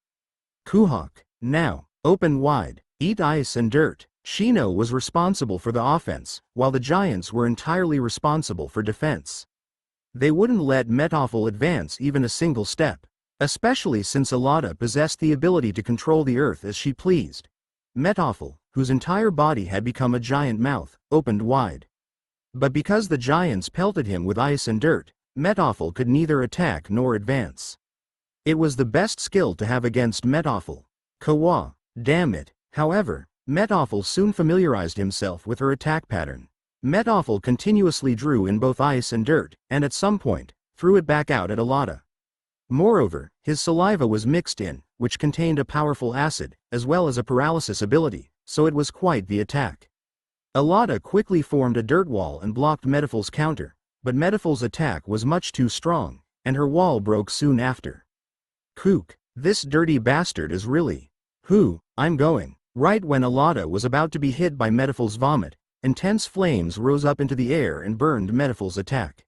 Kuhak. Now, Open wide, eat ice and dirt. Shino was responsible for the offense, while the giants were entirely responsible for defense. They wouldn't let Metoffel advance even a single step, especially since Alada possessed the ability to control the earth as she pleased. Metoffel, whose entire body had become a giant mouth, opened wide. But because the giants pelted him with ice and dirt, Metoffel could neither attack nor advance. It was the best skill to have against Metoffel. Kawa, damn it. However, Metoffel soon familiarized himself with her attack pattern. Metoffel continuously drew in both ice and dirt, and at some point, threw it back out at Alada. Moreover, his saliva was mixed in, which contained a powerful acid, as well as a paralysis ability, so it was quite the attack. Alada quickly formed a dirt wall and blocked Metoffel's counter, but Metoffel's attack was much too strong, and her wall broke soon after. Kook, this dirty bastard is really. I'm going. Right when Alada was about to be hit by Metoffel's vomit, intense flames rose up into the air and burned Metoffel's attack.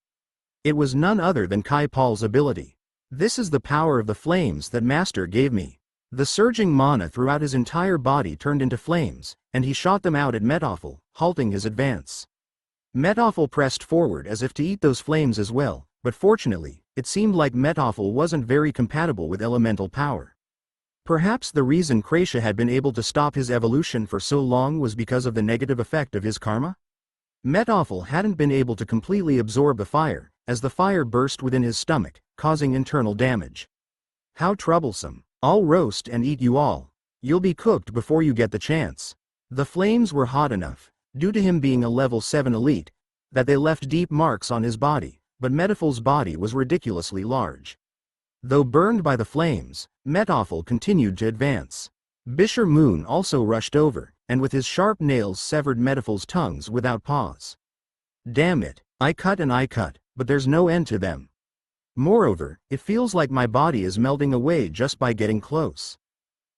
It was none other than Kai Paul's ability. This is the power of the flames that Master gave me. The surging mana throughout his entire body turned into flames, and he shot them out at Metoffel, halting his advance. Metoffel pressed forward as if to eat those flames as well, but fortunately, it seemed like Metoffel wasn't very compatible with elemental power. Perhaps the reason Kracia had been able to stop his evolution for so long was because of the negative effect of his karma? Metoffel hadn't been able to completely absorb the fire, as the fire burst within his stomach, causing internal damage. How troublesome. I'll roast and eat you all. You'll be cooked before you get the chance. The flames were hot enough, due to him being a level 7 elite, that they left deep marks on his body, but Metoffel's body was ridiculously large. Though burned by the flames, Metoffel continued to advance. Bisher Moon also rushed over, and with his sharp nails severed Metoffel's tongues without pause. Damn it, I cut and I cut, but there's no end to them. Moreover, it feels like my body is melting away just by getting close.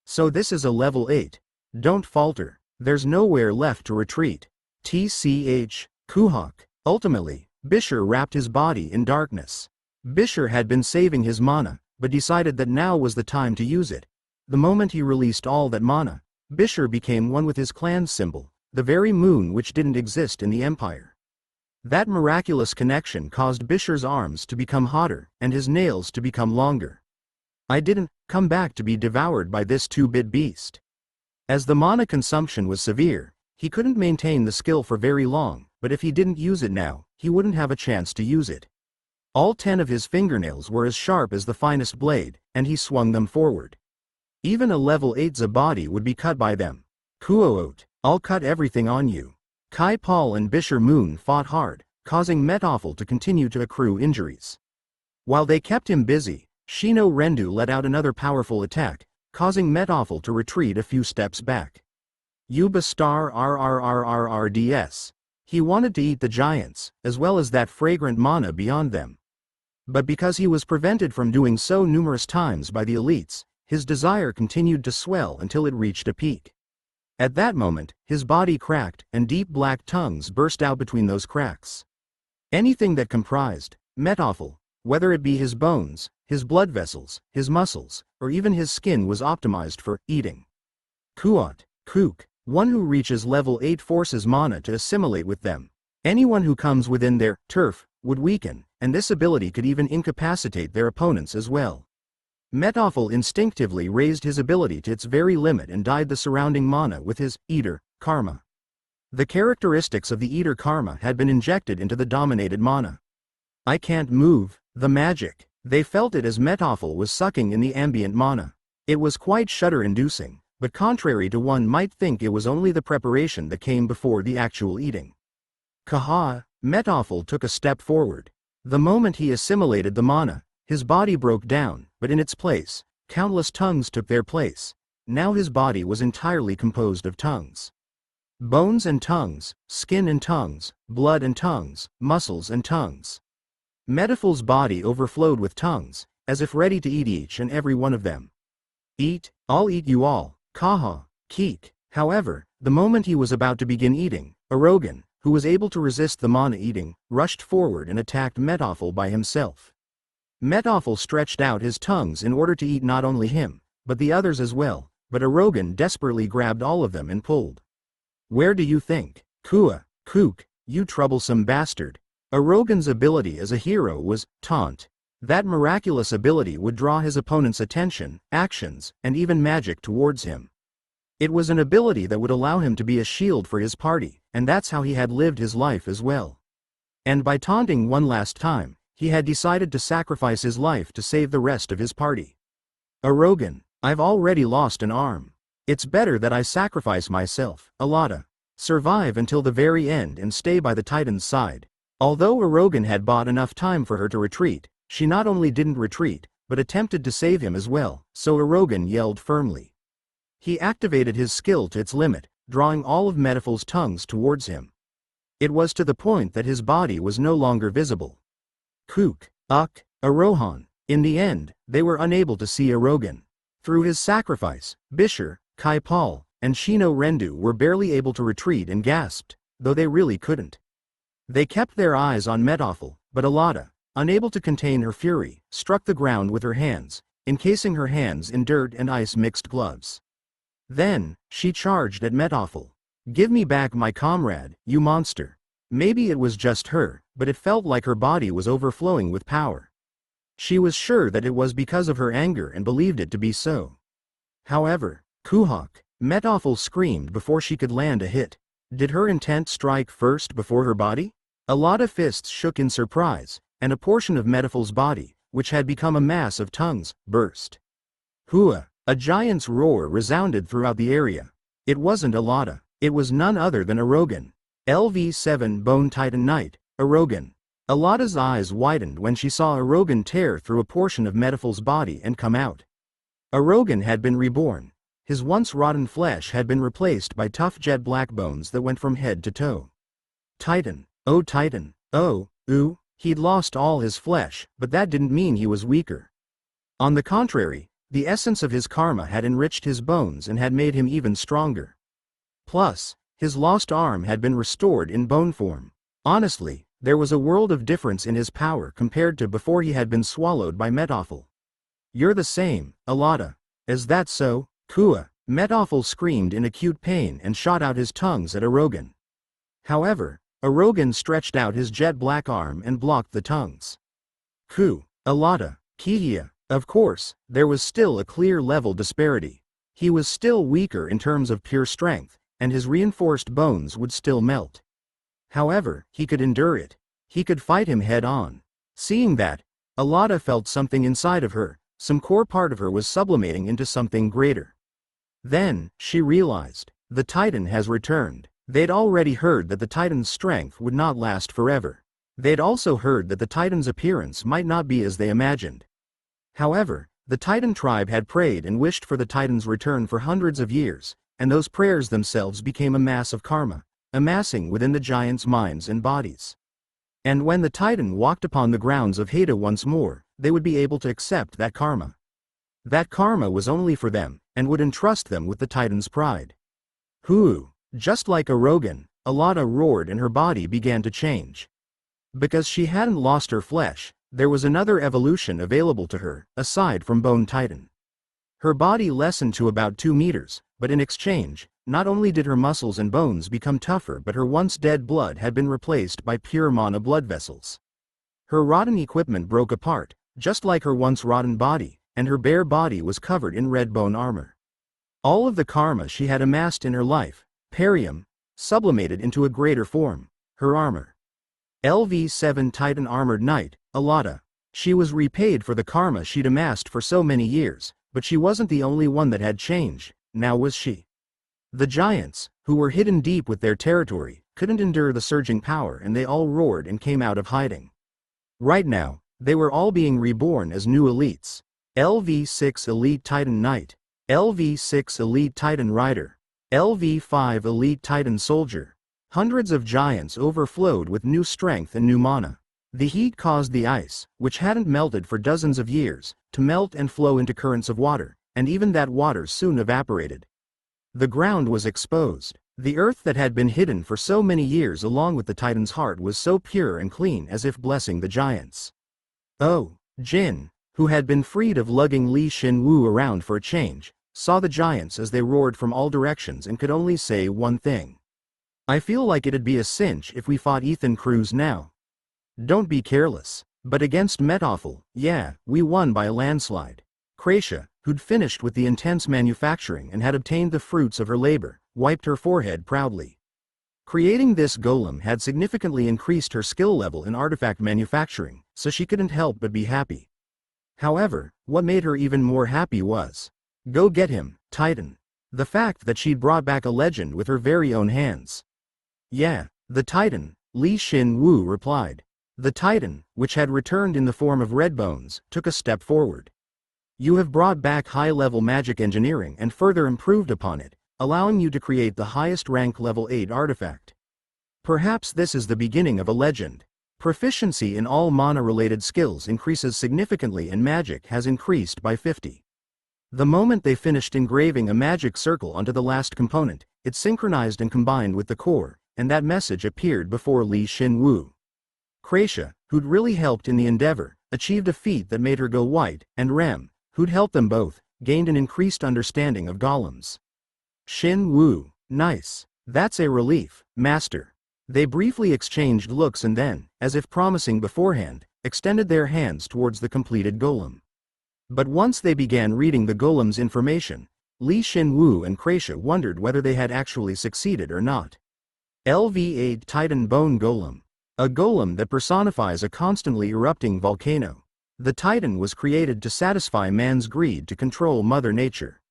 So this is a level 8. Don't falter, there's nowhere left to retreat. TCH, Kuhak. Ultimately, Bisher wrapped his body in darkness. Bisher had been saving his mana, but decided that now was the time to use it. The moment he released all that mana, Bisher became one with his clan's symbol, the very moon which didn't exist in the Empire. That miraculous connection caused Bisher's arms to become hotter, and his nails to become longer. I didn't come back to be devoured by this 2-bit beast. As the mana consumption was severe, he couldn't maintain the skill for very long, but if he didn't use it now, he wouldn't have a chance to use it. All 10 of his fingernails were as sharp as the finest blade, and he swung them forward. Even a level 8's body would be cut by them. Kuoot, I'll cut everything on you. Kai Paul and Bisher Moon fought hard, causing Metoffel to continue to accrue injuries. While they kept him busy, Shino Rendu let out another powerful attack, causing Metoffel to retreat a few steps back. Yuba star RRRRRDS. He wanted to eat the giants, as well as that fragrant mana beyond them. But because he was prevented from doing so numerous times by the elites, his desire continued to swell until it reached a peak. At that moment, his body cracked, and deep black tongues burst out between those cracks. Anything that comprised Metoffel, whether it be his bones, his blood vessels, his muscles, or even his skin was optimized for eating. Kuot, Kook, one who reaches level 8 forces mana to assimilate with them. Anyone who comes within their turf would weaken, and this ability could even incapacitate their opponents as well. Metoffel instinctively raised his ability to its very limit and dyed the surrounding mana with his Eater Karma. The characteristics of the Eater Karma had been injected into the dominated mana. I can't move, the magic. They felt it as Metoffel was sucking in the ambient mana. It was quite shudder-inducing, but contrary to one might think, it was only the preparation that came before the actual eating. Kaha, Metoffel took a step forward. The moment he assimilated the mana, his body broke down, but in its place, countless tongues took their place. Now his body was entirely composed of tongues. Bones and tongues, skin and tongues, blood and tongues, muscles and tongues. Metoffel's body overflowed with tongues, as if ready to eat each and every one of them. Eat, I'll eat you all, Kaha, Keek. However, the moment he was about to begin eating, Arogan, who was able to resist the mana eating, rushed forward and attacked Metoffel by himself. Metoffel stretched out his tongues in order to eat not only him, but the others as well, but Erogan desperately grabbed all of them and pulled. Where do you think? Kua, kook, you troublesome bastard. Erogan's ability as a hero was taunt. That miraculous ability would draw his opponent's attention, actions, and even magic towards him. It was an ability that would allow him to be a shield for his party, and that's how he had lived his life as well. And by taunting one last time, he had decided to sacrifice his life to save the rest of his party. Erogan, I've already lost an arm. It's better that I sacrifice myself, Alada. Survive until the very end and stay by the Titan's side. Although Erogan had bought enough time for her to retreat, she not only didn't retreat, but attempted to save him as well, so Erogan yelled firmly. He activated his skill to its limit, drawing all of Metaful's tongues towards him. It was to the point that his body was no longer visible. Kook, Arohan. In the end, they were unable to see Erogan. Through his sacrifice, Bishar, Kai Paul, and Shino Rendu were barely able to retreat and gasped, though they really couldn't. They kept their eyes on Metaful, but Alada, unable to contain her fury, struck the ground with her hands, encasing her hands in dirt and ice-mixed gloves. Then, she charged at Metaful. Give me back my comrade, you monster. Maybe it was just her, but it felt like her body was overflowing with power. She was sure that it was because of her anger and believed it to be so. However, Kuhak, Metaful screamed before she could land a hit. Did her intent strike first before her body? A lot of fists shook in surprise, and a portion of Metaful's body, which had become a mass of tongues, burst. Hua, a giant's roar resounded throughout the area. It wasn't Alada, it was none other than Erogan. LV7 Bone Titan Knight, Erogan. Alada's eyes widened when she saw Erogan tear through a portion of Metaful's body and come out. Erogan had been reborn. His once rotten flesh had been replaced by tough jet black bones that went from head to toe. Titan, oh, ooh, he'd lost all his flesh, but that didn't mean he was weaker. On the contrary, the essence of his karma had enriched his bones and had made him even stronger. Plus, his lost arm had been restored in bone form. Honestly, there was a world of difference in his power compared to before he had been swallowed by Metaful. You're the same, Alada. Is that so? Kua, Metaful screamed in acute pain and shot out his tongues at Erogan. However, Erogan stretched out his jet black arm and blocked the tongues. Alada, Kihia. Of course, there was still a clear level disparity. He was still weaker in terms of pure strength, and his reinforced bones would still melt. However, he could endure it. He could fight him head-on. Seeing that, Alada felt something inside of her, some core part of her was sublimating into something greater. Then, she realized, the Titan has returned. They'd already heard that the Titan's strength would not last forever. They'd also heard that the Titan's appearance might not be as they imagined. However, the Titan tribe had prayed and wished for the Titan's return for hundreds of years, and those prayers themselves became a mass of karma, amassing within the giants' minds and bodies. And when the Titan walked upon the grounds of Hada once more, they would be able to accept that karma. That karma was only for them, and would entrust them with the Titan's pride. Hoo! Just like Erogan, Alada roared and her body began to change. Because she hadn't lost her flesh, there was another evolution available to her, aside from Bone Titan. Her body lessened to about 2 meters, but in exchange, not only did her muscles and bones become tougher, but her once dead blood had been replaced by pure mana blood vessels. Her rotten equipment broke apart, just like her once rotten body, and her bare body was covered in red bone armor. All of the karma she had amassed in her life, Perium, sublimated into a greater form, her armor. LV7 Titan Armored Knight, Alada. She was repaid for the karma she'd amassed for so many years, but she wasn't the only one that had changed, now was she. The giants, who were hidden deep with their territory, couldn't endure the surging power and they all roared and came out of hiding. Right now, they were all being reborn as new elites. LV6 Elite Titan Knight, LV6 Elite Titan Rider, LV5 Elite Titan Soldier. Hundreds of giants overflowed with new strength and new mana. The heat caused the ice, which hadn't melted for dozens of years, to melt and flow into currents of water, and even that water soon evaporated. The ground was exposed. The earth that had been hidden for so many years along with the Titan's heart was so pure and clean as if blessing the giants. Oh, Jin, who had been freed of lugging Shin Woo around for a change, saw the giants as they roared from all directions and could only say one thing. I feel like it'd be a cinch if we fought Ethan Cruz now. Don't be careless. But against Metoffel, yeah, we won by a landslide. Kracia, who'd finished with the intense manufacturing and had obtained the fruits of her labor, wiped her forehead proudly. Creating this golem had significantly increased her skill level in artifact manufacturing, so she couldn't help but be happy. However, what made her even more happy was, go get him, Titan. The fact that she'd brought back a legend with her very own hands. Yeah, the Titan, Shin Woo replied. The Titan, which had returned in the form of Red Bones, took a step forward. You have brought back high-level magic engineering and further improved upon it, allowing you to create the highest rank level 8 artifact. Perhaps this is the beginning of a legend. Proficiency in all mana-related skills increases significantly and magic has increased by 50. The moment they finished engraving a magic circle onto the last component, it synchronized and combined with the core, and that message appeared before Shin Woo. Kracia, who'd really helped in the endeavor, achieved a feat that made her go white, and Rem, who'd helped them both, gained an increased understanding of golems. Shin Woo, nice. That's a relief, master. They briefly exchanged looks and then, as if promising beforehand, extended their hands towards the completed golem. But once they began reading the golem's information, Shin Woo and Kracia wondered whether they had actually succeeded or not. LV8 Titan Bone Golem. A golem that personifies a constantly erupting volcano. The Titan was created to satisfy man's greed to control Mother Nature.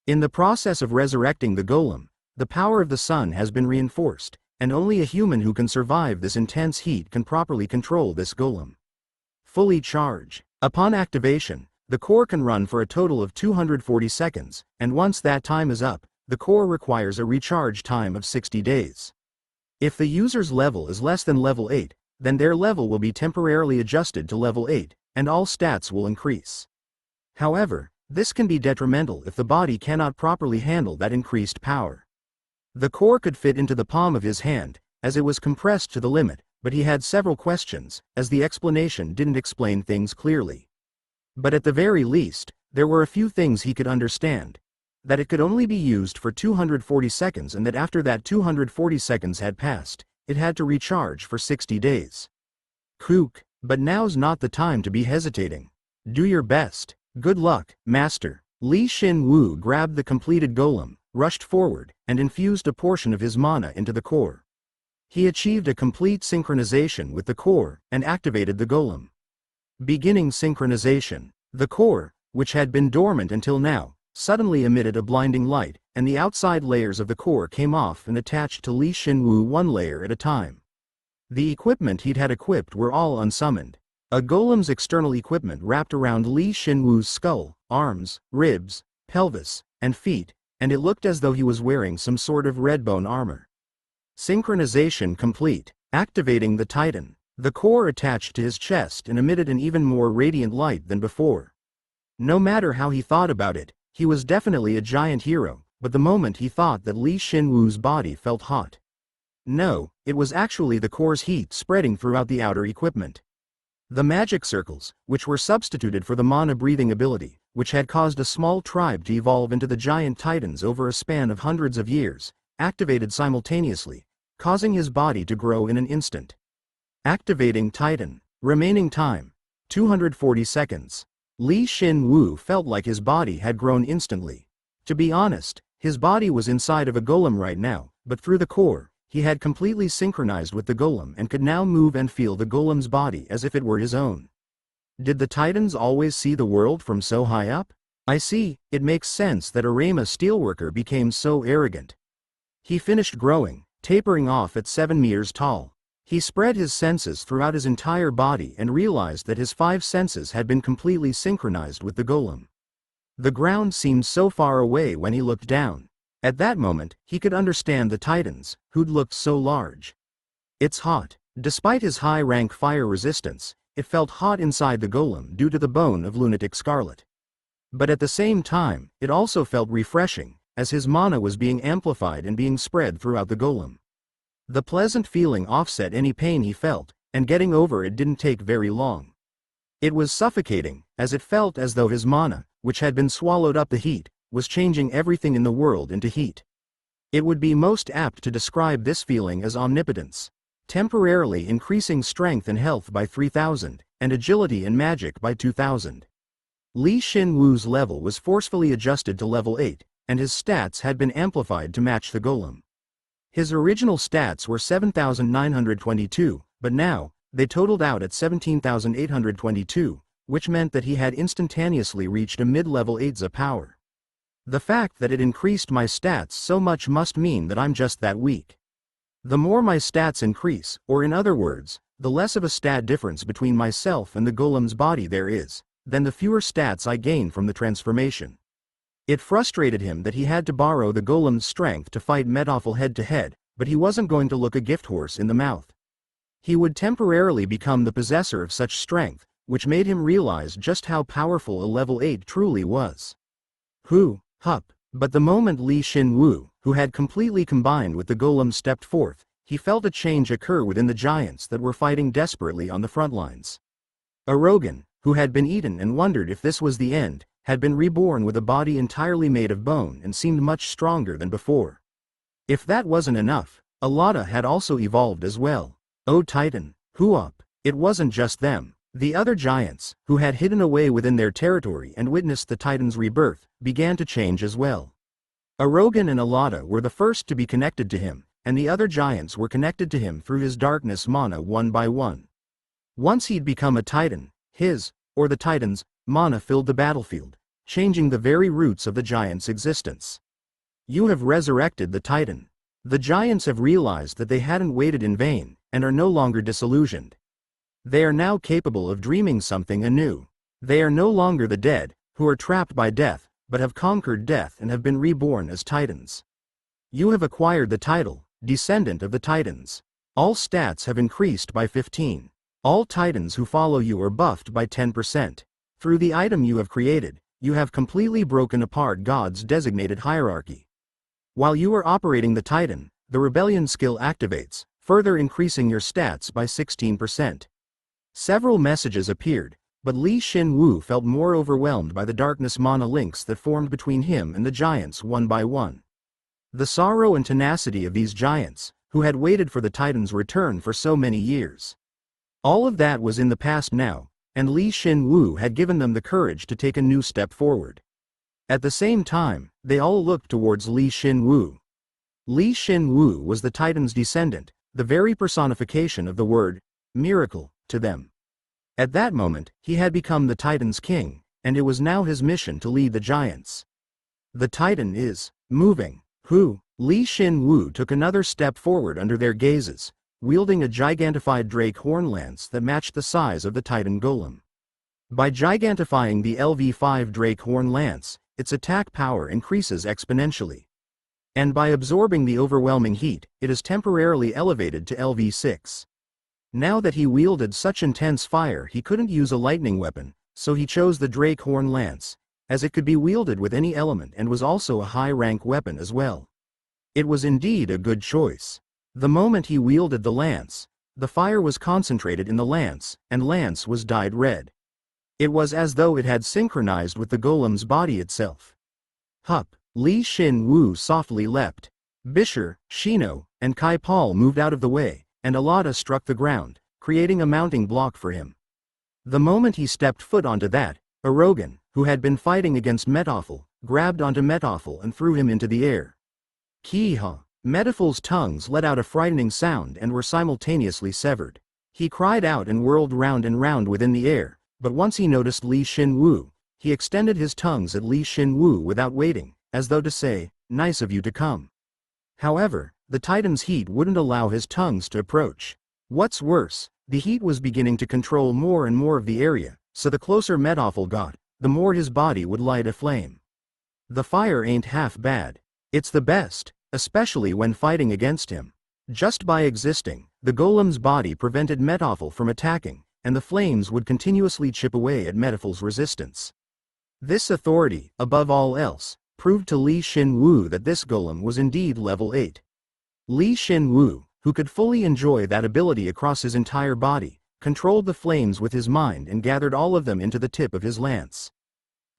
In the process of resurrecting the golem, the power of the sun has been reinforced, and only a human who can survive this intense heat can properly control this golem. Fully charge. Upon activation, the core can run for a total of 240 seconds, and once that time is up, the core requires a recharge time of 60 days. If the user's level is less than level 8, then their level will be temporarily adjusted to level 8, and all stats will increase. However, this can be detrimental if the body cannot properly handle that increased power. The core could fit into the palm of his hand, as it was compressed to the limit, but he had several questions, as the explanation didn't explain things clearly. But at the very least, there were a few things he could understand. That it could only be used for 240 seconds and that after that 240 seconds had passed, it had to recharge for 60 days. Kook, but now's not the time to be hesitating. Do your best. Good luck, master. Shin Woo grabbed the completed golem, rushed forward, and infused a portion of his mana into the core. He achieved a complete synchronization with the core and activated the golem. Beginning synchronization. The core, which had been dormant until now, suddenly emitted a blinding light, and the outside layers of the core came off and attached to Shin Woo one layer at a time. The equipment he'd had equipped were all unsummoned. A golem's external equipment wrapped around Shin Woo's skull, arms, ribs, pelvis, and feet, and it looked as though he was wearing some sort of redbone armor. Synchronization complete. Activating the Titan. The core attached to his chest and emitted an even more radiant light than before. No matter how he thought about it, he was definitely a giant hero, but the moment he thought that Shin Woo's body felt hot. No, it was actually the core's heat spreading throughout the outer equipment. The magic circles, which were substituted for the mana-breathing ability, which had caused a small tribe to evolve into the giant titans over a span of hundreds of years, activated simultaneously, causing his body to grow in an instant. Activating Titan. Remaining time, 240 seconds. Shin Woo felt like his body had grown instantly. To be honest, his body was inside of a golem right now, but through the core, he had completely synchronized with the golem and could now move and feel the golem's body as if it were his own. Did the Titans always see the world from so high up? I see, it makes sense that Arama Steelworker became so arrogant. He finished growing, tapering off at 7 meters tall. He spread his senses throughout his entire body and realized that his 5 senses had been completely synchronized with the golem. The ground seemed so far away when he looked down. At that moment, he could understand the Titans, who'd looked so large. It's hot. Despite his high-rank fire resistance, it felt hot inside the golem due to the bone of lunatic scarlet. But at the same time, it also felt refreshing, as his mana was being amplified and being spread throughout the golem. The pleasant feeling offset any pain he felt, and getting over it didn't take very long. It was suffocating, as it felt as though his mana, which had been swallowed up the heat, was changing everything in the world into heat. It would be most apt to describe this feeling as omnipotence, temporarily increasing strength and health by 3,000, and agility and magic by 2,000. Shin Woo's level was forcefully adjusted to level 8, and his stats had been amplified to match the golem. His original stats were 7,922, but now, they totaled out at 17,822, which meant that he had instantaneously reached a mid-level 8's power. The fact that it increased my stats so much must mean that I'm just that weak. The more my stats increase, or in other words, the less of a stat difference between myself and the golem's body there is, then the fewer stats I gain from the transformation. It frustrated him that he had to borrow the golem's strength to fight Metoffel head-to-head, but he wasn't going to look a gift horse in the mouth. He would temporarily become the possessor of such strength, which made him realize just how powerful a level 8 truly was. But the moment Shin Woo, who had completely combined with the golem, stepped forth, he felt a change occur within the giants that were fighting desperately on the front lines. Arogan, who had been eaten and wondered if this was the end, had been reborn with a body entirely made of bone and seemed much stronger than before. If that wasn't enough, Alada had also evolved as well. Oh Titan, it wasn't just them. The other giants, who had hidden away within their territory and witnessed the Titan's rebirth, began to change as well. Arogan and Alada were the first to be connected to him, and the other giants were connected to him through his darkness mana one by one. Once he'd become a Titan, the Titan's, mana filled the battlefield, changing the very roots of the giant's existence. You have resurrected the Titan. The giants have realized that they hadn't waited in vain, and are no longer disillusioned. They are now capable of dreaming something anew. They are no longer the dead, who are trapped by death, but have conquered death and have been reborn as Titans. You have acquired the title, Descendant of the Titans. All stats have increased by 15. All Titans who follow you are buffed by 10%. Through the item you have created, you have completely broken apart God's designated hierarchy. While you are operating the Titan, the Rebellion skill activates, further increasing your stats by 16%. Several messages appeared, but Shin Woo felt more overwhelmed by the darkness mana links that formed between him and the giants one by one. The sorrow and tenacity of these giants, who had waited for the Titan's return for so many years. All of that was in the past now, and Shin Woo had given them the courage to take a new step forward. At the same time, they all looked towards Shin Woo. Shin Woo was the Titan's descendant, the very personification of the word miracle to them. At that moment, he had become the Titan's king, and it was now his mission to lead the giants. The Titan is moving. Shin Woo took another step forward under their gazes, wielding a gigantified drake horn lance that matched the size of the Titan golem. By gigantifying the LV5 drake horn lance, its attack power increases exponentially. And by absorbing the overwhelming heat, it is temporarily elevated to LV6. Now that he wielded such intense fire, he couldn't use a lightning weapon, so he chose the drake horn lance, as it could be wielded with any element and was also a high-rank weapon as well. It was indeed a good choice. The moment he wielded the lance, the fire was concentrated in the lance, and lance was dyed red. It was as though it had synchronized with the golem's body itself. Shin Woo softly leapt. Bisher, Shino, and Kai Paul moved out of the way, and Alada struck the ground, creating a mounting block for him. The moment he stepped foot onto that, Arogan, who had been fighting against Metoffel, grabbed onto Metoffel and threw him into the air. Ki-ha! Metoffel's tongues let out a frightening sound and were simultaneously severed. He cried out and whirled round and round within the air, but once he noticed Shin Woo, he extended his tongues at Shin Woo without waiting, as though to say, "Nice of you to come." However, the Titan's heat wouldn't allow his tongues to approach. What's worse, the heat was beginning to control more and more of the area, so the closer Metoffel got, the more his body would light aflame. The fire ain't half bad. It's the best, especially when fighting against him. Just by existing, the golem's body prevented Metoffel from attacking, and the flames would continuously chip away at Metoffel's resistance. This authority, above all else, proved to Shin Woo that this golem was indeed level 8. Shin Woo, who could fully enjoy that ability across his entire body, controlled the flames with his mind and gathered all of them into the tip of his lance.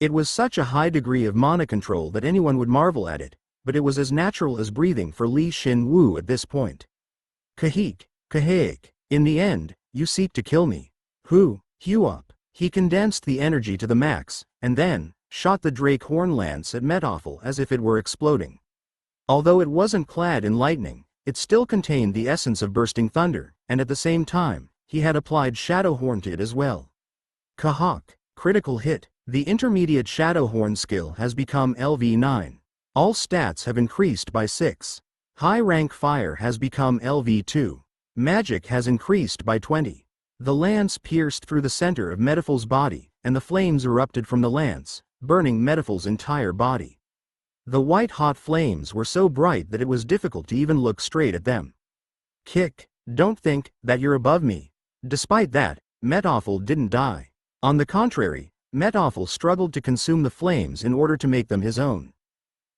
It was such a high degree of mana control that anyone would marvel at it, but it was as natural as breathing for Shin Woo at this point. Kahik, Kahaik, in the end, you seek to kill me. Hew up. He condensed the energy to the max, and then shot the Drake Horn Lance at Metoffel as if it were exploding. Although it wasn't clad in lightning, it still contained the essence of bursting thunder, and at the same time, he had applied Shadow Horned as well. Kahak, critical hit. The intermediate Shadow Horn skill has become LV9. All stats have increased by 6. High rank fire has become LV2. Magic has increased by 20. The lance pierced through the center of Metoffel's body, and the flames erupted from the lance, burning Metoffel's entire body. The white-hot flames were so bright that it was difficult to even look straight at them. Kick, don't think that you're above me. Despite that, Metoffel didn't die. On the contrary, Metoffel struggled to consume the flames in order to make them his own.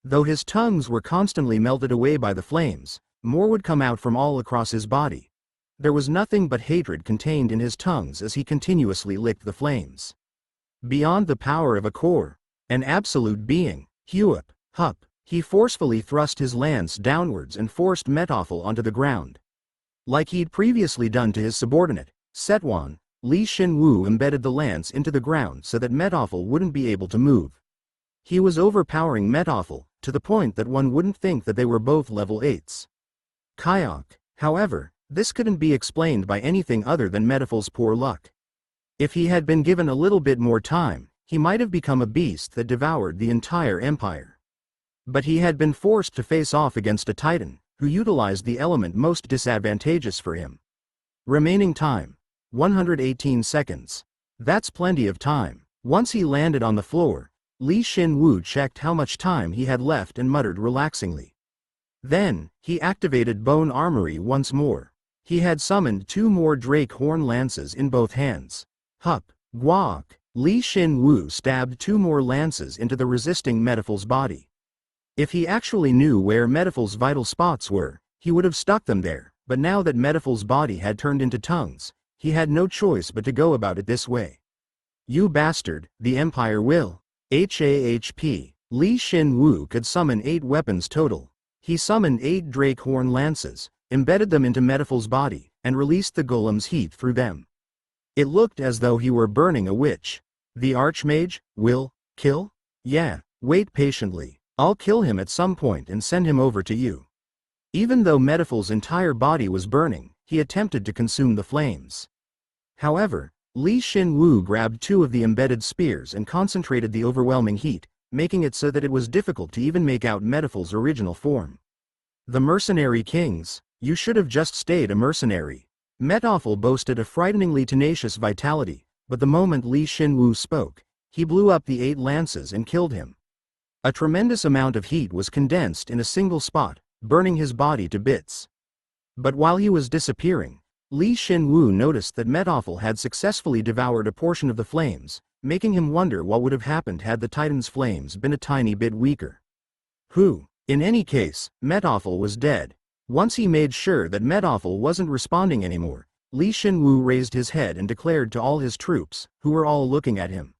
Though his tongues were constantly melted away by the flames, more would come out from all across his body. There was nothing but hatred contained in his tongues as he continuously licked the flames. Beyond the power of a core, an absolute being, Hup, he forcefully thrust his lance downwards and forced Metoffel onto the ground. Like he'd previously done to his subordinate, Setwan, Shin Woo embedded the lance into the ground so that Metoffel wouldn't be able to move. He was overpowering Metoffel, to the point that one wouldn't think that they were both level 8s. Kayak, however, this couldn't be explained by anything other than Metoffel's poor luck. If he had been given a little bit more time, he might have become a beast that devoured the entire empire. But he had been forced to face off against a titan, who utilized the element most disadvantageous for him. Remaining time: 118 seconds. That's plenty of time. Once he landed on the floor, Shin Woo checked how much time he had left and muttered relaxingly. Then, he activated Bone Armory once more. He had summoned 2 more Drake Horn Lances in both hands. Guak. Shin Woo stabbed 2 more lances into the resisting Metoffel's body. If he actually knew where Metoffel's vital spots were, he would have stuck them there, but now that Metoffel's body had turned into tongues, he had no choice but to go about it this way. You bastard, the Empire will. HAHP. Shin Woo could summon 8 weapons total. He summoned 8 Drake Horn Lances, embedded them into Metoffel's body, and released the golem's heat through them. It looked as though he were burning a witch. The Archmage will kill? Yeah, wait patiently. I'll kill him at some point and send him over to you. Even though Metoffel's entire body was burning, he attempted to consume the flames. However, Shin Woo grabbed 2 of the embedded spears and concentrated the overwhelming heat, making it so that it was difficult to even make out Metoffel's original form. The mercenary kings, you should have just stayed a mercenary. Metoffel boasted a frighteningly tenacious vitality, but the moment Shin Woo spoke, he blew up the 8 lances and killed him. A tremendous amount of heat was condensed in a single spot, burning his body to bits. But while he was disappearing, Shin Woo noticed that Metoffel had successfully devoured a portion of the flames, making him wonder what would have happened had the Titan's flames been a tiny bit weaker. In any case, Metoffel was dead. Once he made sure that Metoffel wasn't responding anymore, Shin Woo raised his head and declared to all his troops, who were all looking at him.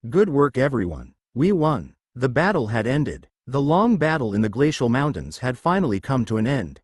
Good work everyone. We won. The battle had ended. The long battle in the glacial mountains had finally come to an end.